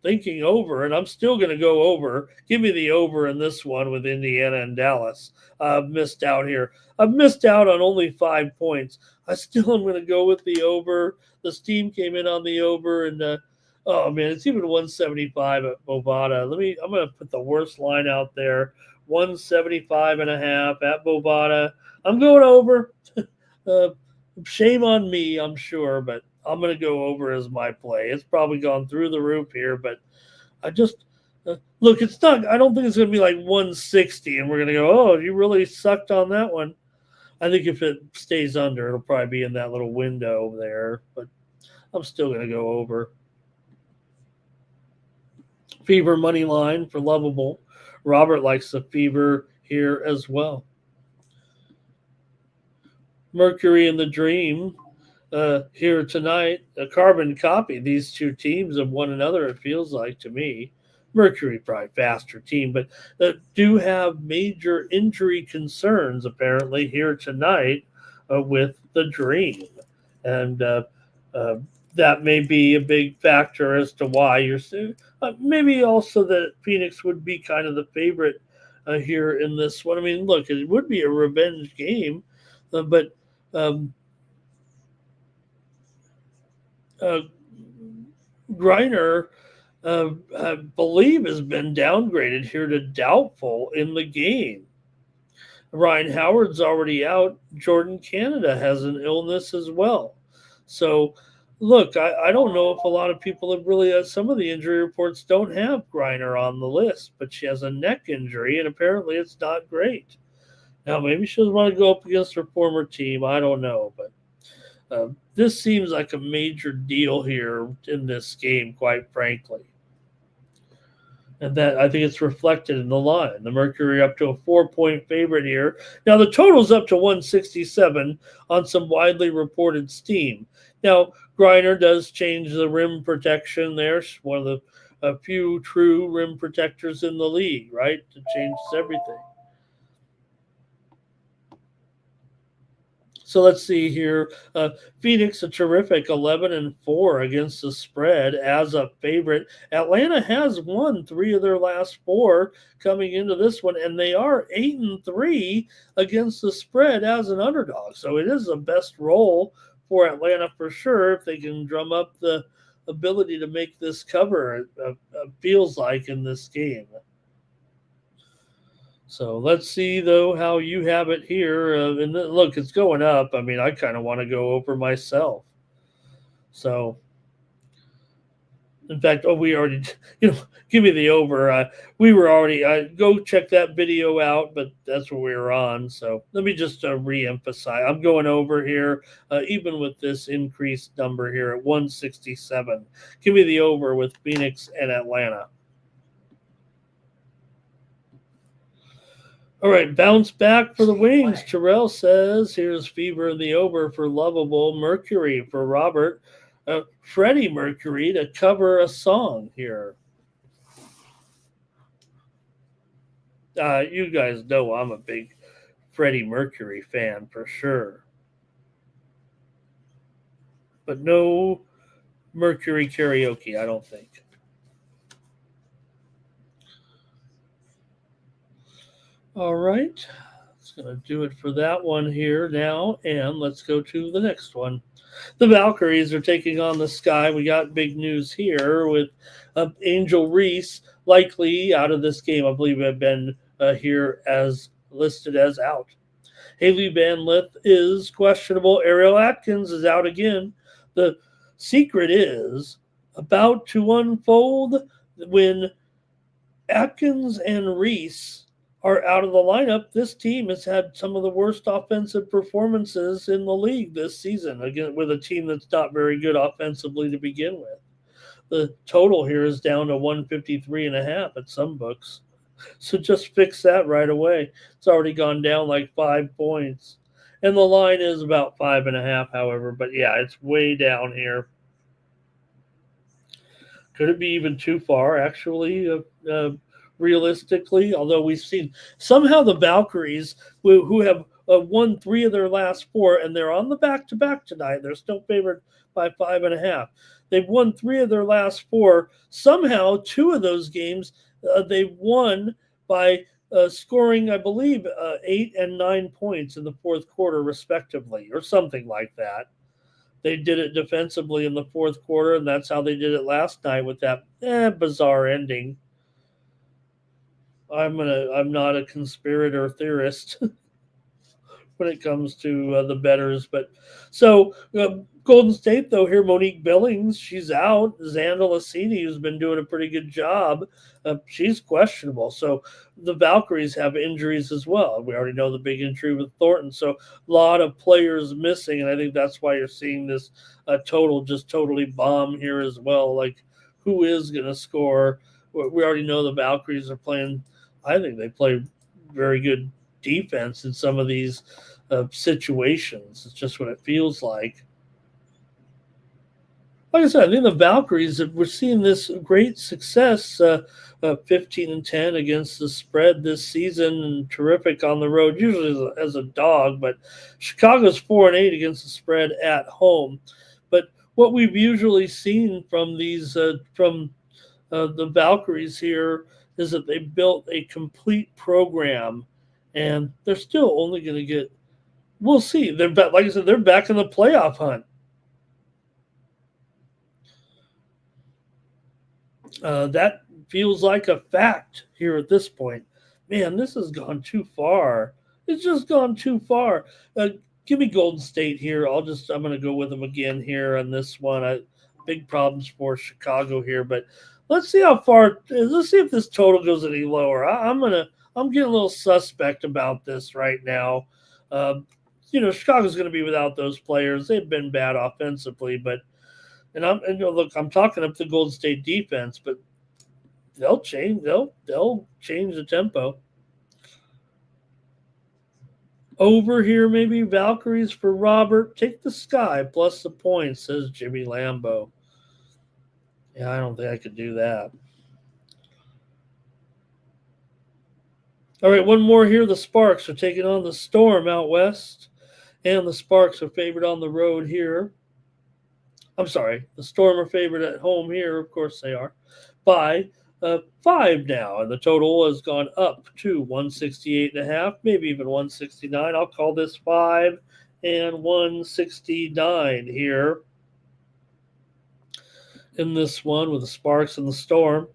thinking over, and I'm still going to go over. Give me the over in this one with Indiana and Dallas. I've missed out here. I've missed out on only 5 points. I still am going to go with the over. The steam came in on the over, and it's even 175 at Bovada. I'm going to put the worst line out there. 175.5 at Bovada. I'm going over. Shame on me, I'm sure, but I'm going to go over as my play. It's probably gone through the roof here, but I just look, it's not, I don't think it's going to be like 160 and we're going to go, oh, you really sucked on that one. I think if it stays under, it'll probably be in that little window there, but I'm still going to go over. Fever money line for Lovable. Robert likes the Fever here as well. Mercury and the Dream here tonight. A carbon copy. These two teams of one another, it feels like to me. Mercury probably faster team, but do have major injury concerns apparently here tonight with the Dream. And that may be a big factor as to why you're maybe also that Phoenix would be kind of the favorite here in this one. I mean, look, it would be a revenge game, but um, uh, Griner, I believe, has been downgraded here to doubtful in the game. Ryan Howard's already out. Jordan Canada has an illness as well. So, look, I don't know if a lot of people have really, some of the injury reports don't have Griner on the list, but she has a neck injury, and apparently it's not great. Now, maybe she doesn't want to go up against her former team. I don't know. But this seems like a major deal here in this game, quite frankly. And that I think it's reflected in the line. The Mercury up to a 4-point favorite here. Now the total's up to 167 on some widely reported steam. Now Griner does change the rim protection there. She's one of the a few true rim protectors in the league, right? It changes everything. So let's see here. Phoenix, a terrific 11-4 against the spread as a favorite. Atlanta has won 3 of their last 4 coming into this one, and they are 8-3 against the spread as an underdog. So it is the best roll for Atlanta for sure if they can drum up the ability to make this cover. It feels like in this game. So let's see, though, how you have it here. And look, it's going up. I mean, I kind of want to go over myself. So, in fact, we already, give me the over. We were already, go check that video out, but that's what we were on. So let me just re-emphasize. I'm going over here, even with this increased number here at 167. Give me the over with Phoenix and Atlanta. All right, bounce back for the Wings. Terrell says, here's Fever in the over for Lovable. Mercury for Robert. Freddie Mercury to cover a song here. You guys know I'm a big Freddie Mercury fan for sure. But no Mercury karaoke, I don't think. All right, that's going to do it for that one here now, and let's go to the next one. The Valkyries are taking on the Sky. We got big news here with Angel Reese likely out of this game. I believe have been here as listed as out. Haley Van Lith is questionable. Ariel Atkins is out again. The secret is about to unfold when Atkins and Reese are out of the lineup. This team has had some of the worst offensive performances in the league this season, again with a team that's not very good offensively to begin with. The total here is down to 153.5 at some books. So just fix that right away. It's already gone down like 5 points. And the line is about 5.5, however. But yeah, it's way down here. Could it be even too far, actually? Realistically, although we've seen somehow the Valkyries, who have won 3 of their last 4, and they're on the back-to-back tonight. They're still favored by 5.5. They've won 3 of their last 4. Somehow, 2 of those games they've won by scoring, I believe, 8 and 9 points in the fourth quarter, respectively, or something like that. They did it defensively in the fourth quarter, and that's how they did it last night with that bizarre ending. I'm not a conspirator theorist when it comes to the bettors, but so Golden State though here, Monique Billings, she's out. Xanda Lassini, who's been doing a pretty good job, she's questionable. So the Valkyries have injuries as well. We already know the big injury with Thornton, so a lot of players missing, and I think that's why you're seeing this total just totally bomb here as well. Like, who is going to score? We already know the Valkyries are playing. I think they play very good defense in some of these situations. It's just what it feels like. Like I said, I think the Valkyries, we're seeing this great success, 15-10 against the spread this season, and terrific on the road, usually as a dog. But Chicago's 4-8 against the spread at home. But what we've usually seen from these from the Valkyries here is that they built a complete program, and they're still only going to get. We'll see. They're back, like I said, they're back in the playoff hunt. That feels like a fact here at this point. Man, this has gone too far. It's just gone too far. Give me Golden State here. I'm going to go with them again here on this one. Big problems for Chicago here, but let's see how far. Let's see if this total goes any lower. I'm getting a little suspect about this right now. Um, Chicago's going to be without those players. They've been bad offensively, but look, I'm talking up the Golden State defense, but they'll change. They'll change the tempo. Over here, maybe Valkyries for Robert. Take the sky plus the points, says Jimmy Lambo. Yeah, I don't think I could do that. All right, one more here. The Sparks are taking on the Storm out west, and the Sparks are favored on the road here. I'm sorry, the Storm are favored at home here. Of course they are, by 5 now, and the total has gone up to 168.5, maybe even 169. I'll call this 5 and 169 here in this one with the Sparks and the Storm.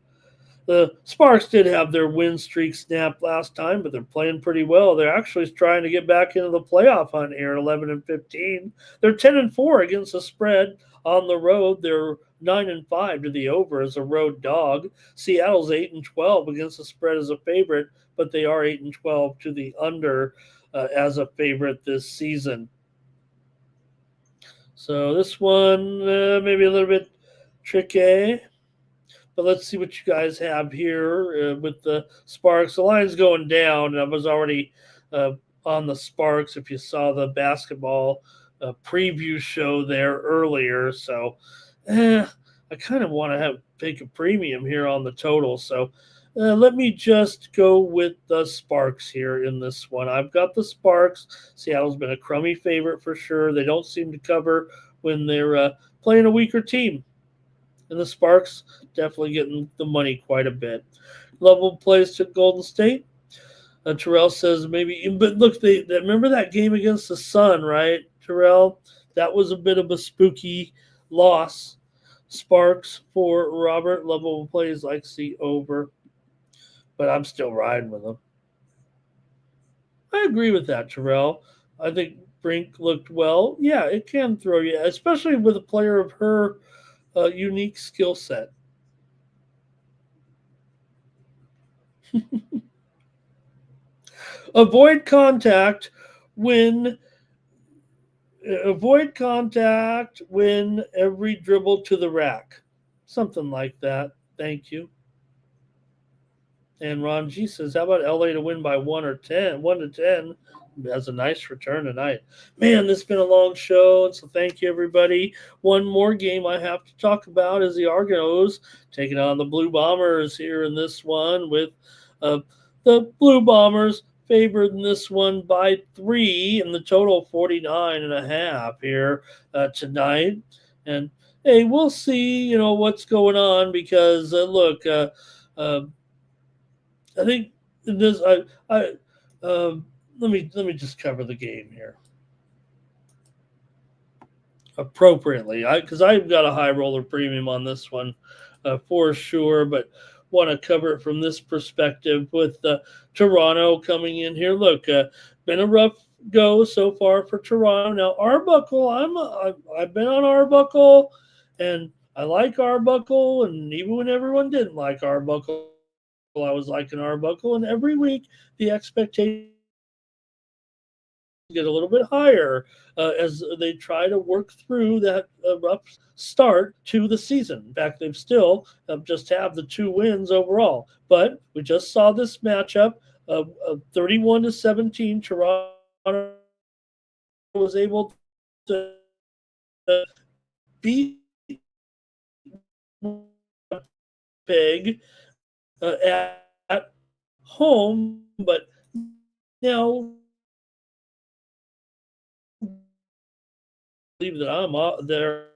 The Sparks did have their win streak snapped last time, but they're playing pretty well. They're actually trying to get back into the playoff hunt here at 11 and 15. They're 10 and 4 against the spread on the road. They're 9 and 5 to the over as a road dog. Seattle's 8 and 12 against the spread as a favorite, but they are 8 and 12 to the under as a favorite this season. So this one maybe a little bit tricky. But let's see what you guys have here with the Sparks. The line's going down, and I was already on the Sparks if you saw the basketball preview show there earlier. So I kind of want to take a premium here on the total. So let me just go with the Sparks here in this one. I've got the Sparks. Seattle's been a crummy favorite for sure. They don't seem to cover when they're playing a weaker team. And the Sparks definitely getting the money quite a bit. Level plays to Golden State. Terrell says maybe, but look, they remember that game against the Sun, right, Terrell? That was a bit of a spooky loss. Sparks for Robert. Level plays likes the over, but I'm still riding with them. I agree with that, Terrell. I think Brink looked well. Yeah, it can throw you, especially with a player of her unique skill set. Avoid contact when every dribble to the rack. Something like that. Thank you. And Ron G says, how about LA to win by 1 to 10? That's a nice return tonight. Man, this has been a long show, and so thank you, everybody. One more game I have to talk about is the Argos taking on the Blue Bombers here in this one with the Blue Bombers favored in this one by 3 and the total 49.5 here tonight. And, hey, we'll see, what's going on because, look, I think this. Let me just cover the game here appropriately, because I've got a high roller premium on this one for sure, but want to cover it from this perspective with Toronto coming in here. Look, been a rough go so far for Toronto. Now Arbuckle, I've been on Arbuckle, and I like Arbuckle, and even when everyone didn't like Arbuckle, I was liking Arbuckle, and every week the expectation get a little bit higher as they try to work through that rough start to the season. In fact, they've still just have the 2 wins overall. But we just saw this matchup of 31 to 17. Toronto was able to beat Pig at home, but now believe that I'm there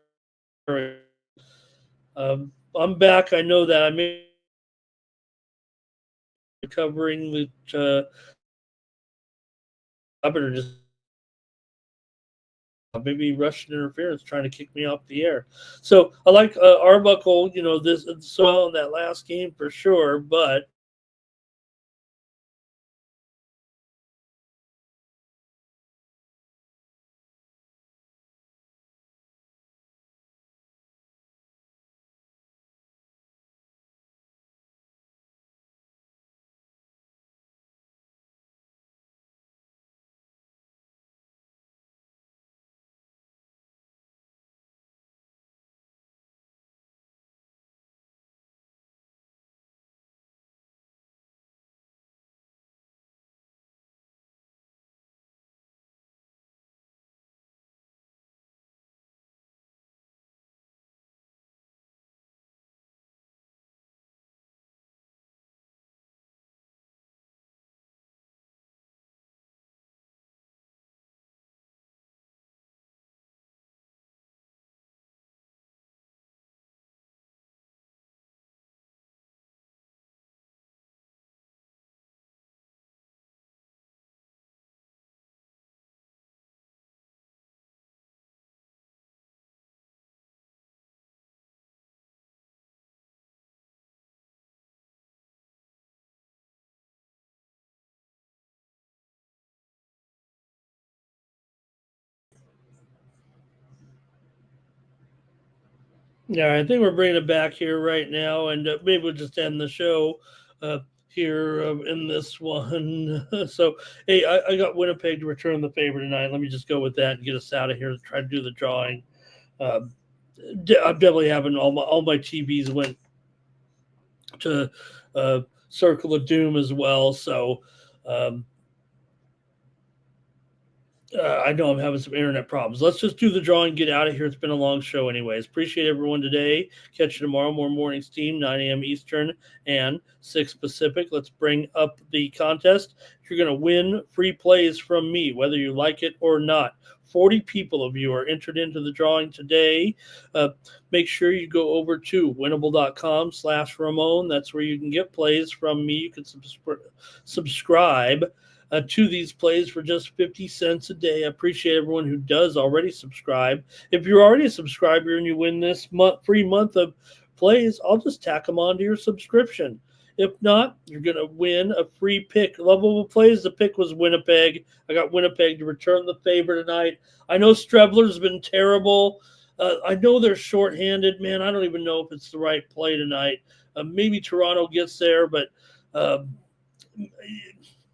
I'm back. I know that. I may be covering with or just maybe Russian interference trying to kick me off the air. So I like Arbuckle, this so well in that last game for sure, but yeah, I think we're bringing it back here right now, and maybe we'll just end the show here in this one. So, hey, I got Winnipeg to return the favor tonight. Let me just go with that and get us out of here to try to do the drawing. I'm definitely having all my TVs went to Circle of Doom as well. So um, I know I'm having some internet problems. Let's just do the drawing, get out of here. It's been a long show, anyways. Appreciate everyone today. Catch you tomorrow. More mornings team, 9 a.m. Eastern and 6 Pacific. Let's bring up the contest. You're going to win free plays from me, whether you like it or not. 40 people of you are entered into the drawing today. Make sure you go over to winnable.com/Ramon. That's where you can get plays from me. You can subscribe to these plays for just 50 cents a day. I appreciate everyone who does already subscribe. If you're already a subscriber and you win this free month of plays, I'll just tack them onto your subscription. If not, you're going to win a free pick. Lovable plays. The pick was Winnipeg. I got Winnipeg to return the favor tonight. I know Strebler's been terrible. I know they're shorthanded. Man, I don't even know if it's the right play tonight. Maybe Toronto gets there, but a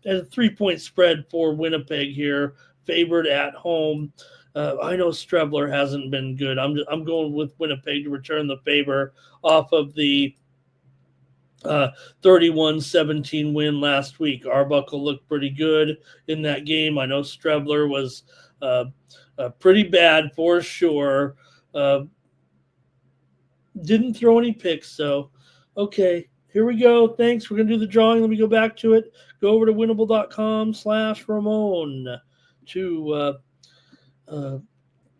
3-point spread for Winnipeg here, favored at home. I know Strebler hasn't been good. I'm going with Winnipeg to return the favor off of the 31-17 win last week. Arbuckle looked pretty good in that game. I know Strebler was pretty bad for sure. Didn't throw any picks, so okay. Here we go. Thanks. We're going to do the drawing. Let me go back to it. Go over to winnable.com/Ramon to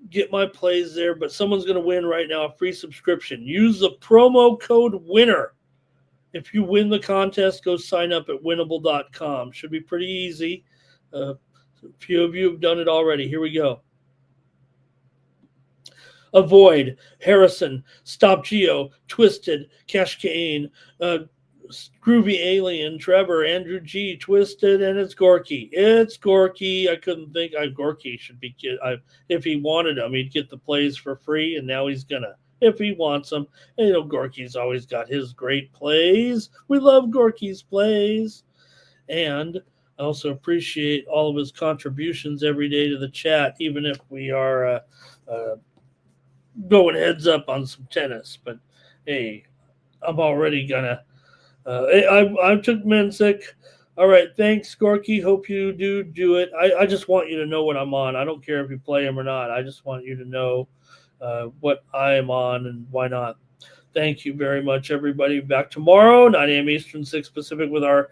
get my plays there. But someone's going to win right now a free subscription. Use the promo code WINNER. If you win the contest, go sign up at winnable.com. Should be pretty easy. A few of you have done it already. Here we go. Avoid, Harrison, Stop Geo, Twisted, Cash Kane, Groovy Alien, Trevor, Andrew G, Twisted, and it's Gorky. It's Gorky. I couldn't think. Gorky should be if he wanted them, he'd get the plays for free, and now he's gonna if he wants them. And Gorky's always got his great plays. We love Gorky's plays, and I also appreciate all of his contributions every day to the chat, even if we are going heads up on some tennis. But hey, I'm already gonna I took Mensick. All right, thanks, Gorky. Hope you do it. I just want you to know what I'm on. I don't care if you play him or not. I just want you to know what I am on and why not. Thank you very much, everybody. Back tomorrow, 9 a.m. Eastern, 6 Pacific, with our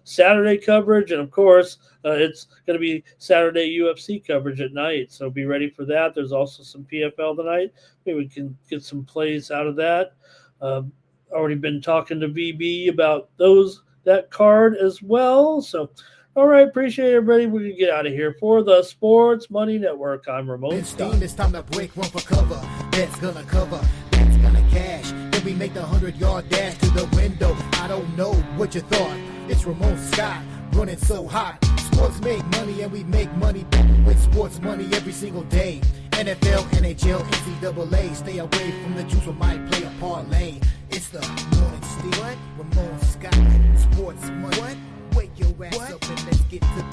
Saturday coverage. And, of course, it's going to be Saturday UFC coverage at night. So be ready for that. There's also some PFL tonight. Maybe we can get some plays out of that. Already been talking to VB about that card as well. So, all right, appreciate it, everybody. We're going to get out of here. For the Sports Money Network, I'm Ramon. It's time to break, run for cover. That's gonna cover. That's gonna cash. Then we make the 100-yard dash to the window. I don't know what you thought. It's Ramon Scott running so hot. Sports make money and we make money with sports money every single day. NFL, NHL, NCAA. Stay away from the juice or might play a parlay. It's the morning steal. Ramon Scott. Sports money. Wake your ass up and let's get to